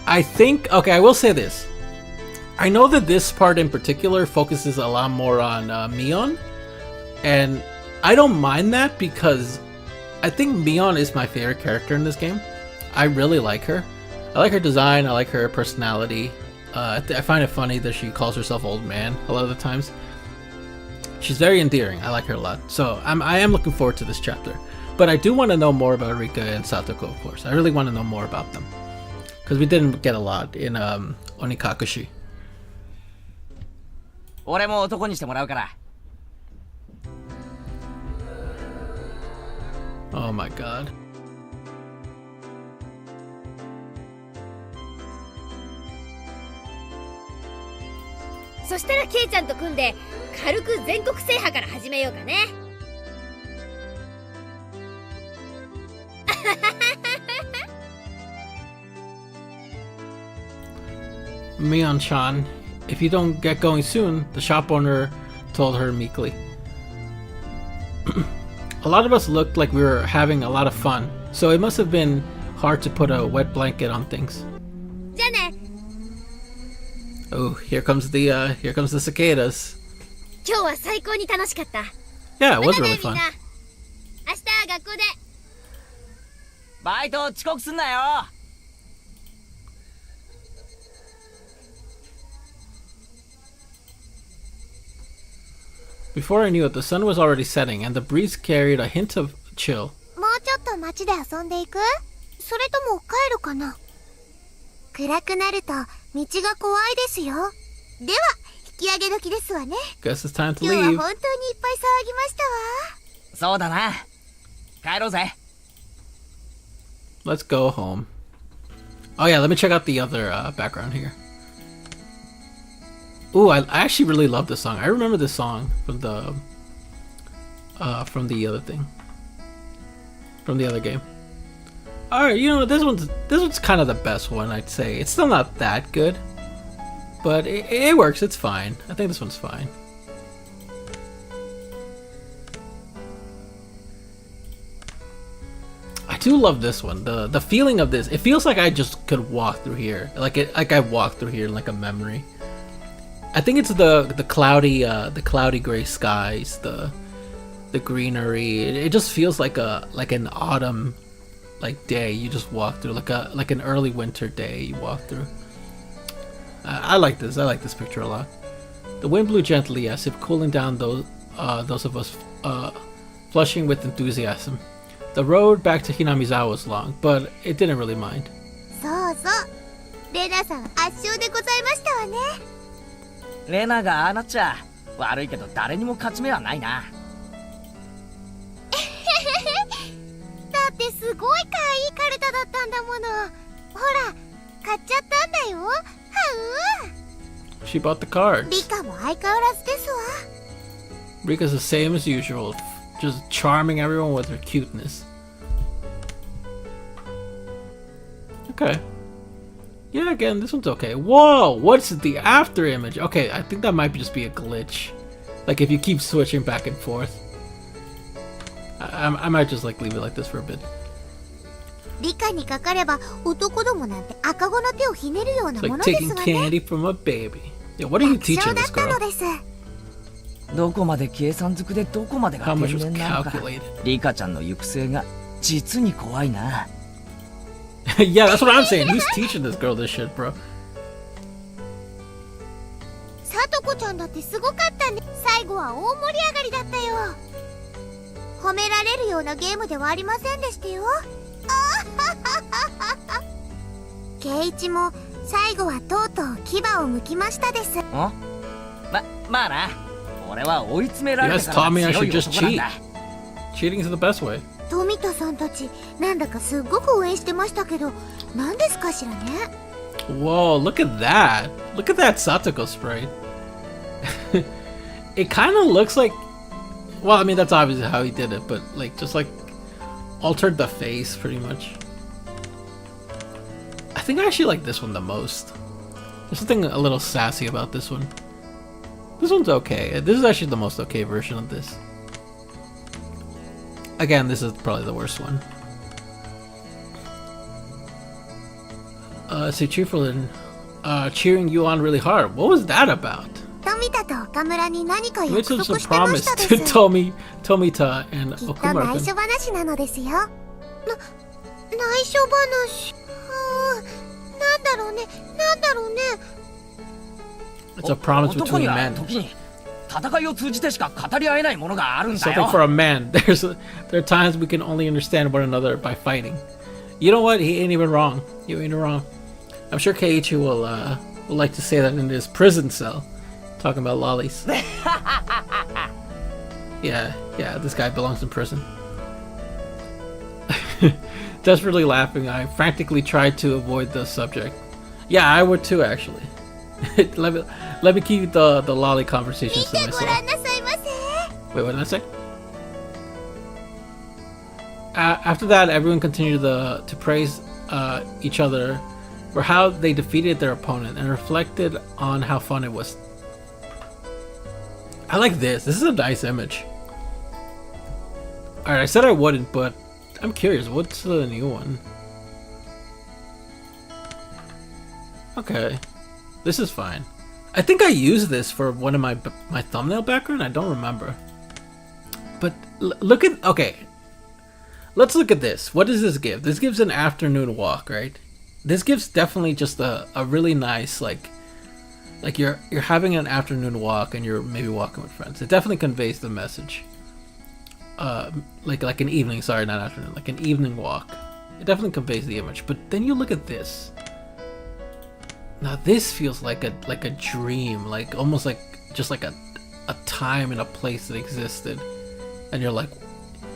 S1: I think, okay, I will say this. I know that this part in particular focuses a lot more on Mion, and I don't mind that because I think Mion is my favorite character in this game. I really like her. I like her design, I like her personality. I find it funny that she calls herself old man a lot of the times. She's very endearing, I like her a lot. So I am looking forward to this chapter. But I do want to know more about Rika and Satoko, of course. I really want to know more about them. Because we didn't get a lot in Onikakushi.
S3: 俺も男にしてもらうから。
S1: Oh my god.
S2: そしたらケイちゃんと組んで軽く全国制覇から始めようかね。
S1: Mion-chan, if you don't get going soon, the shop owner told her meekly. A lot of us looked like we were having a lot of fun, so it must have been hard to put a wet blanket on things.
S2: じゃあね。
S1: Oh, here comes the cicadas.
S2: 今日は最高に楽しかった。
S1: Yeah, it was
S2: またね
S1: really fun.
S2: みんな。明日学校で。
S3: バイト遅刻すんなよ。
S1: Before I knew it, the sun was already setting, and the breeze carried a hint of chill.
S5: もうちょっと街で遊んでいく？それとも帰るかな？暗くなると道が怖いですよ。では、引き上げ時ですわね。
S1: Guess it's time to
S5: 今日は
S1: leave.
S5: 本当にいっぱい騒ぎましたわ。
S3: そうだな。帰ろうぜ。
S1: Let's go home. Oh yeah, let me check out the other background here. Ooh, I actually really love this song. I remember this song from the other thing, from the other game. All right, you know this one's kind of the best one, I'd say. It's still not that good, but it works. It's fine. I think this one's fine. I do love this one. The feeling of this. It feels like I just could walk through here, like I walked through here in like a memory. I think it's the cloudy gray skies, the greenery. It just feels like an autumn like day you just walk through, like an early winter day you walk through. I like this. I like this picture a lot. The wind blew gently as if cooling down those of us flushing with enthusiasm. The road back to Hinamizawa was long, but it didn't really mind.
S5: そうそう。レナさん圧勝でございましたわね。
S3: レナがああなっちゃ悪いけど誰にも勝ち目はないな。
S5: だってすごい可愛いカルタだったんだもの。ほら、買っちゃったんだよ。はう。
S1: She bought the cards.
S5: リカも相変わらずですわ。
S1: Rika's the same as usual, just charming everyone with her cuteness. Okay. Yeah, again, this one's okay. Whoa, what's the after image? Okay, I think that might just be a glitch. Like if you keep switching back and forth. I might just like leave it like this for a bit.
S5: リカにかかれば男どもなんて赤子の手をひねるような
S1: It's
S5: も
S1: like
S5: のです
S1: taking
S5: わね。
S1: candy from a baby. Yeah, what are you
S5: 楽
S1: teaching
S5: 勝だ
S1: this
S5: ったの
S1: girl?
S5: です。
S3: どこまで計算づくでどこまでが
S1: How
S3: 天
S1: much was
S3: 然なのか。
S1: calculated?
S3: リカちゃんの行く末が実に怖いな。
S1: Yeah, that's what I'm saying. Who's teaching this girl this shit, bro?
S5: さとこちゃんだってすごかったね。最後は大盛り上がりだったよ。褒められるようなゲームではありませんでしたよ。ケイイチも最後はとうとう牙を剥きましたです。
S3: まあな。俺は追い詰められ
S1: You
S3: て
S1: guys
S3: から
S1: taught me
S3: が
S1: I
S3: 強
S1: should
S3: い
S1: just
S3: 男なん
S1: cheat.
S3: だ。
S1: Cheating is the best way.
S5: 富田さんたちなんだかすっごく応援してましたけど何ですかしらね。
S1: Whoa, look at that. Look at that Satoko sprite. It kind of looks like... Well, I mean, that's obviously how he did it, but like, just like altered the face pretty much. I think I actually like this one the most. There's something a little sassy about this one. This one's okay. This is actually the most okay version of this. Again, this is probably the worst one. Say Chieflin, cheering you on really hard. What was that about?
S5: 富田と岡村に何か
S1: You
S5: 約
S1: made
S5: 束
S1: some
S5: してま
S1: promise
S5: したで
S1: to
S5: す。
S1: Tomita and
S5: きっと
S1: Okumura.
S5: 内緒話なのですよ。内緒話。なんだろうね。なんだろうね。
S1: It's a promise
S3: 男
S1: between
S3: には
S1: men.
S3: 時に戦いを通じてしか語り合えないものがあるんだ
S1: Something
S3: よ。
S1: for a man. There are times we can only understand one another by fighting. You know what? He ain't even wrong. You ain't wrong. I'm sure Keiichi will like to say that in his prison cell, talking about lollies. Yeah, this guy belongs in prison. Desperately laughing, I frantically tried to avoid the subject. Yeah, I would too, actually. let me keep the lolly conversations to
S5: 見てごら
S1: myself.
S5: んなさいませ。
S1: Wait, what did I say? After that, everyone continued to praise each other for how they defeated their opponent and reflected on how fun it was. I like this. This is a nice image. Alright, I said I wouldn't, but I'm curious. What's the new one? Okay. This is fine. I think I used this for one of my thumbnail background. I don't remember. But look at... Okay. Let's look at this. What does this give? This gives an afternoon walk, right? This gives definitely just a really nice, like you're having an afternoon walk and you're maybe walking with friends. It definitely conveys the message. Like an evening, sorry, not afternoon, like an evening walk. It definitely conveys the image. But then you look at this. Now this feels like a dream, like almost like just like a time and a place that existed. And you're like,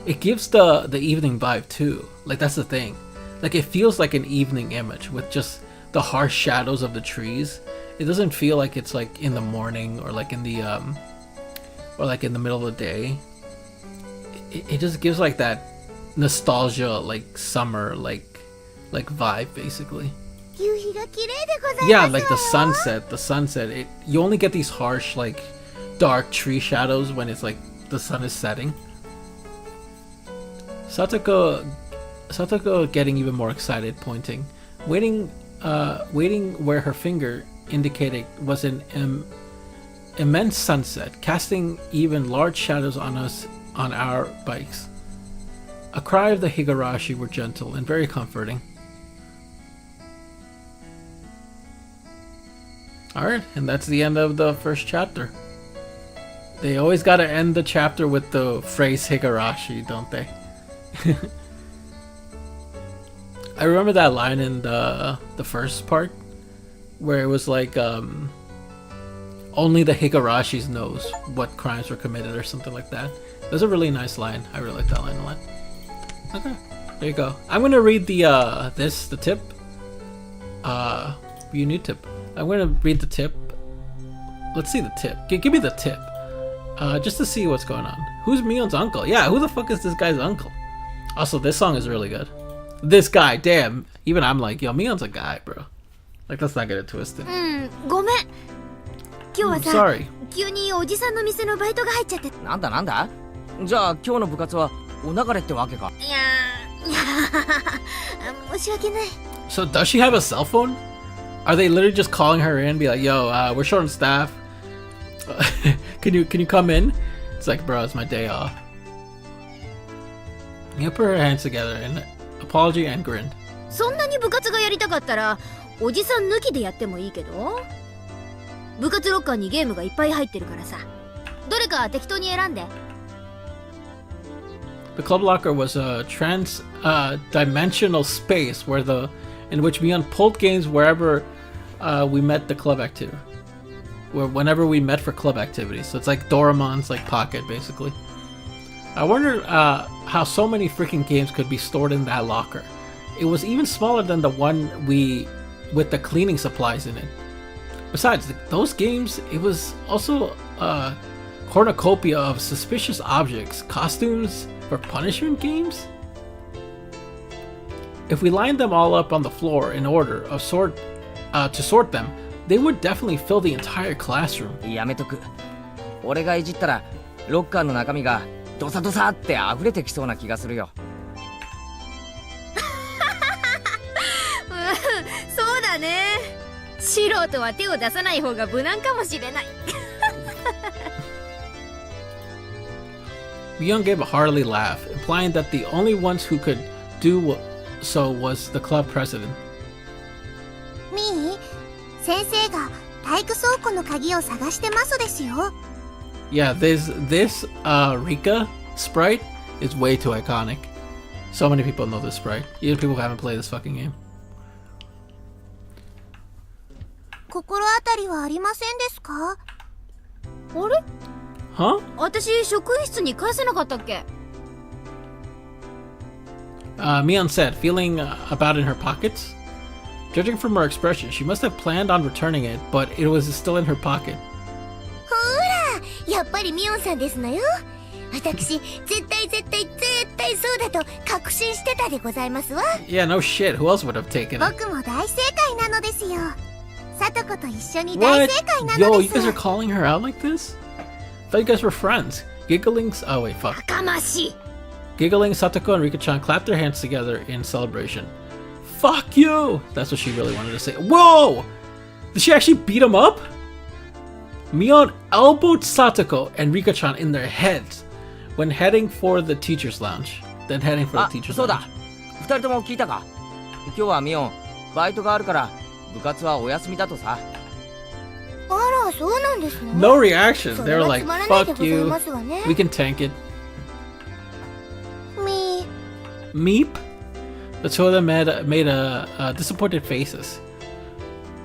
S1: it gives the evening vibe too. Like that's the thing. Like it feels like an evening image with just the harsh shadows of the trees. It doesn't feel like it's like in the morning or like in the middle of the day. It just gives like that nostalgia, like summer, like vibe basically.
S5: 夕日が綺麗でございますわ。
S1: Yeah, like the sunset. You only get these harsh, like dark tree shadows when it's like the sun is setting. Satoko getting even more excited, pointing, waiting where her finger indicated was an immense sunset, casting even large shadows on us on our bikes. A cry of the Higurashi were gentle and very comforting. Alright, and that's the end of the first chapter. They always gotta end the chapter with the phrase Higurashi, don't they? I remember that line in the first part where it was like only the Higurashis knows what crimes were committed or something like that. It was a really nice line. I really like that line a lot. Okay, there you go. I'm gonna read the tip. View new tip. I'm gonna read the tip. Let's see the tip. Give me the tip. Just to see what's going on. Who's Mion's uncle? Yeah, who the fuck is this guy's uncle? Also, this song is really good. This guy, damn. Even I'm like, yo, Mion's a guy, bro. Like, let's not get it twisted.
S5: ごめん。今日は
S1: I'm
S5: さ、
S1: sorry.
S5: 急におじさんの店のバイトが入っちゃって。
S3: なんだなんだ。じゃあ今日の部活はお流れってわけか。
S5: いやー、申し訳ない。
S1: So does she have a cell phone? Are they literally just calling her in, be like, yo, we're short on staff. Can you come in? It's like, bro, it's my day off. You put her hands together in apology and grinned.
S2: そんなに部活がやりたかったらおじさん抜きでやってもいいけど、部活ロッカーにゲームがいっぱい入ってるからさ、どれか適当に選んで。
S1: The club locker was a trans-dimensional space in which Mion pulled games wherever we met the club activity. whenever we met for club activities. So it's like Doraemon's like pocket, basically. I wonder how so many freaking games could be stored in that locker. It was even smaller than the one with the cleaning supplies in it. Besides, those games, it was also a cornucopia of suspicious objects, costumes for punishment games. If we lined them all up on the floor in order of to sort them, they would definitely fill the entire classroom.
S3: やめとく。俺がいじったらロッカーの中身がドサドサって溢れてきそうな気がするよ。
S2: そうだね。素人は手を出さない方が無難かもしれない。
S1: Mion gave a hearty laugh, implying that the only ones who could do so was the club president.
S5: みー、先生が体育倉庫の鍵を探してますですよ。
S1: Yeah, this Rika sprite is way too iconic. So many people know this sprite, even people who haven't played this fucking game.
S5: 心当たりはありませんですか？
S2: あれ？
S1: Huh?
S2: 私職員室に返せなかったっけ？
S1: Mion said, feeling about in her pockets. Judging from her expression, she must have planned on returning it, but it was still in her pocket.
S5: ほら、やっぱりミオンさんですのよ。私、絶対そうだと確信してたでございますわ。
S1: Yeah, no shit. Who else would have taken it?
S5: 僕も大正解なのですよ。さとこと一緒に大
S1: What?
S5: 正解な
S1: Yo,
S5: の
S1: you
S5: です。
S1: guys are calling her out like this? I thought you guys were friends. Giggling. Oh wait, fuck.
S2: かましい。
S1: Giggling, Satoko and Rika-chan clapped their hands together in celebration. Fuck you! That's what she really wanted to say. Whoa! Did she actually beat him up? Mion elbowed Satoko and Rika-chan in their heads when heading for the teacher's lounge. Then heading for the
S3: あ、
S1: teacher's
S3: そうだ。
S1: lounge.
S3: 二人とも聞いたか？今日はミオンバイトがあるから部活はお休みだとさ。
S5: あら、そうなんですね。
S1: No reaction.
S5: そ
S1: They
S5: れ
S1: were
S5: は
S1: like,
S5: つまらないで
S1: fuck
S5: ござい
S1: you.
S5: ますわね。
S1: We can tank it.
S5: みー、
S1: Meep? The two of them made disappointed faces.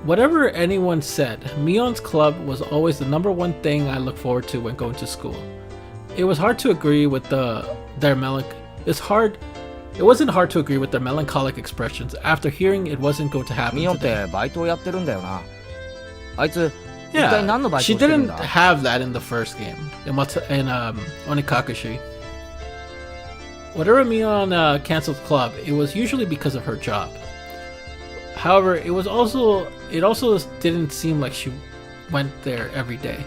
S1: Whatever anyone said, Mion's club was always the number one thing I look forward to when going to school. It was hard to agree with their It wasn't hard to agree with their melancholic expressions after hearing it wasn't going to happen
S3: ミオンっ
S1: today.
S3: てバイトをやってるんだよな。あいつ一体何の
S1: Yeah,
S3: バイト
S1: she
S3: をしてるん
S1: didn't
S3: だ？
S1: have that in the first game in Watanagashi. Whatever Mion canceled club, it was usually because of her job. However, it also didn't seem like she went there every day.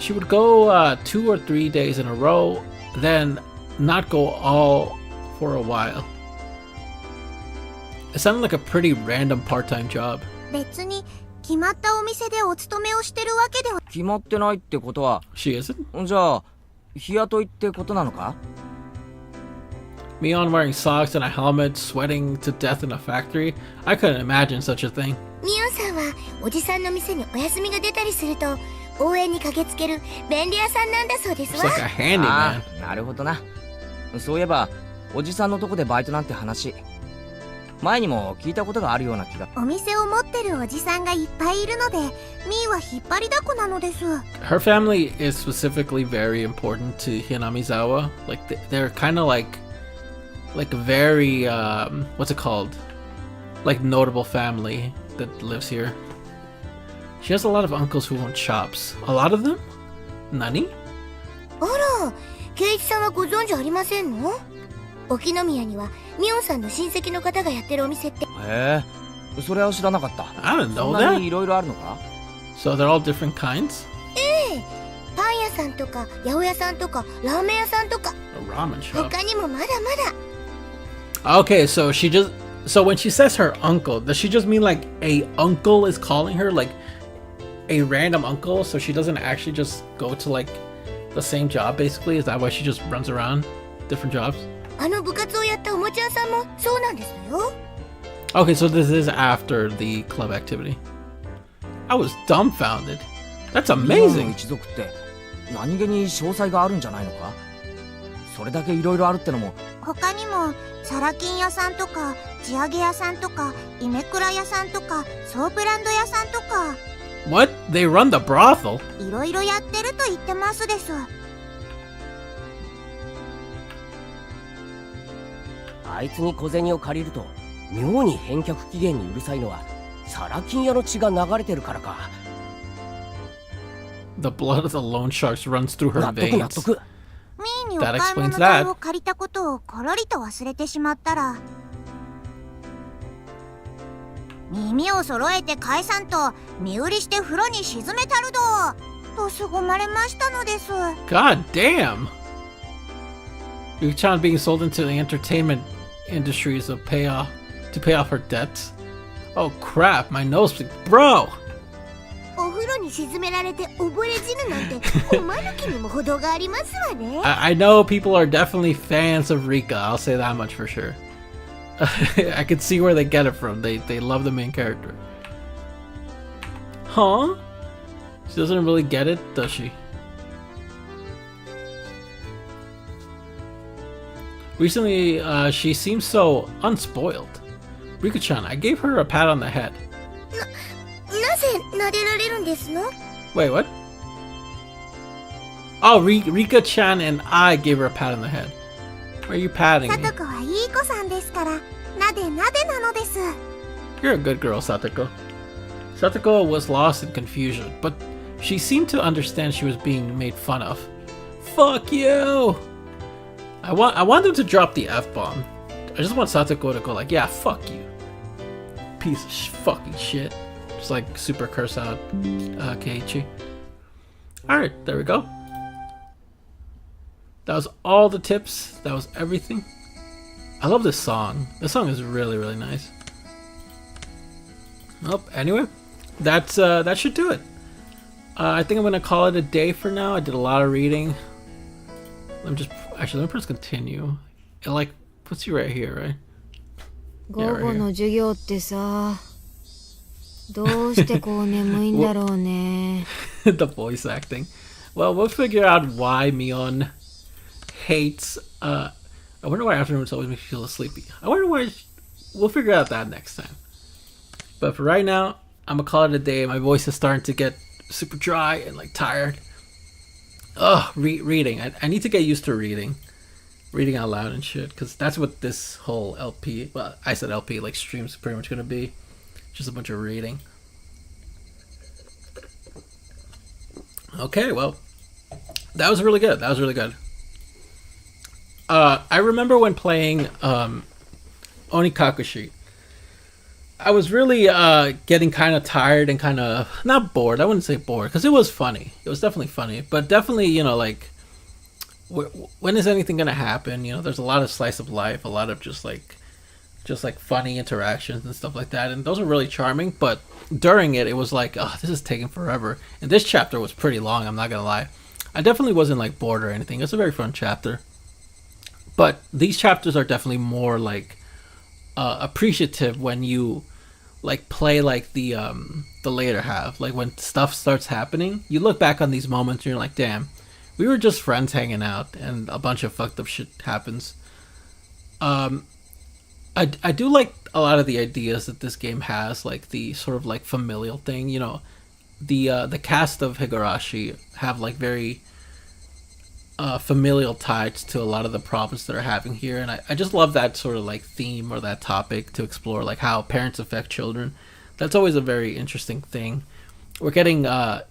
S1: She would go 2 or 3 days in a row, then not go all for a while. It sounded like a pretty random part-time job.
S5: 別に決まったお店でお勤めをしてるわけでは。
S3: 決まってないってことは、
S1: She isn't?
S3: じゃあ日雇いってことなのか？
S1: Mion wearing socks and a helmet, sweating to death in a factory? I couldn't imagine such a thing.
S5: ミオンさんはおじさんの店にお休みが出たりすると応援に駆けつける便利屋さんなんだそうです
S1: It's
S5: わ。
S1: like a handyman.
S3: ああ、なるほどな。そういえばおじさんのとこでバイトなんて話前にも聞いたことがあるような気が。
S5: お店を持ってるおじさんがいっぱいいるので、ミーは引っ張りだこなのです。
S1: Her family is specifically very important to Hinamizawa. Like they're kind of like very what's it called? Like notable family that lives here. She has a lot of uncles who own shops. A lot of them? Nani?
S5: あら、ケイイチさんはご存知ありませんの？沖宮にはミオンさんの親戚の方がやってるお店って。
S3: へえ、それは知らなかった。
S1: I didn't
S3: そ
S1: know
S3: んな
S1: that.
S3: にいろいろあるのか？
S1: So they're all different kinds?
S5: ええ、パン屋さんとか八百屋さんとかラーメン屋さんとか、
S1: A ramen shop.
S5: 他にもまだまだ。
S1: Okay, so so when she says her uncle, does she just mean like a uncle is calling her, like a random uncle? So she doesn't actually just go to like the same job basically? Is that why she just runs around different jobs?
S5: あの部活をやったおもちゃ屋さんもそうなんですよ。
S1: Okay, so this is after the club activity. I was dumbfounded. That's
S3: ミオンの
S1: amazing.
S3: 一族って何気に詳細があるんじゃないのか？それだけいろいろあるってのも。
S5: 他にもサラ金屋さんとか地上げ屋さんとかイメクラ屋さんとかソープランド屋さんとか。
S1: What? They run the brothel?
S5: いろいろやってると言ってますです。
S7: あいつに小銭を借りると妙に返却期限にうるさいのはサラ金屋の血が流れてるからか。
S1: The blood of the loan sharks runs through her
S7: 納得納
S1: veins.
S7: 得。
S5: ミーにお
S1: That
S5: 買い
S1: explains
S5: 物代
S1: that.
S5: を借りたことをころりと忘れてしまったら、耳を揃えて返さんと身売りして風呂に沈めたるどと凄まれましたのです。
S1: God damn! Yuchan being sold into the entertainment industry is to pay off her debts. Oh crap, my nose, bro!
S5: お風呂に沈められて溺れ死ぬなんておまぬきにも程がありますわね。
S1: I know people are definitely fans of Rika, I'll say that much for sure. I can see where they get it from. They love the main character. Huh? She doesn't really get it, does she? Recently, she seems so unspoiled. Rika-chan, I gave her a pat on the head.
S5: なぜ撫でられるんですの？
S1: Wait, what? Oh, Rika-chan and I gave her a pat on the head. Why are you patting
S5: さ
S1: me?
S5: とこはいい子さんですから、なでなでなのです。
S1: You're a good girl, Satoko. Satoko was lost in confusion, but she seemed to understand she was being made fun of. Fuck you! I want them to drop the F-bomb. I just want Satoko to go like, yeah, fuck you. Piece of fucking shit. Just like super curse out Keiichi. Alright, there we go. That was all the tips. That was everything. I love this song. This song is really, really nice. Well, anyway, that should do it. I think I'm gonna call it a day for now. I did a lot of reading. Let me press continue. It like puts you right here, right?
S2: 午後の授業ってさ、どうしてこう眠いんだろうね。
S1: The voice acting. Well, we'll figure out why Mion hates. I wonder why afternoons always make you feel sleepy. I wonder why. We'll figure out that next time. But for right now, I'm gonna call it a day. My voice is starting to get super dry and like tired. Ugh, reading. I need to get used to reading out loud and shit, because that's what this whole LP, well, I said LP, like stream's pretty much gonna be. Just a bunch of reading. Okay, well, that was really good. I remember when playing Onikakushi, I was really getting kind of tired and kind of not bored. I wouldn't say bored, because it was funny. It was definitely funny, but definitely, you know, like when is anything gonna happen? You know, there's a lot of slice of life, a lot of just like funny interactions and stuff like that, and those are really charming. But during it was like, oh, this is taking forever. And this chapter was pretty long, I'm not gonna lie. I definitely wasn't like bored or anything. It's a very fun chapter, but these chapters are definitely more like appreciative when you like play like the later half. Like when stuff starts happening, you look back on these moments and you're like, damn, we were just friends hanging out and a bunch of fucked up shit happens. I do like a lot of the ideas that this game has, like the sort of like familial thing. You know, the cast of Higurashi have like very familial ties to a lot of the problems that are having here, and I just love that sort of like theme or that topic to explore, like how parents affect children. That's always a very interesting thing. We're getting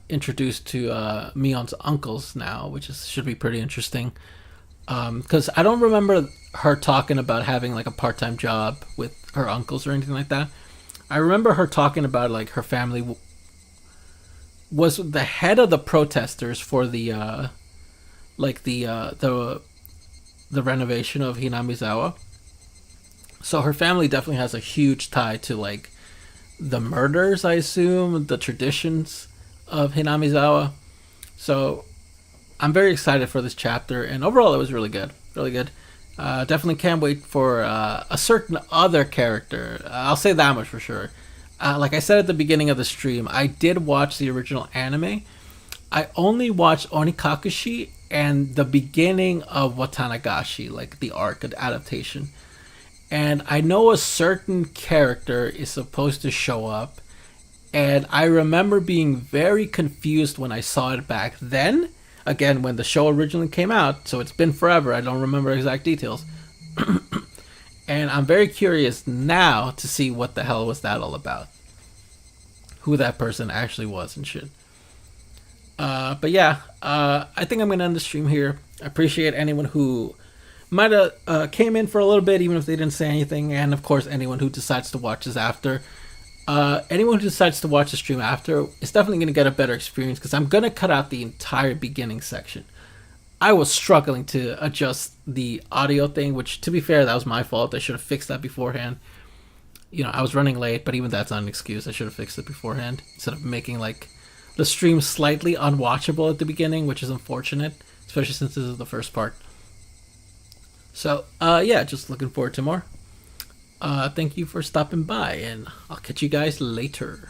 S1: introduced to Mion's uncles now, which should be pretty interesting. Because I don't remember her talking about having like a part-time job with her uncles or anything like that. I remember her talking about like her family was the head of the protesters for the renovation of Hinamizawa. So her family definitely has a huge tie to like the murders, I assume, the traditions of Hinamizawa. So I'm very excited for this chapter, and overall it was really good. Definitely can't wait for a certain other character. I'll say that much for sure. Like I said at the beginning of the stream, I did watch the original anime. I only watched Onikakushi and the beginning of Watanagashi, like the arc, the adaptation. And I know a certain character is supposed to show up, And I remember being very confused when I saw it back then. Again, when the show originally came out, so it's been forever. I don't remember exact details. And I'm very curious now to see what the hell was that all about. Who that person actually was and shit. But yeah, I think I'm going to end the stream here. I appreciate anyone who might have came in for a little bit, even if they didn't say anything. And of course, anyone who decides to watch this after. Anyone who decides to watch the stream after is definitely going to get a better experience, because I'm going to cut out the entire beginning section. I was struggling to adjust the audio thing, which, to be fair, that was my fault. I should have fixed that beforehand. You know, I was running late, but even that's not an excuse. I should have fixed it beforehand instead of making like the stream slightly unwatchable at the beginning, which is unfortunate, especially since this is the first part. So, yeah, just looking forward to more. Thank you for stopping by, and I'll catch you guys later.